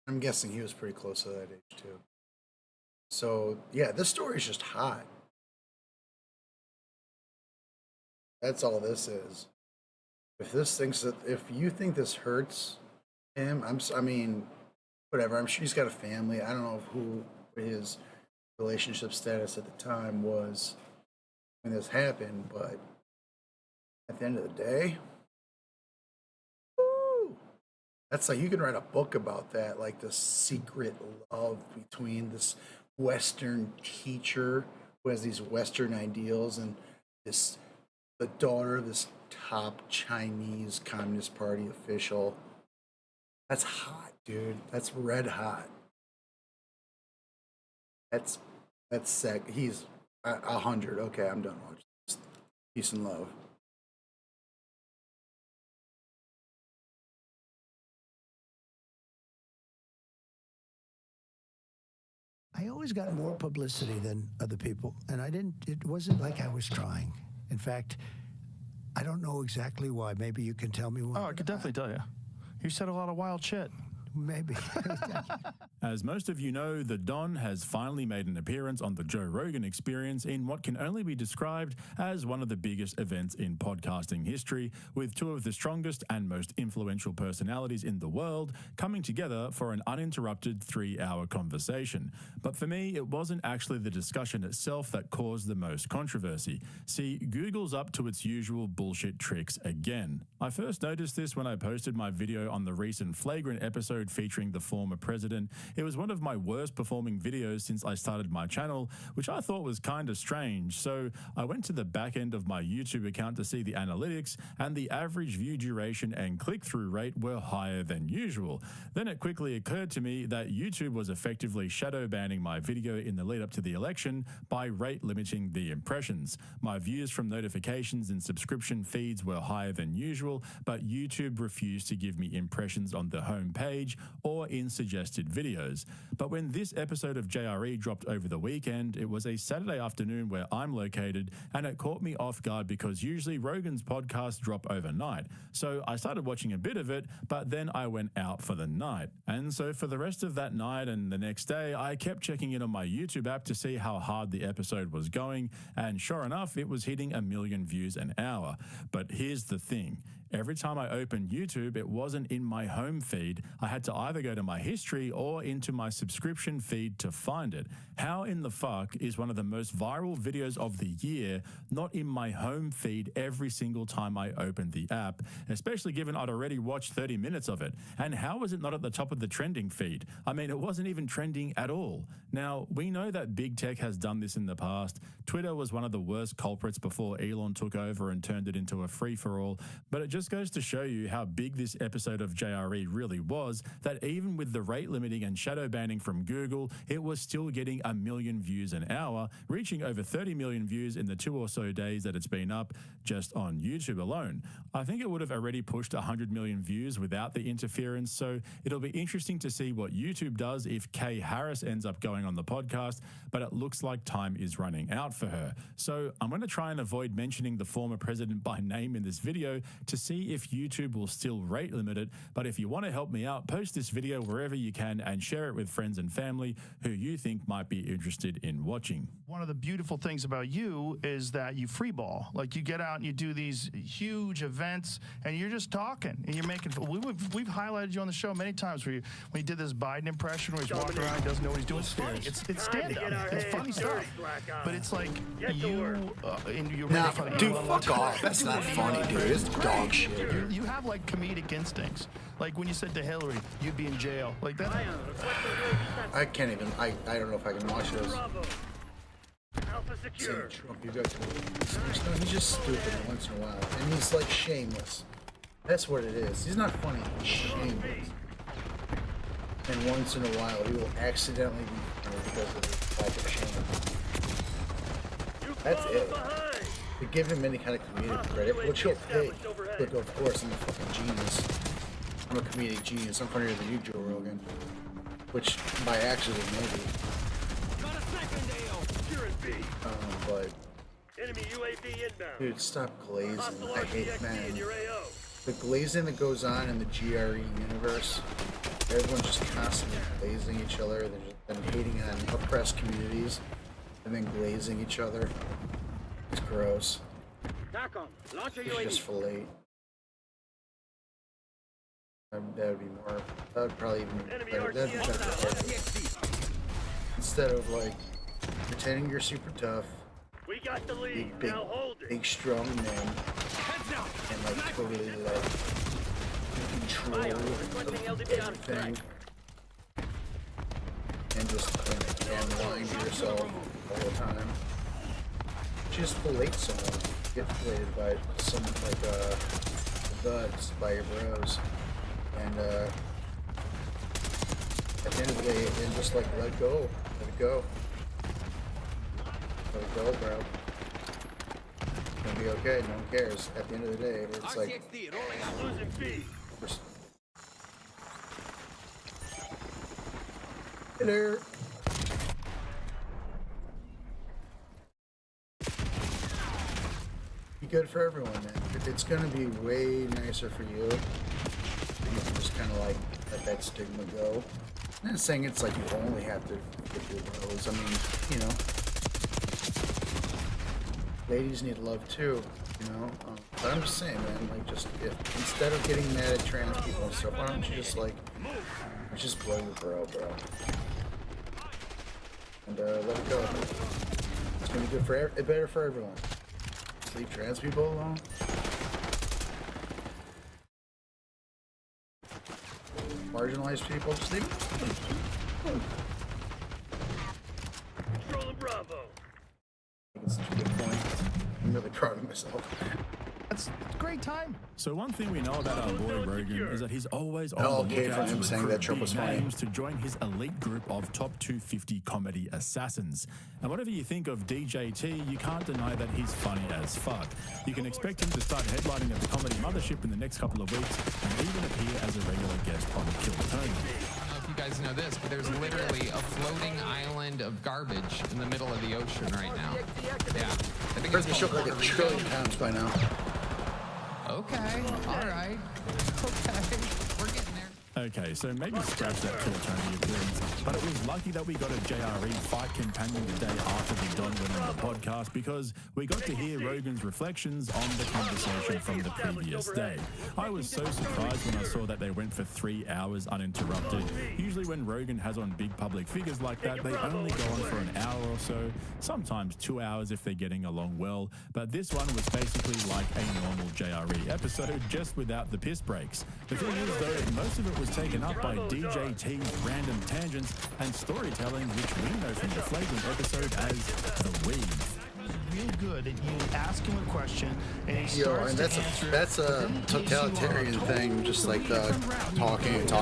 I'm guessing he was pretty close to that age, too. So, yeah, this story is just hot. That's all this is. If you think this hurts him, I mean, whatever. I'm sure he's got a family. I don't know who his relationship status at the time was when this happened, but at the end of the day, woo, that's like, you can write a book about that, like the secret love between this Western teacher who has these Western ideals and the daughter of this top Chinese Communist Party official. That's hot, dude. That's red hot. That's sick. He's 100. Okay, I'm done watching this. Peace and love. I always got more publicity than other people, and it wasn't like I was trying. In fact, I don't know exactly why. Maybe you can tell me why. Oh, I could definitely tell you. You said a lot of wild shit. Maybe. As most of you know, the Don has finally made an appearance on the Joe Rogan Experience in what can only be described as one of the biggest events in podcasting history, with two of the strongest and most influential personalities in the world coming together for an uninterrupted 3-hour conversation. But for me, it wasn't actually the discussion itself that caused the most controversy. See, Google's up to its usual bullshit tricks again. I first noticed this when I posted my video on the recent Flagrant episode featuring the former president. It was one of my worst performing videos since I started my channel, which I thought was kind of strange. So I went to the back end of my YouTube account to see the analytics, and the average view duration and click-through rate were higher than usual. Then it quickly occurred to me that YouTube was effectively shadow banning my video in the lead up to the election by rate limiting the impressions. My views from notifications and subscription feeds were higher than usual, but YouTube refused to give me impressions on the home page or in suggested videos. But when this episode of JRE dropped over the weekend, it was a Saturday afternoon where I'm located, and it caught me off guard because usually Rogan's podcasts drop overnight. So I started watching a bit of it, but then I went out for the night. And so for the rest of that night and the next day, I kept checking in on my YouTube app to see how hard the episode was going, and sure enough, it was hitting 1 million views an hour. But here's the thing. Every time I opened YouTube, it wasn't in my home feed. I had to either go to my history or into my subscription feed to find it. How in the fuck is one of the most viral videos of the year not in my home feed every single time I opened the app, especially given I'd already watched 30 minutes of it? And how is it not at the top of the trending feed? I mean, it wasn't even trending at all. Now, we know that big tech has done this in the past. Twitter was one of the worst culprits before Elon took over and turned it into a free-for-all, but it just goes to show you how big this episode of JRE really was, that even with the rate limiting and shadow banning from Google, it was still getting 1 million views an hour, reaching over 30 million views in the 2 or so days that it's been up just on YouTube alone. I think it would have already pushed 100 million views without the interference, so it'll be interesting to see what YouTube does if Kay Harris ends up going on the podcast, but it looks like time is running out for her. So I'm going to try and avoid mentioning the former president by name in this video to see if YouTube will still rate limit it, but if you want to help me out, post this video wherever you can and share it with friends and family who you think might be interested in watching. One of the beautiful things about you is that you freeball. Like, you get out and you do these huge events and you're just talking and you're making. We've highlighted you on the show many times when you did this Biden impression where he's walking around, doesn't know what he's doing. It's funny. It's stand up. It's funny stuff. But it's like you and you're nah, dude, fuck off. That's not funny, dude. It's dog shit. You have like comedic instincts. Like when you said to Hillary, you'd be in jail. Like that. I can't even. I don't know if I can watch this. Say Trump, you got to no, he's just stupid once in a while. And he's like shameless. That's what it is. He's not funny, he's shameless. And once in a while he will accidentally be funny because of his lack of shame. That's it. To give him any kind of comedic credit, which he'll take. Look, of course, I'm a fucking genius. I'm a comedic genius. I'm funnier than you, Joe Rogan. Which, by accident, maybe. But enemy UAV inbound. Dude, stop glazing. I hate, man. The glazing that goes on in the GRE universe, everyone's just constantly glazing each other. They're just hating on oppressed communities and then glazing each other. It's gross. It's just fillet. That would be more. That would probably even be better. That'd be better. Instead of like pretending you're super tough. We got the lead. Big strong men. And like totally like control everything. And just kind of lying to yourself all the time. Just fillet someone. Get filleted by someone like buds by your bros. And at the end of the day, then just like let go. Let it go. Let it go, bro. It's gonna be okay, no one cares. At the end of the day, it's like losing feed. Hey there. Be good for everyone, man. It's gonna be way nicer for you. You can just kind of like let that stigma go. I'm not saying it's like you only have to get your bros. I mean, you know, ladies need love too, you know. But I'm just saying, man, like just instead of getting mad at trans people and stuff, why don't you just like just blow your bro, and let it go. It's gonna be good for better for everyone. Just leave trans people alone. Marginalized people, just leave them. Control of Bravo. I think it's such a good point. I'm really proud of myself. That's a great time. So one thing we know about our boy Rogan is that he's always on the Okay, lookout for him to saying that Trump recruit was big funny. names to join his elite group of top 250 comedy assassins. And whatever you think of DJT, you can't deny that he's funny as fuck. You can expect him to start headlining at the Comedy Mothership in the next couple of weeks and even appear as a regular guest on Kill Tony. You guys know this, but there's literally a floating island of garbage in the middle of the ocean right now. Yeah. I think It's shook like 1 trillion times by now. Okay, all right. Okay, we're getting there. Okay, so maybe scratch that Kill Tony appearance, but it was lucky that we got a JRE fight companion the day after the Don went on the podcast because we got to hear Rogan's reflections on the conversation from the previous day. I was so surprised when I saw that they went for 3 hours uninterrupted. Usually when Rogan has on big public figures like that, they only go on for an hour or so, sometimes 2 hours if they're getting along well, but this one was basically like a normal JRE episode, just without the piss breaks. The thing is though, most of it was taken up by DJT's random tangents and storytelling, which we know from the Flagrant episode as the weave. Real good, and you ask him a question, and he starts and that's a totalitarian thing, just like talking and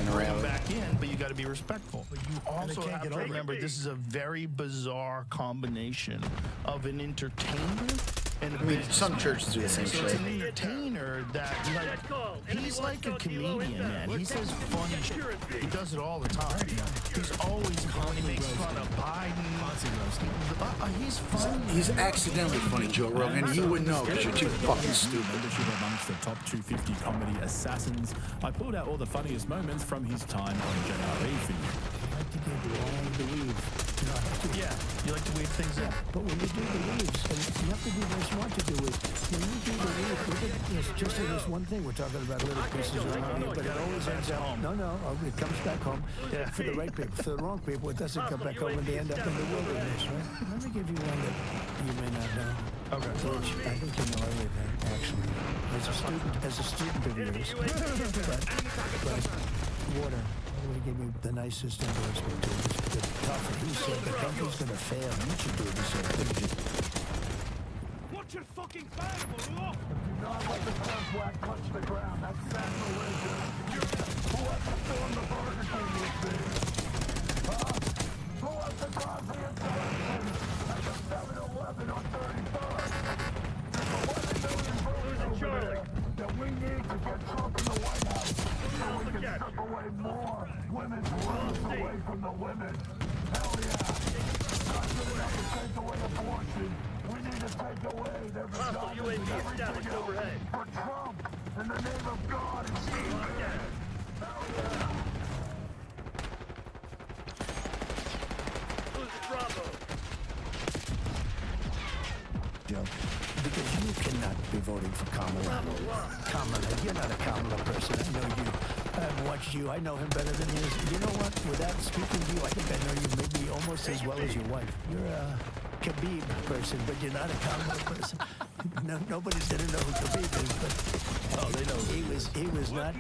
around. Back in, but you got to be respectful. But you also have to remember this is a very bizarre combination of an entertainer. And I mean, some churches do the same so shit. it's an entertainer that, like, he's like a comedian, man. He says funny shit. He does it all the time. He's always funny. He makes fun of Biden. He's funny. He's accidentally funny, Joe Rogan. You wouldn't know because you're too fucking stupid. Membership amongst the top 250 comedy assassins. I pulled out all the funniest moments from his time on JRE for you. Yeah, you like to weave things in. But when you do the weaves, and you have to be very smart to do it. When you do the weave, just in this one thing, we're talking about little pieces around here, but it always ends up home. No, it comes back home for the right people. For the wrong people, it doesn't come back home and they end up in the wilderness, right? Let me give you one that you may not know. Okay. Which I think you know everything, actually. As a student of yours. But water. the way, gave me the nicest endorsement to him. The tougher he said the country's going to fail. You should do the same thing. Watch your fucking fire, Look! Do not let the contract touch the ground. That's sacrilegious. Who wants to storm the Burger King with me? Huh? Who wants to cause the insurrection at the 7-Eleven on 33rd? There's 11 million votes over there that we need to get Trump in the White House so we can strip away more women's rights away from the women. Hell yeah. Not good enough to take away abortion. We need to take away their vaginas and everything else for Trump in the name of God and Jesus. Hell yeah. Joe, because you cannot be voting for Kamala. Kamala, you're not a Kamala person. I know you. I've watched you. I know him better than you. You know what? Without speaking to you, I think I know you maybe almost as well as your wife. You're a Khabib person, but you're not a Kamala person. No, nobody's gonna know who Khabib is, but they know he was not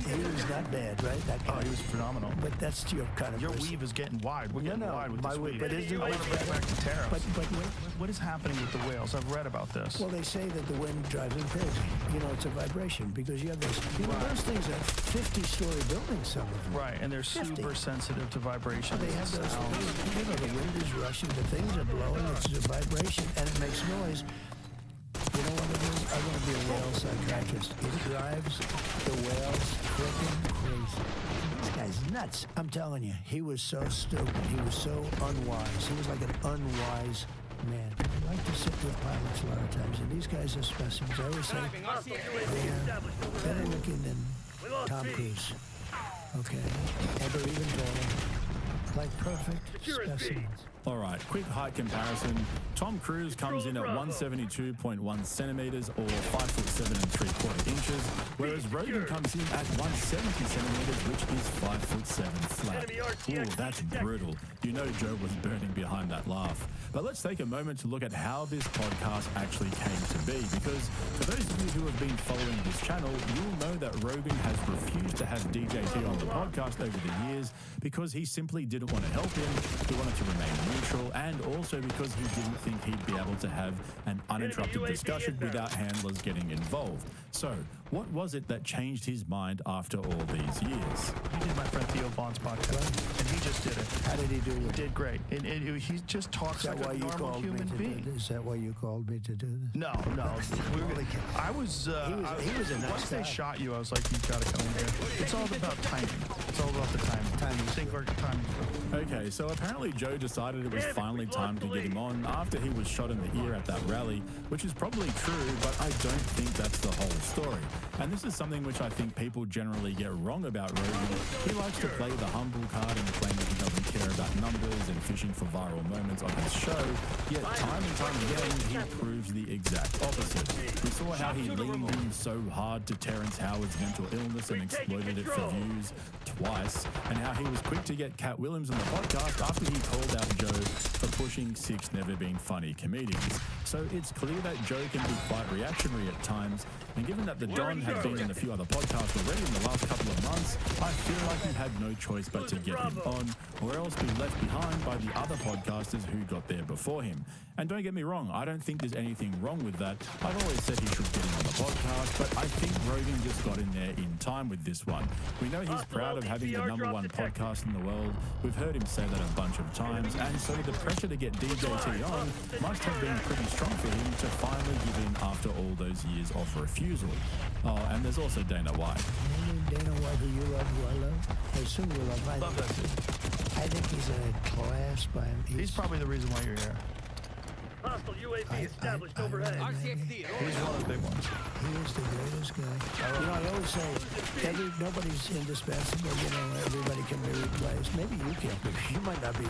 bad, right? That guy. He was phenomenal. But that's your kind of Your person. weave is getting wide. We're getting wide with my this weave. weave. But isn't I want to bring back to tariffs. But what is happening with the whales? I've read about this. well, they say that the wind drives them crazy. You know, it's a vibration because you have those. You know, those things are 50-story buildings. Some of them. Right, and they're 50. super sensitive to vibrations. They have those. sounds. You know, the wind is rushing. The things are blowing. It's a vibration, and it makes noise. You know what it is? I want to be a whale psychiatrist. It drives the whales freaking crazy. This guy's nuts. I'm telling you, he was so stupid. He was so unwise. He was like an unwise man. I like to sit with pilots a lot of times, and these guys are specimens. I always say they're better looking than Tom Cruise. Okay? And they're even taller. Like perfect specimens. All right, quick height comparison. Tom Cruise comes in at 172.1 centimeters or 5'7" 3/4 inches, whereas Rogan comes in at 170 centimeters, which is 5'7" flat. Ooh, that's brutal. You know Joe was burning behind that laugh. But let's take a moment to look at how this podcast actually came to be, because for those of you who have been following this channel, you'll know that Rogan has refused to have DJT on the podcast over the years because he simply didn't want to help him, he wanted to remain neutral, and also because he didn't think he'd be able to have an uninterrupted discussion without handlers getting involved. So, what was it that changed his mind after all these years? He did my friend Theo Vaughn's podcast, and he just did it. How did he do it? He did great. And he just talks like a normal human being. Is that why you called me to do this? No. I was. He was a nice once guy. they shot you, I was like, you've got to come in here. It's all about timing. It's all about the timing. Think our timing. Okay, so apparently Joe decided it was finally time to get him on after he was shot in the ear at that rally, which is probably true, but I don't think that's the whole story. And this is something which I think people generally get wrong about Rogan. He likes to play the humble card and claim that he doesn't care about numbers and fishing for viral moments on his show, yet time and time again he proves the exact opposite. We saw how he leaned in so hard to Terrence Howard's mental illness and exploited it for views twice, and how he was quick to get Cat Williams on the podcast after he called out Joe for pushing 6 never-been-funny comedians. So it's clear that Joe can be quite reactionary at times, and given that the Don had been in a few other podcasts already in the last couple of months, I feel like he had no choice but to get him on, or else be left behind by the other podcasters who got there before him. And don't get me wrong, I don't think there's anything wrong with that. I've always said he should get him on the podcast, but I think Rogan just got in there in time with this one. We know he's proud of having the #1 podcast in the world. We've heard him say that a bunch of times, and so the pressure to get DJT on must have been pretty strong for him to finally give in after all those years of refusal. Oh, and there's also Dana White. Dana White, who you love, who I love. I assume you love. Love that dude. I think he's a class by him. He's probably the reason why you're here. Hostile UAV established overhead. He's one of the big ones. He is the greatest guy. You know, I always say, nobody's indispensable. You know, everybody can be replaced. Maybe you can't be. You might not be.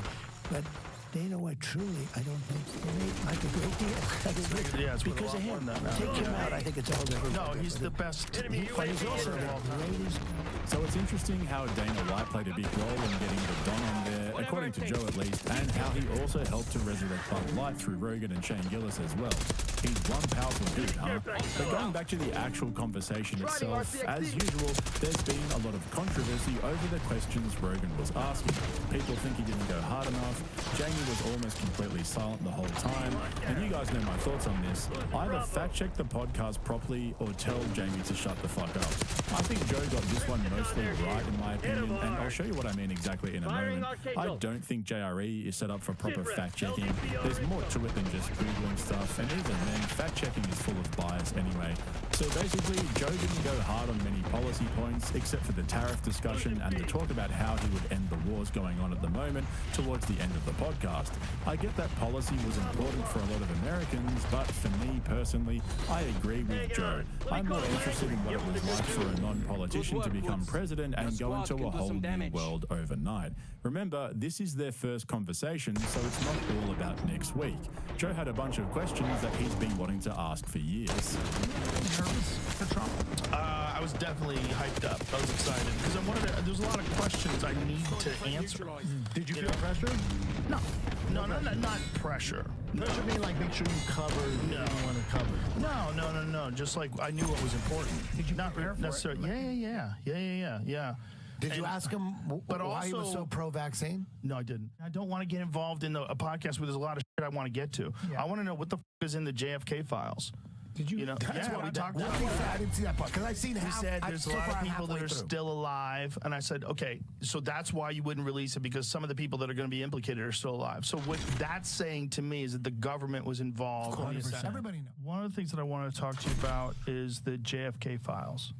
But Dana White, truly, I don't think they made like a great deal. Yeah, it's because of him. Take him out, I think it's all different. No, he's the best. He's also the greatest. So it's interesting how Dana White played a big role in getting the Don on there, according to Joe at least, and how he also helped to resurrect Bud Light through Rogan and Shane Gillis as well. He's one powerful dude, huh? But going back to the actual conversation itself, as usual, there's been a lot of controversy over the questions Rogan was asking. People think he didn't go hard enough. Jamie was almost completely silent the whole time. And you guys know my thoughts on this. Either fact check the podcast properly or tell Jamie to shut the fuck up. I think Joe got this one mostly right in my opinion, and I'll show you what I mean exactly in a moment. I don't think JRE is set up for proper fact checking. There's more to it than just Googling stuff, and even then, fact checking is full of bias anyway. So basically, Joe didn't go hard on many policy points, except for the tariff discussion and the talk about how he would end the wars going on at the moment towards the end of the podcast. I get that policy was important for a lot of Americans, but for me personally, I agree with Joe. I'm more interested in what it was like for a non-politician to become president and go into a whole new world overnight. Remember, this is their first conversation, so it's not all about next week. Joe had a bunch of questions that he's been wanting to ask for years. Nervous for Trump? I was definitely hyped up. I was excited because I wanted to, there's a lot of questions I need to answer. Did you feel pressure? No, not pressure. Pressure mean like make sure you cover what you want to cover. No. Just like I knew what was important. Did you not prepare for necessarily? Yeah. Did you ask him why he was so pro-vaccine? No, I didn't. I don't want to get involved in a podcast where there's a lot of shit I want to get to. Yeah. I want to know what the is in the JFK files. Did you? That's what we talked about. I didn't see that part because I seen he half. said there's a lot of people that are through. still alive, and I said, okay, so that's why you wouldn't release it because some of the people that are going to be implicated are still alive. So what that's saying to me is that the government was involved. 100%. Everybody knows. One of the things that I want to talk to you about is the JFK files.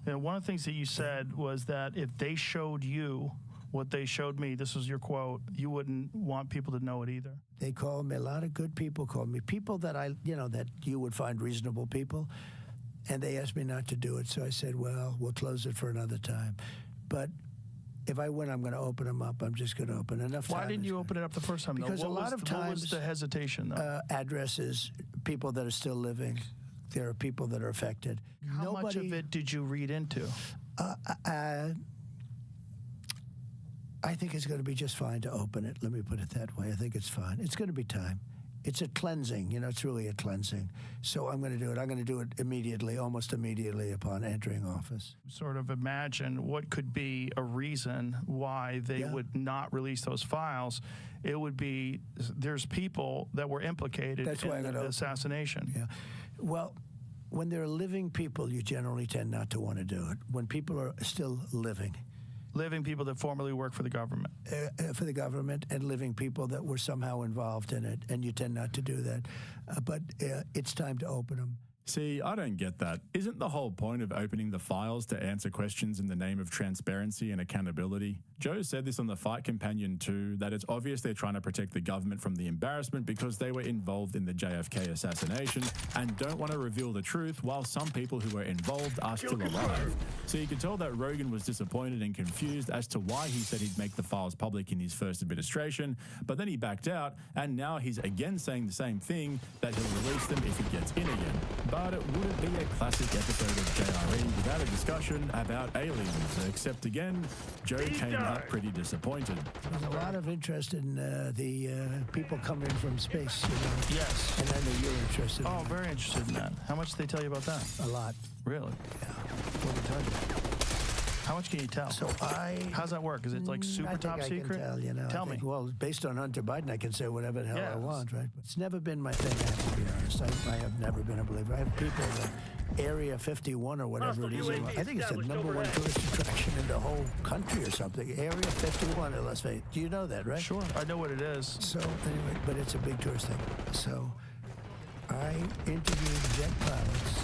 And one of the things that you said was that if they showed you what they showed me, this was your quote, you wouldn't want people to know it either. They called me, a lot of good people called me, people that that you would find reasonable people, and they asked me not to do it. So I said, well, we'll close it for another time. But if I win, I'm going to open them up. I'm just going to open enough. Why didn't you open it up the first time? Because a lot of times, what was the hesitation, though? Addresses, people that are still living. There are people that are affected. How much of it did you read into? I think it's going to be just fine to open it. Let me put it that way. I think it's fine. It's going to be time. It's a cleansing. It's really a cleansing. So I'm going to do it. I'm going to do it immediately, almost immediately upon entering office. Sort of imagine what could be a reason why they would not release those files. It would be there's people that were implicated in the assassination. Yeah. Well, when there are living people, you generally tend not to want to do it. When people are still living people that formerly worked for the government. And living people that were somehow involved in it, and you tend not to do that. But it's time to open them. See, I don't get that. Isn't the whole point of opening the files to answer questions in the name of transparency and accountability? Joe said this on The Fight Companion too, that it's obvious they're trying to protect the government from the embarrassment because they were involved in the JFK assassination and don't want to reveal the truth while some people who were involved are still alive. So you can tell that Rogan was disappointed and confused as to why he said he'd make the files public in his first administration, but then he backed out and now he's again saying the same thing, that he'll release them if he gets in again. But it wouldn't be a classic episode of JRE without a discussion about aliens, except again, Joe came out pretty disappointed. There's a lot of interest in the people coming from space. Yes. And I know you're interested in that. Very interested in that. How much did they tell you about that? A lot. Really? Yeah. What did they tell you? How much can you tell? How's that work? Is it like super top secret? I can tell, Tell me. Well, based on Hunter Biden, I can say whatever the hell I want, right? But it's never been my thing, I have to be honest. I have never been a believer. I have people that Area 51 or whatever it is. I think it's the #1 tourist attraction in the whole country or something. Area 51 in Las Vegas. Do you know that, right? Sure. I know what it is. So anyway, but it's a big tourist thing. So I interviewed jet pilots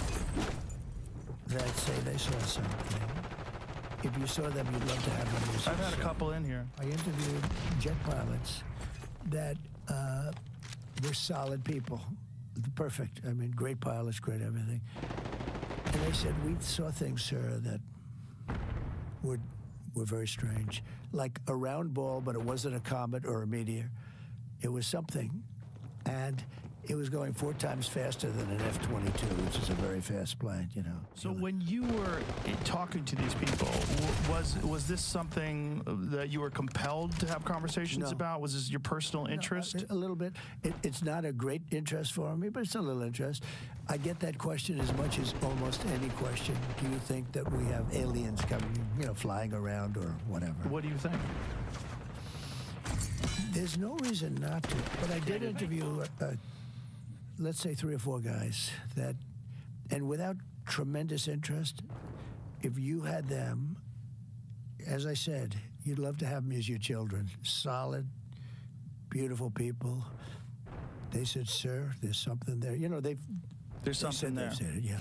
that say they saw something. If you saw them, you'd love to have them. I've had a couple in here. I interviewed jet pilots that were solid people. Perfect. I mean, great pilots, great everything. And they said, we saw things, sir, that were very strange. Like a round ball, but it wasn't a comet or a meteor. It was something. And it was going 4 times faster than an F-22, which is a very fast plane, you know. So when you were talking to these people, was this something that you were compelled to have conversations about? Was this your personal interest? No, a little bit. It's not a great interest for me, but it's a little interest. I get that question as much as almost any question. Do you think that we have aliens coming, you know, flying around or whatever? What do you think? There's no reason not to. But I did interview, let's say 3 or 4 guys that, and without tremendous interest, if you had them, as I said, you'd love to have them as your children. Solid, beautiful people. They said, sir, there's something there. You know, there's something there. They've said it, yeah.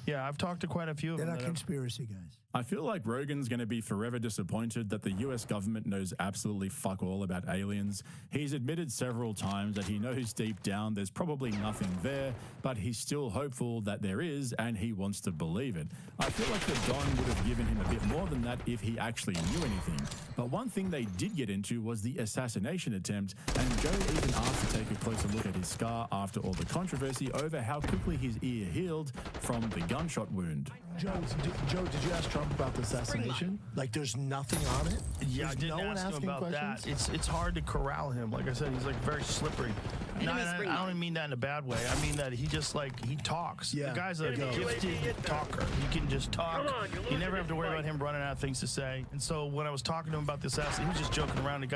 Yeah, I've talked to quite a few of them. They're not conspiracy guys. I feel like Rogan's going to be forever disappointed that the US government knows absolutely fuck all about aliens. He's admitted several times that he knows deep down there's probably nothing there, but he's still hopeful that there is, and he wants to believe it. I feel like the Don would have given him a bit more than that if he actually knew anything. But one thing they did get into was the assassination attempt, and Joe even asked to take a closer look at his scar after all the controversy over how quickly his ear healed from the gunshot wound. Joe, did you ask Trump about the assassination? Like, there's nothing on it? Yeah, There's I didn't no one ask him asking about questions? that. It's hard to corral him. Like I said, he's like very slippery. No, I don't even mean that in a bad way. I mean that he just he talks. Yeah. The guy's a gifted talker. He can just talk. You never have to worry about him running out of things to say. And so when I was talking to him about the assassination, he was just joking around.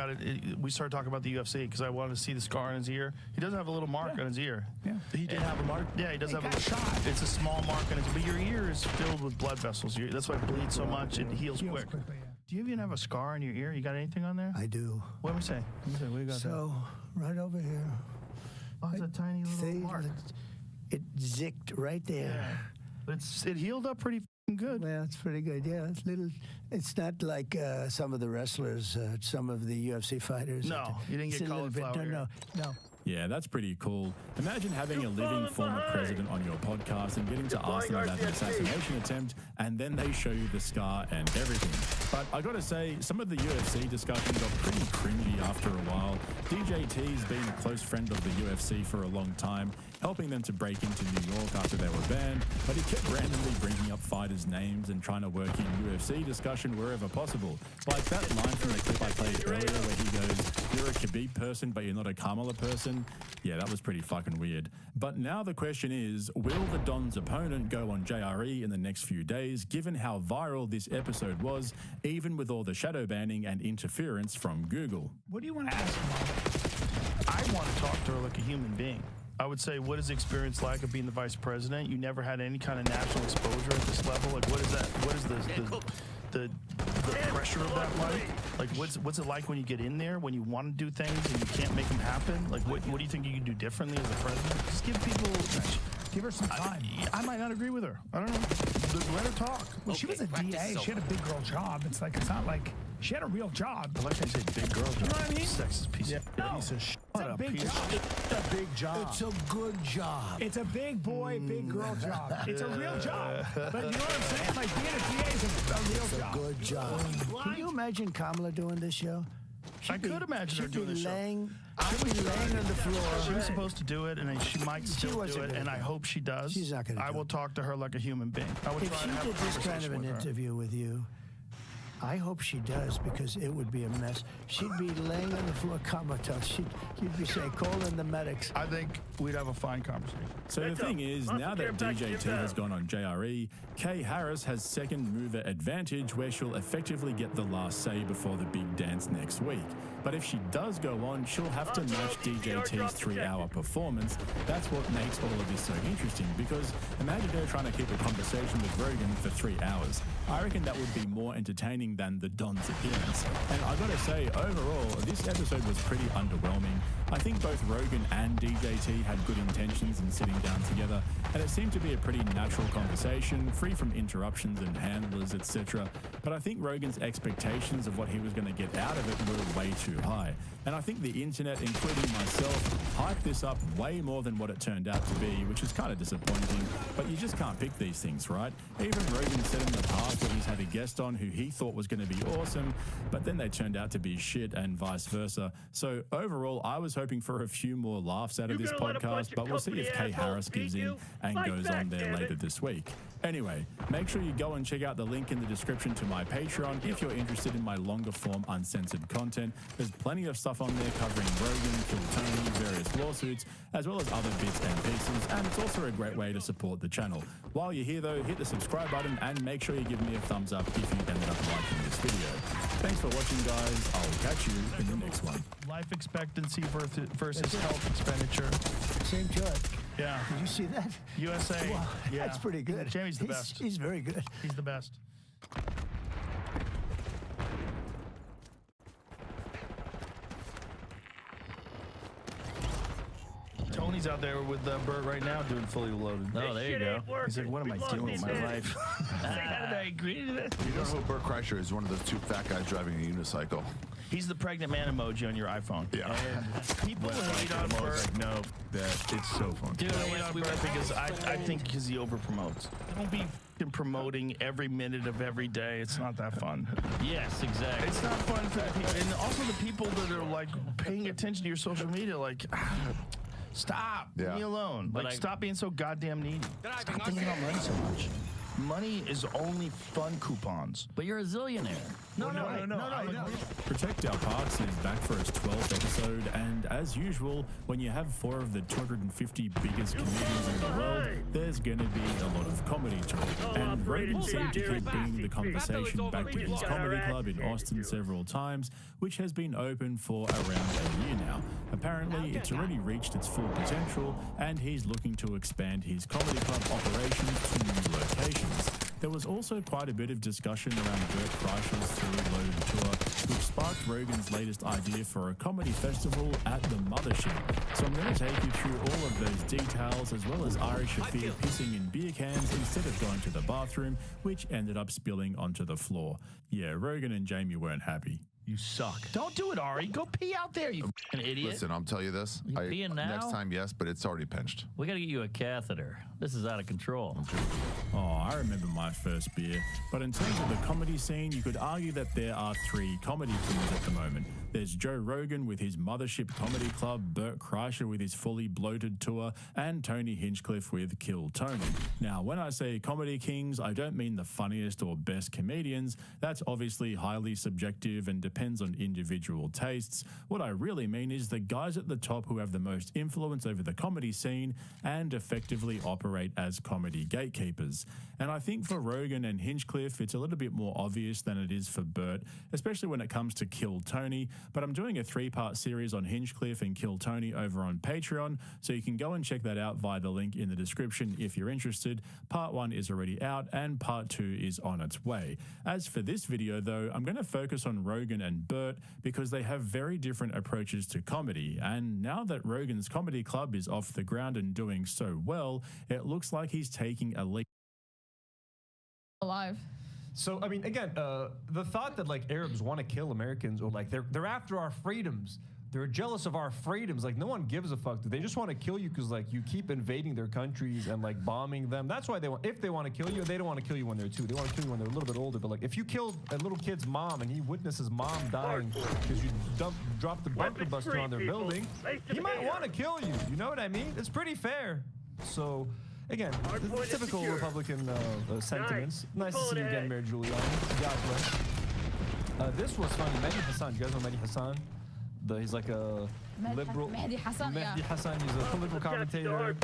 We started talking about the UFC because I wanted to see the scar on his ear. He doesn't have a little mark on his ear. Yeah. He did have a mark? Yeah, he does have a shot. It's a small mark on his ear. But your ear is filled with blood vessels. That's why it bleeds so much. It heals quick. Quickly, yeah. Do you even have a scar on your ear? You got anything on there? I do. What do we say? What do you got So, right over here. Oh, it's a tiny little mark. It zicked right there. Yeah. But it healed up pretty good. Well, it's pretty good. Yeah, it's little. It's not like some of the wrestlers, some of the UFC fighters. No, you didn't get cauliflower ear. No. Yeah, that's pretty cool. Imagine having a living former president on your podcast and getting to ask them about an assassination attempt, and then they show you the scar and everything. But I gotta say, some of the UFC discussion got pretty cringy after a while. DJT's been a close friend of the UFC for a long time, helping them to break into New York after they were banned, but he kept randomly bringing up fighters' names and trying to work in UFC discussion wherever possible. Like that line from the clip I played earlier where he goes, "You're a Khabib person, but you're not a Kamala person." Yeah, that was pretty fucking weird. But now the question is, will the Don's opponent go on JRE in the next few days, given how viral this episode was, even with all the shadow banning and interference from Google? What do you want to ask him? I want to talk to her like a human being. I would say, what is the experience like of being the vice president? You never had any kind of national exposure at this level. Like, what is that? What is the pressure of that like? Like, what's it like when you get in there, when you want to do things and you can't make them happen? Like, what do you think you can do differently as a president? Just give people... Give her some time. I might not agree with her. I don't know. Let her talk. Well, she was a DA. She had a big girl job. It's not like she had a real job. I like how you say big girl job. You know what I mean? Sexist piece of It's a big job. It's a big job. It's a good job. It's a big boy, big girl job. It's a real job. But you know what I'm saying? Like, being a DA is a real job. It's a good job. Can you imagine Kamala doing this show? I could imagine her doing this show. She'd be laying on the floor. She was supposed to do it, and she might still do it, and I hope she does. She's not going to. I will talk to her like a human being. I would if try she to have did a this kind of conversation an with her. interview with you, I hope she does, because it would be a mess. She'd be laying on the floor comatose. You'd be saying, call in the medics. I think we'd have a fine conversation. So the thing is, now that DJT has gone on JRE, Kay Harris has second mover advantage where she'll effectively get the last say before the big dance next week. But if she does go on, she'll have to match DJT's 3-hour performance. That's what makes all of this so interesting, because imagine her trying to keep a conversation with Rogan for 3 hours. I reckon that would be more entertaining than the Don's appearance. And I gotta say, overall, this episode was pretty underwhelming. I think both Rogan and DJT had good intentions in sitting down together, and it seemed to be a pretty natural conversation, free from interruptions and handlers, etc. But I think Rogan's expectations of what he was going to get out of it were way too too high. And I think the internet, including myself, hyped this up way more than what it turned out to be, which is kind of disappointing, but you just can't pick these things, right? Even Rogan said in the past that he's had a guest on who he thought was going to be awesome, but then they turned out to be shit and vice versa. So overall, I was hoping for a few more laughs out of this podcast, but we'll see if Kay Harris gives in and goes on there later this week. Anyway, make sure you go and check out the link in the description to my Patreon if you're interested in my longer form uncensored content. There's plenty of stuff on there covering Rogan, Kill Tony, various lawsuits, as well as other bits and pieces, and it's also a great way to support the channel. While you're here though, hit the subscribe button and make sure you give me a thumbs up if you ended up liking this video. Thanks for watching, guys. I'll catch you in the next one. Life expectancy versus health expenditure. Same chart. Yeah. Did you see that? USA. Wow, Yeah. that's pretty good. Jamie's the best. He's very good. He's the best. Tony's out there with Bert right now doing fully loaded. Oh, there you go. He's like, what am I doing with my life? I agree to that. You don't know who Bert Kreischer is, one of those two fat guys driving a unicycle. He's the pregnant man emoji on your iPhone. Yeah. And people hate on Bert. Like, no, it's so fun. Dude, I hate on Bert because I think because he over promotes. Don't be promoting every minute of every day. It's not that fun. Yes, exactly. It's not fun for the people. And also the people that are like paying attention to your social media, like, stop. Leave me alone. But Like, stop being so goddamn needy. Stop thinking about money so much. Money is only fun coupons. But you're a zillionaire. No. Protect Our Parks is back for its 12th episode, and as usual, when you have 4 of the 250 biggest comedians in the world, there's gonna be a lot of comedy talk. And Rogan seemed to keep bringing the conversation back to his comedy club in Austin several times, which has been open for around a year now. Apparently, it's already reached its full potential, and he's looking to expand his comedy club operations to new locations. There was also quite a bit of discussion around Bert Kreischer's Fully Loaded tour, which sparked Rogan's latest idea for a comedy festival at the Mothership. So I'm going to take you through all of those details, as well as Ari Shaffir pissing in beer cans instead of going to the bathroom, which ended up spilling onto the floor. Yeah, Rogan and Jamie weren't happy. You suck. Don't do it, Ari. Go pee out there, you f***ing idiot. Listen, I'll tell you this. You peeing now? Next time, yes, but it's already pinched. We got to get you a catheter. This is out of control. Oh, I remember my first beer. But in terms of the comedy scene, you could argue that there are 3 comedy kings at the moment. There's Joe Rogan with his Mothership Comedy Club, Bert Kreischer with his Fully Bloated tour, and Tony Hinchcliffe with Kill Tony. Now, when I say comedy kings, I don't mean the funniest or best comedians. That's obviously highly subjective and depends on individual tastes. What I really mean is the guys at the top who have the most influence over the comedy scene and effectively operate as comedy gatekeepers. And I think for Rogan and Hinchcliffe, it's a little bit more obvious than it is for Bert, especially when it comes to Kill Tony. But I'm doing a 3-part series on Hinchcliffe and Kill Tony over on Patreon, so you can go and check that out via the link in the description if you're interested. Part 1 is already out and Part 2 is on its way. As for this video though, I'm going to focus on Rogan and Bert because they have very different approaches to comedy, and now that Rogan's comedy club is off the ground and doing so well, it looks like he's taking a leap. Alive. So, I mean, again, the thought that, like, Arabs want to kill Americans, or, like, they're after our freedoms. They're jealous of our freedoms. Like, no one gives a fuck. They just want to kill you because, like, you keep invading their countries and, like, bombing them. That's why they want, if they want to kill you, they don't want to kill you when they're 2. They want to kill you when they're a little bit older. But, like, if you kill a little kid's mom and he witnesses mom dying because you dropped the bunker buster on their building, he might want to kill you. You know what I mean? It's pretty fair. So... Again, the typical Republican sentiments. Nice to see you again, Mayor Giuliani. God bless. This was funny. Mehdi Hassan. You guys know Mehdi Hassan? He's like a liberal. Mehdi Hassan, yeah. Mehdi Hassan. He's a political commentator.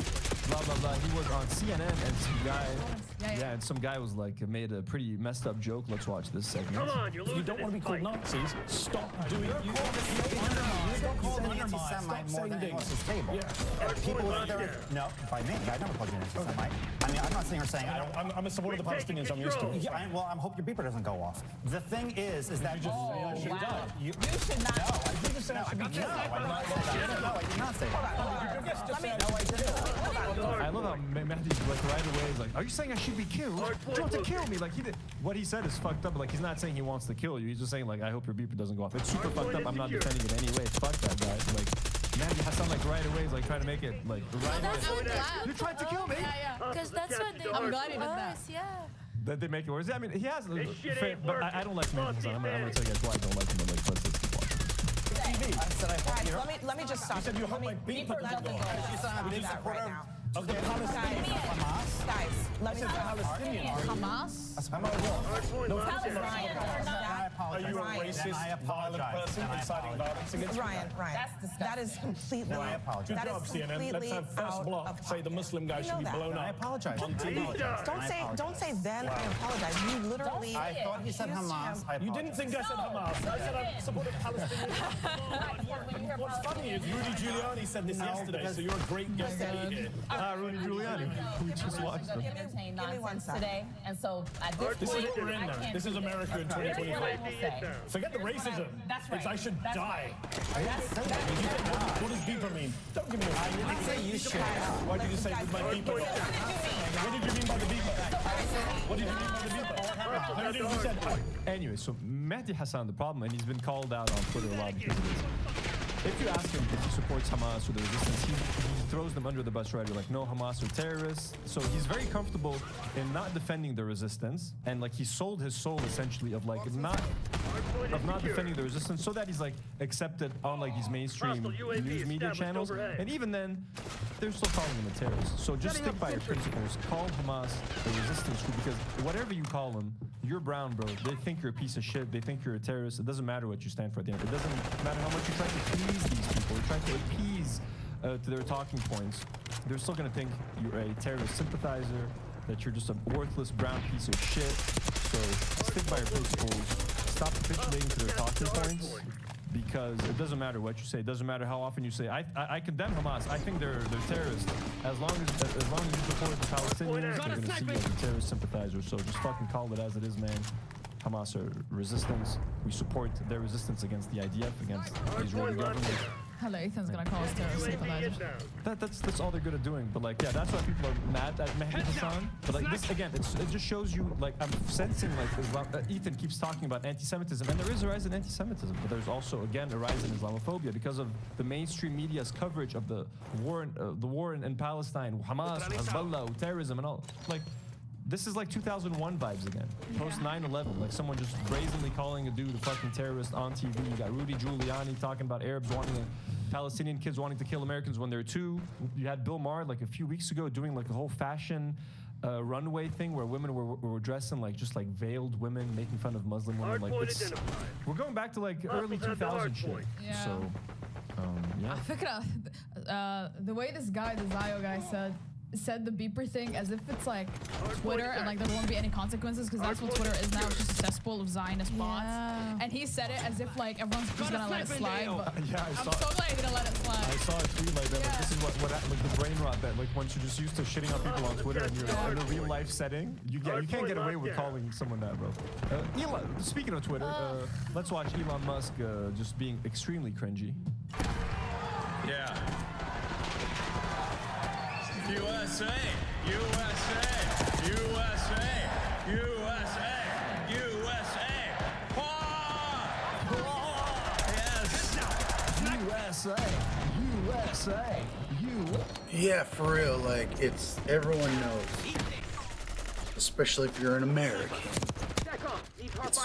Blah blah blah. He was on CNN, and some guy, and some guy was like made a pretty messed up joke. Let's watch this segment. Come on, you don't want to be called Nazis. Stop doing. You don't call them anti-Semite more than anyone else at this table. If people over there, no, by me, I never called you an anti-Semite. I mean, I'm not sitting here saying I'm a supporter of the Palestinians. I'm used to it. Yeah, well, I hope your beeper doesn't go off. The thing is that you should not. You should not. No, I did say I should be killed. No, I did not say that. I love how Mehdi's like right away is like, are you saying I should be killed? Do you want to kill me? Like he did. What he said is fucked up. Like he's not saying he wants to kill you. He's just saying like, I hope your beeper doesn't go off. It's super fucked up. I'm not defending it anyway. Fuck that guy. Like Mehdi Hassan like right away is like trying to make it like right away. You tried to kill me. Because that's what they I'm glad he did that. Yeah. That they make it worse. I mean, he has. But I don't like Mehdi Hassan. I'm gonna tell you guys why I don't like him. But like, let's keep watching. Let me just stop. You said you hope my beeper doesn't go off. You said I'm a big supporter of the Palestinians. Guys, let me Hamas? Are you a racist, violent person inciting violence against Ryan, that is completely. I apologize. That is CNN. Let's have first block say the Muslim guy should be blown up. I apologize. Don't say then I apologize. You literally. I thought you said Hamas. You didn't think I said Hamas. I said I supported Palestinians. What's funny is Rudy Giuliani said this yesterday, so you're a great guest to be here. Rudy Giuliani. We just watched them. Entertain nonsense today, and so at this This is point, what we're in now. This is America in 2023. Forget the racism. That's right. It's I should That's die. Right. What does beeper mean? Don't give me a I didn't say you should. Why did you say with my beeper? What did you mean by the beeper? What did you mean by the beeper? You said, anyway, so Mehdi Hassan, the problem, and he's been called out on Twitter a lot because of this. If you ask him if he supports Hamas or the resistance, he throws them under the bus right away, like, no, Hamas are terrorists. So he's very comfortable in not defending the resistance, and like he sold his soul essentially of like not defending the resistance, so that he's like accepted on like these mainstream news media channels. And even then, they're still calling him a terrorist. So just stick by your principles. Call Hamas the resistance group, because whatever you call them, you're brown, bro. They think you're a piece of shit. They think you're a terrorist. It doesn't matter what you stand for at the end. It doesn't matter how much you try to please these people. You're trying to appease to their talking points. They're still going to think you're a terrorist sympathizer, that you're just a worthless brown piece of shit. So stick by your principles. Stop capitulating to their talking points, because it doesn't matter what you say. It doesn't matter how often you say, I condemn Hamas. I think they're terrorists. As long as you support the Palestinians, they're going to see you as a terrorist sympathizer. So just fucking call it as it is, man. Hamas are resistance. We support their resistance against the IDF, against the Israeli government. Hello, Ethan's gonna call us terrorist sympathizers. That's all they're good at doing. But like, yeah, that's why people are mad at Mehdi Hassan. But like this again, it just shows you, like, I'm sensing like Ethan keeps talking about anti-Semitism, and there is a rise in anti-Semitism, but there's also again a rise in Islamophobia because of the mainstream media's coverage of the war in Palestine, Hamas, Hezbollah, terrorism, and all. Like, this is like 2001 vibes again. Post 9/11, like someone just brazenly calling a dude a fucking terrorist on TV. You got Rudy Giuliani talking about Arabs wanting Palestinian kids wanting to kill Americans when they're two. You had Bill Maher like a few weeks ago doing like a whole fashion runway thing where women were dressing like just like veiled women, making fun of Muslim women. Like we're going back to like early 2000 shit. Yeah. So yeah. The way this guy, the Zio guy, said the beeper thing as if it's like Twitter and like there won't be any consequences, because that's what Twitter is now. It's just a cesspool of Zionist bots. And he said it as if like everyone's just gonna let it slide. But yeah, I'm so glad he didn't let it slide. I saw a tweet like that. Like, this is what like the brain rot that like once you're just used to shitting on people on Twitter and you're in a real life setting, you can't get away with calling someone that, bro. Elon, speaking of Twitter, let's watch Elon Musk just being extremely cringy. Yeah. USA, USA, USA, USA, USA. Yes. USA. Yeah, for real. Like, it's everyone knows, especially if you're an American. It's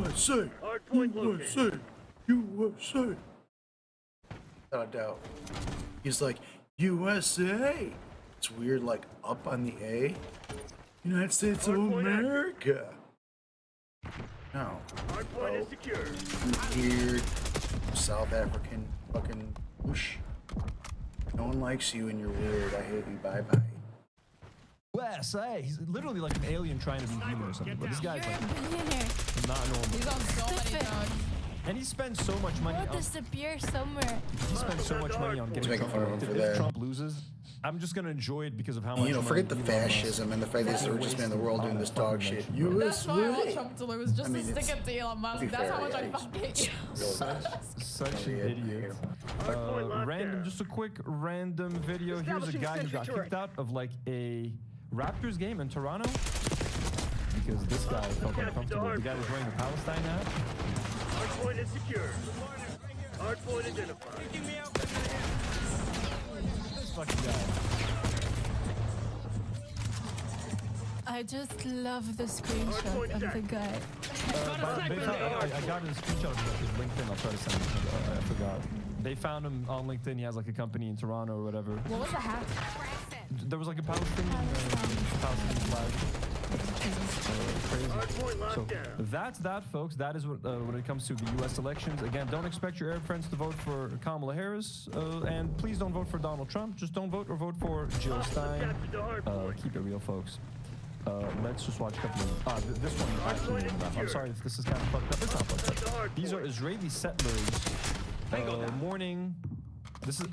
USA, USA, USA. Without a doubt. He's like, USA. It's weird, like up on the A. United States of America. No. Weird South African fucking whoosh. No one likes you and you're weird. I hate you. Bye bye. USA. He's literally like an alien trying to be human or something. But this guy's like not normal. He's on so many drugs. And he spends so much money He'll disappear somewhere. He spends so much money on getting making Trump fun of him elected. for If that. Trump loses, I'm just gonna enjoy it because of how much. You know, forget the money Elon Musk- fascism and the fact that we're just in the world doing this dog shit. That's why I want Trump to lose, just I mean, to stick it's- it to Elon to Musk. be That's fair, how much I yeah, fucking Such an idiot. Random, just a quick random video. Here's a guy who got kicked out of like a Raptors game in Toronto because this guy felt uncomfortable. The guy was wearing a Palestine hat. Hardpoint is secure. Hardpoint identified. This fucking guy. I just love the screenshot of the guy. I got a screenshot of his LinkedIn. I'll try to send it. I forgot. They found him on LinkedIn. He has like a company in Toronto or whatever. What was the hat? There was like a Palestinian flag. Crazy. So that's that, folks. That is what when it comes to the U.S. elections. Again, don't expect your Arab friends to vote for Kamala Harris, and please don't vote for Donald Trump. Just don't vote or vote for Jill Stein. Keep it real, folks. Let's just watch a couple of this one actually made me laugh. I'm sorry if this is kind of fucked up. It's not fucked up. These are Israeli settlers mourning. This is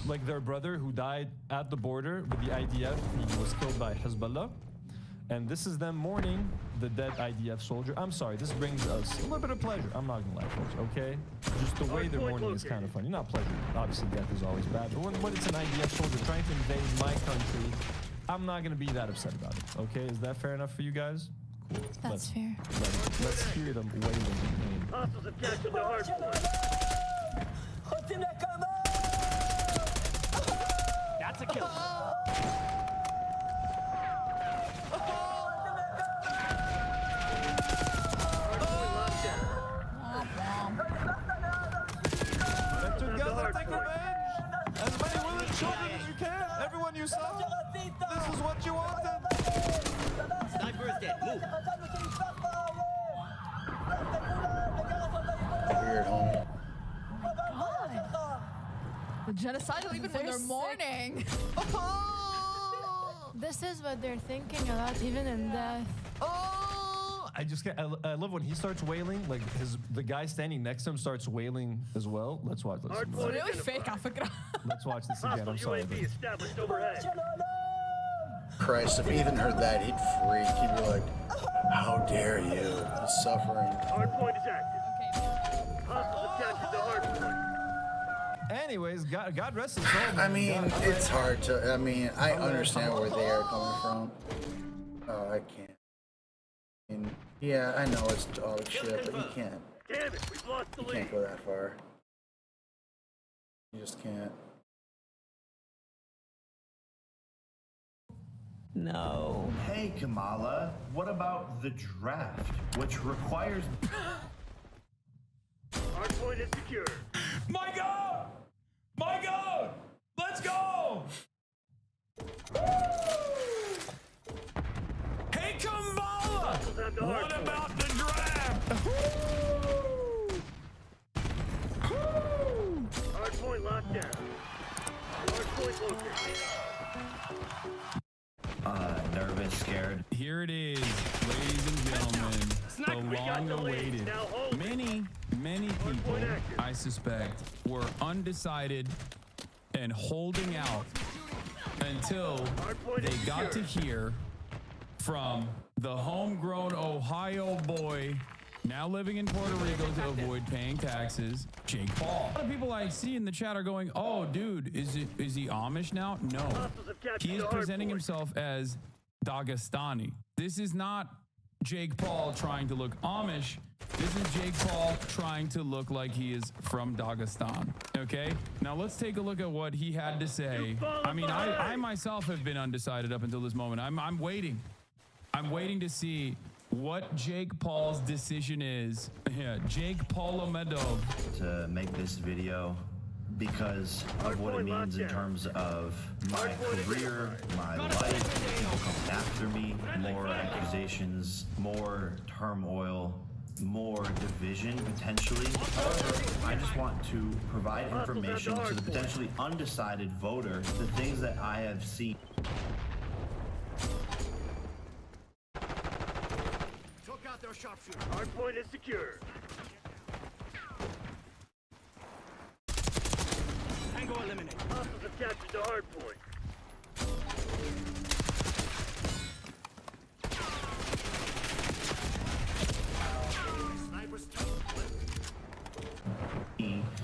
like their brother who died at the border with the IDF. He was killed by Hezbollah. And this is them mourning the dead IDF soldier. I'm sorry, this brings us a little bit of pleasure. I'm not gonna lie, folks, okay? Just the way they're mourning is kind of funny. Not pleasure. Obviously, death is always bad. But when it's an IDF soldier trying to invade my country, I'm not gonna be that upset about it, okay? Is that fair enough for you guys? Cool. That's fair. Let's hear them wailing in pain. Hostiles have captured the hardpoint. That's a kill. Get together, take revenge! As many women and children as you can! Everyone you saw! This is what you wanted! Sniper is dead. Move. Weird, homie. The genocidal even when they're mourning. This is what they're thinking about, even in death. I just can't. I love when he starts wailing. Like the guy standing next to him starts wailing as well. Let's watch this. It's really fake, I forgot. Let's watch this again. I'm sorry. UAV established overhead. Christ, if Ethan heard that, he'd freak. He'd be like, how dare you? He's suffering. Hardpoint is active. Hostiles have captured the hardpoint. Anyways, God rest his soul. I mean, it's hard to. I mean, I understand where they are coming from. Oh, I can't. I mean, yeah, I know it's dog shit, but you can't. Damn it, we've lost the You lead. can't go that far. You just can't. No. Hey, Kamala, what about the draft, which requires... Hardpoint is secure. My God! My God! Let's go! Hey, Kamala! What about the draft? Hardpoint locked down. Hardpoint located. Nervous, scared. Here it is, ladies and gentlemen, the long-awaited. Many people, I suspect, were undecided and holding out until they got to hear from the homegrown Ohio boy, now living in Puerto Rico to avoid paying taxes, Jake Paul. A lot of people I see in the chat are going, "Oh, dude, is he Amish now?" No, he is presenting himself as Dagestani. This is not Jake Paul trying to look Amish. This is Jake Paul trying to look like he is from Dagestan. Okay, now let's take a look at what he had to say. I mean, I myself have been undecided up until this moment. I'm waiting. I'm waiting to see what Jake Paul's decision is. Yeah, Jake Paulomedov. To make this video because of what it means in terms of my career, my life, people coming after me, more accusations, more turmoil, more division potentially. However, I just want to provide information to the potentially undecided voter, the things that I have seen. Took out their sharpshooter. Hardpoint is secure. hard point.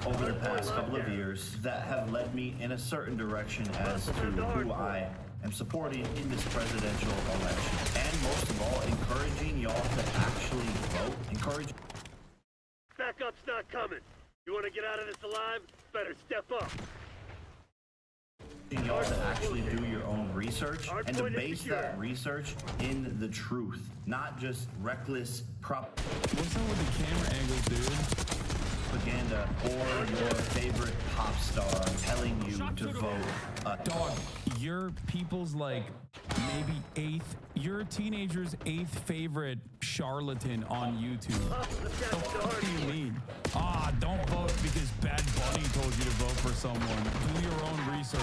Over the past couple of years that have led me in a certain direction as to who I am supporting in this presidential election. And most of all, encouraging y'all to actually vote. Backup's not coming. You want to get out of this alive? Better step up. Y'all to actually do your own research and to base that research in the truth, not just reckless What's up with the camera angles, dude? propaganda or your favorite pop star telling you to vote. Dog, your people's like maybe your teenager's 8th favorite charlatan on YouTube. What do you mean? Don't vote because Bad Bunny told you to vote for someone. Do your own research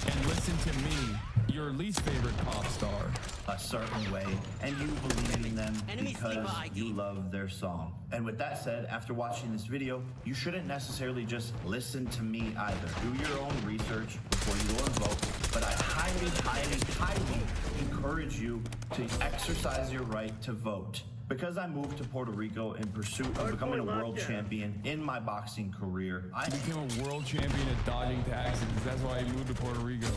and listen to me, your least favorite pop star. A certain way, and you believe in them because you love their song. And with that said, after watching this video, you shouldn't necessarily just listen to me either. Do your own research before you go and vote, but I highly encourage you to exercise your right to vote. Because I moved to Puerto Rico in pursuit of becoming a world champion in my boxing career, I became a world champion at dodging taxes. That's why I moved to Puerto Rico.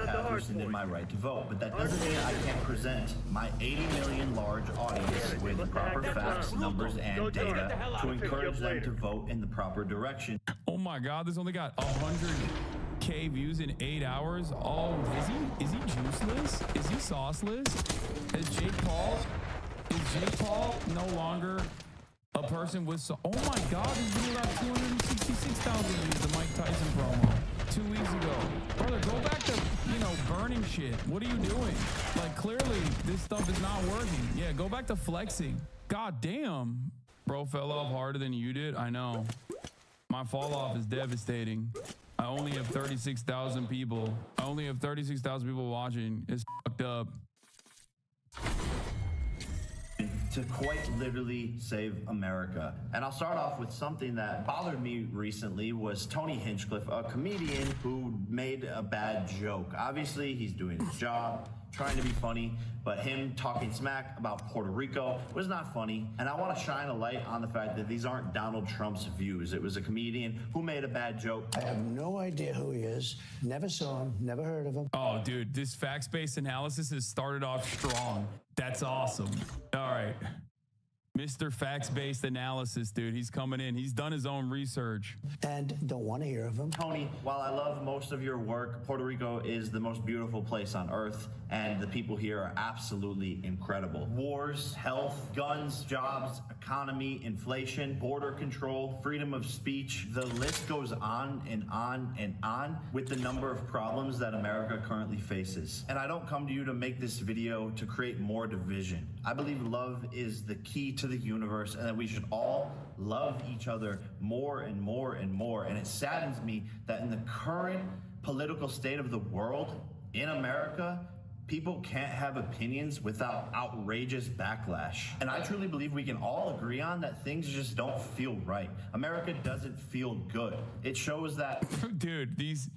have rescinded my right to vote, but that doesn't mean I can't present my 80 million large audience with proper facts, numbers, and data to encourage them to vote in the proper direction. Oh my God, this only got 100K views in 8 hours. Oh, is he juiceless? Is he sauceless? Is Jake Paul no longer a person with oh my God, this video got 266,000 views, the Mike Tyson promo 2 weeks ago. Brother, go back to, burning shit. What are you doing? Like, clearly this stuff is not working. Yeah, go back to flexing. God damn. Bro fell off harder than you did. I know. My fall off is devastating. I only have 36,000 people. I only have 36,000 people watching. It's fucked up. To quite literally save America. And I'll start off with something that bothered me recently was Tony Hinchcliffe, a comedian who made a bad joke. Obviously, he's doing his job, trying to be funny, but him talking smack about Puerto Rico was not funny. And I want to shine a light on the fact that these aren't Donald Trump's views. It was a comedian who made a bad joke. I have no idea who he is. Never saw him. Never heard of him. Oh, dude, this facts-based analysis has started off strong. That's awesome. All right. Mr. Facts-based analysis, dude. He's coming in. He's done his own research. And don't want to hear of him. Tony, while I love most of your work, Puerto Rico is the most beautiful place on earth, and the people here are absolutely incredible. Wars, health, guns, jobs, economy, inflation, border control, freedom of speech. The list goes on and on and on with the number of problems that America currently faces. And I don't come to you to make this video to create more division. I believe love is the key to the universe, and that we should all love each other more and more and more. And it saddens me that in the current political state of the world in America, people can't have opinions without outrageous backlash. And I truly believe we can all agree on that things just don't feel right. America doesn't feel good. It shows that dude, these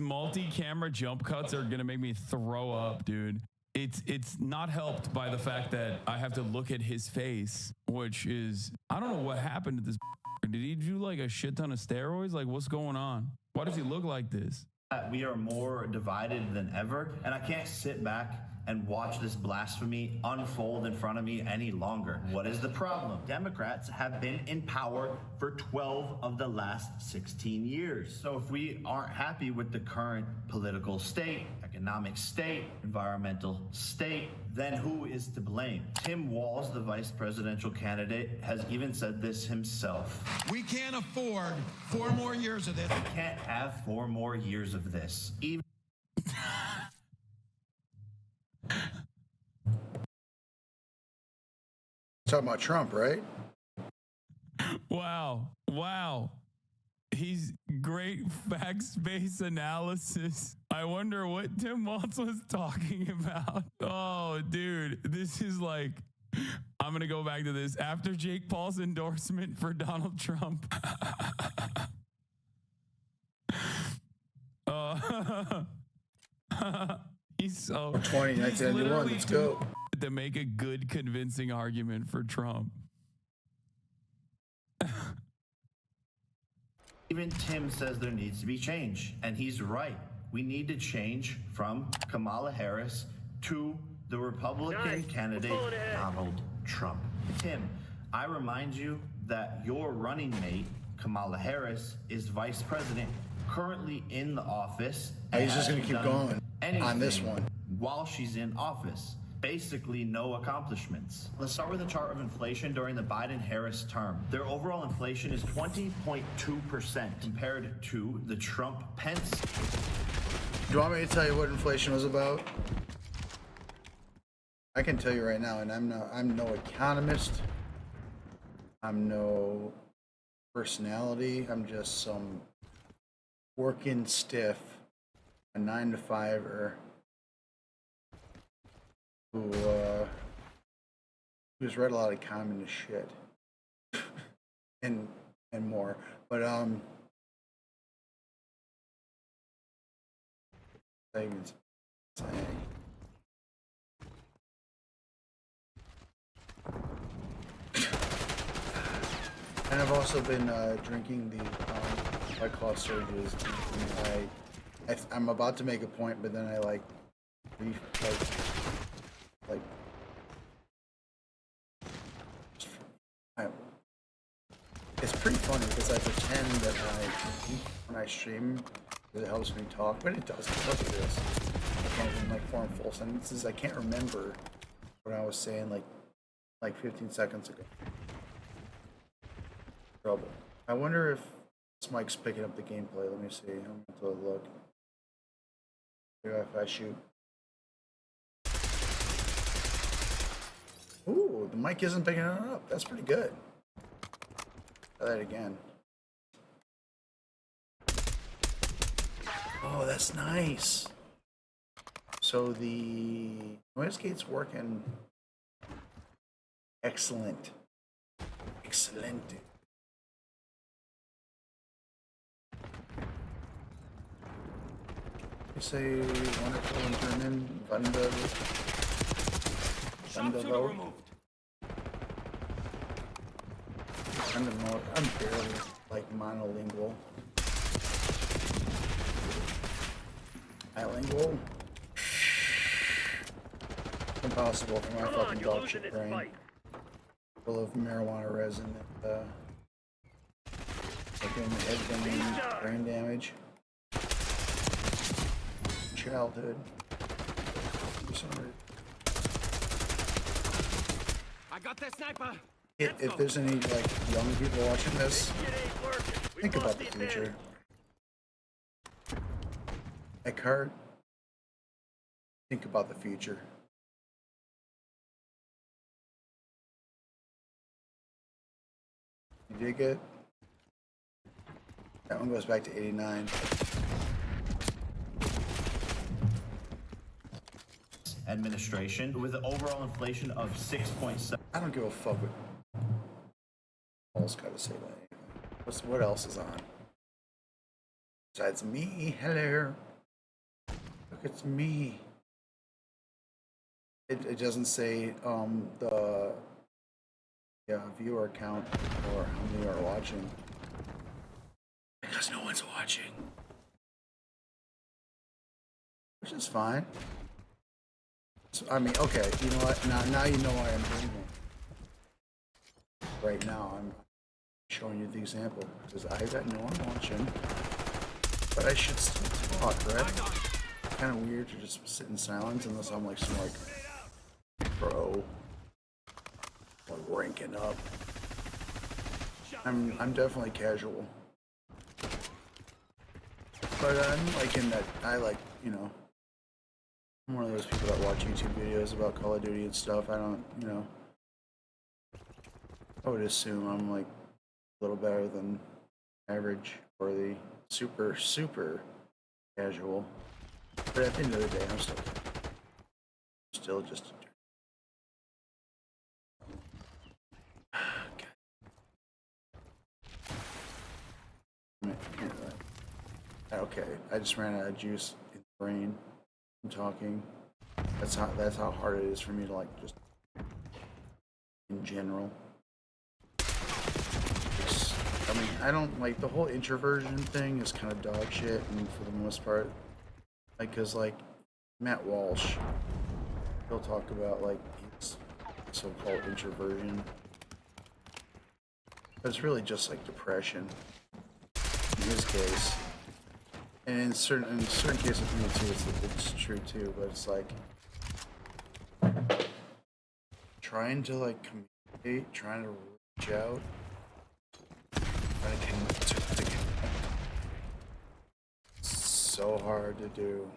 multi-camera jump cuts are gonna make me throw up, dude. It's not helped by the fact that I have to look at his face, which is, I don't know what happened to this. Did he do like a shit ton of steroids? Like, what's going on? Why does he look like this? we are more divided than ever, and I can't sit back and watch this blasphemy unfold in front of me any longer. What is the problem? Democrats have been in power for 12 of the last 16 years. So if we aren't happy with the current political state, economic state, environmental state, then who is to blame? Tim Walz, the vice presidential candidate, has even said this himself. We can't afford 4 more years of this. We can't have 4 more years of this. Even Talking about Trump, right? Wow. He's great facts-based analysis. I wonder what Tim Walz was talking about. Oh, dude, this is like, I'm going to go back to this. After Jake Paul's endorsement for Donald Trump. He's so 20, he's 1991, literally let's too go. to make a good convincing argument for Trump. Even Tim says there needs to be change, and he's right. We need to change from Kamala Harris to the Republican candidate Donald Trump. Tim, I remind you that your running mate, Kamala Harris, is vice president, currently in the office. He's just going to keep going on this one. While she's in office. Basically no accomplishments. Let's start with the chart of inflation during the Biden-Harris term. Their overall inflation is 20.2% compared to the Trump-Pence. Do you want me to tell you what inflation was about? I can tell you right now, and I'm no economist. I'm no personality. I'm just some working stiff, a 9-to-5er. Who's read a lot of communist shit and more, but saying. And I've also been drinking the BlackOps surges. I'm about to make a point, but then I like it's pretty funny because I pretend that when I stream, it helps me talk, but it doesn't. Look at this. I can't even like form full sentences. I can't remember what I was saying like 15 seconds ago. Trouble. I wonder if this mic's picking up the gameplay. Let me see. I'm going to look. If I shoot. Ooh, the mic isn't picking it up. That's pretty good. Try that again. Oh, that's nice. So the noise gate's working. Excellent. Excellent. You say wonderful in German. Wundervoll. I'm barely like monolingual. Bilingual. Impossible for my fucking dog shit brain. Full of marijuana resin and fucking head brain damage. Childhood. I got that sniper. If there's any like young people watching this, think about the future. Eckhart, think about the future. You dig it? That one goes back to 89. Administration with an overall inflation of 6.7. I don't give a fuck what Paul's got to say about anything. What else is on? Besides me, hello. Look, it's me. It doesn't say the viewer count or how many are watching. Because no one's watching. Which is fine. So, I mean, okay, you know what? Now you know why I'm doing it. Right now, I'm showing you the example because I got no one watching, but I should still talk, right? It's kind of weird to just sit in silence unless I'm like some pro or ranking up. I'm definitely casual, but I'm like in that I'm one of those people that watch YouTube videos about Call of Duty and stuff. I don't, I would assume I'm like a little better than average or the super casual. But at the end of the day, I'm still just a okay, I just ran out of juice in the brain. I'm talking. That's how hard it is for me to like just in general. I mean, I don't like the whole introversion thing is kind of dog shit, and for the most part, like, cause like Matt Walsh, he'll talk about like his so-called introversion, but it's really just like depression in his case, and in certain cases for me too, it's true too. But it's like trying to like communicate, trying to reach out. So hard to do.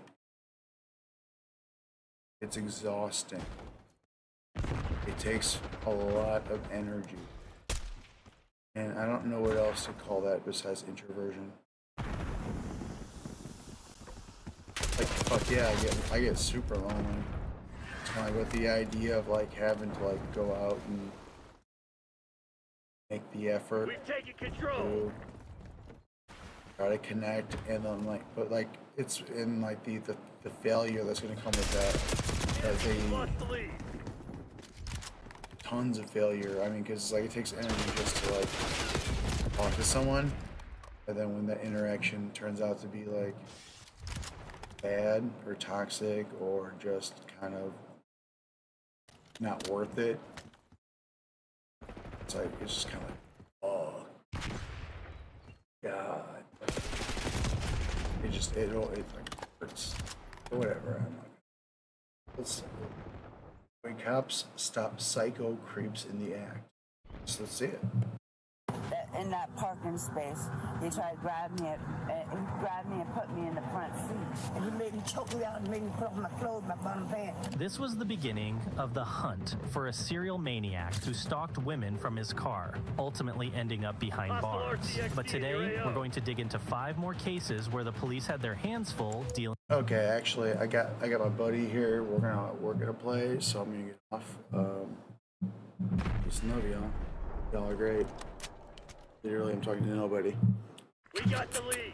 It's exhausting. It takes a lot of energy. And I don't know what else to call that besides introversion. Like, fuck yeah, I get super lonely. It's kind of like with the idea of like having to like go out and make the effort. We've taken control. Try to connect, and then like, but like it's in like the failure that's gonna come with that. Tons of failure. I mean, because like it takes energy just to like talk to someone, and then when that interaction turns out to be like bad or toxic or just kind of not worth it, it's like it's just kind of like, oh God. It like hurts or whatever. I'm like, when cops stop psycho creeps in the act. So let's see it. In that parking space, he tried to grab me and put me in the front seat. And he choked me out and made me put on my clothes, my bottom pants. This was the beginning of the hunt for a serial maniac who stalked women from his car, ultimately ending up behind bars. But today, we're going to dig into 5 more cases where the police had their hands full dealing. Okay, actually, I got my buddy here. We're gonna play, so I'm gonna get off. Just love y'all. Y'all are great. Literally, I'm talking to nobody. We got the lead.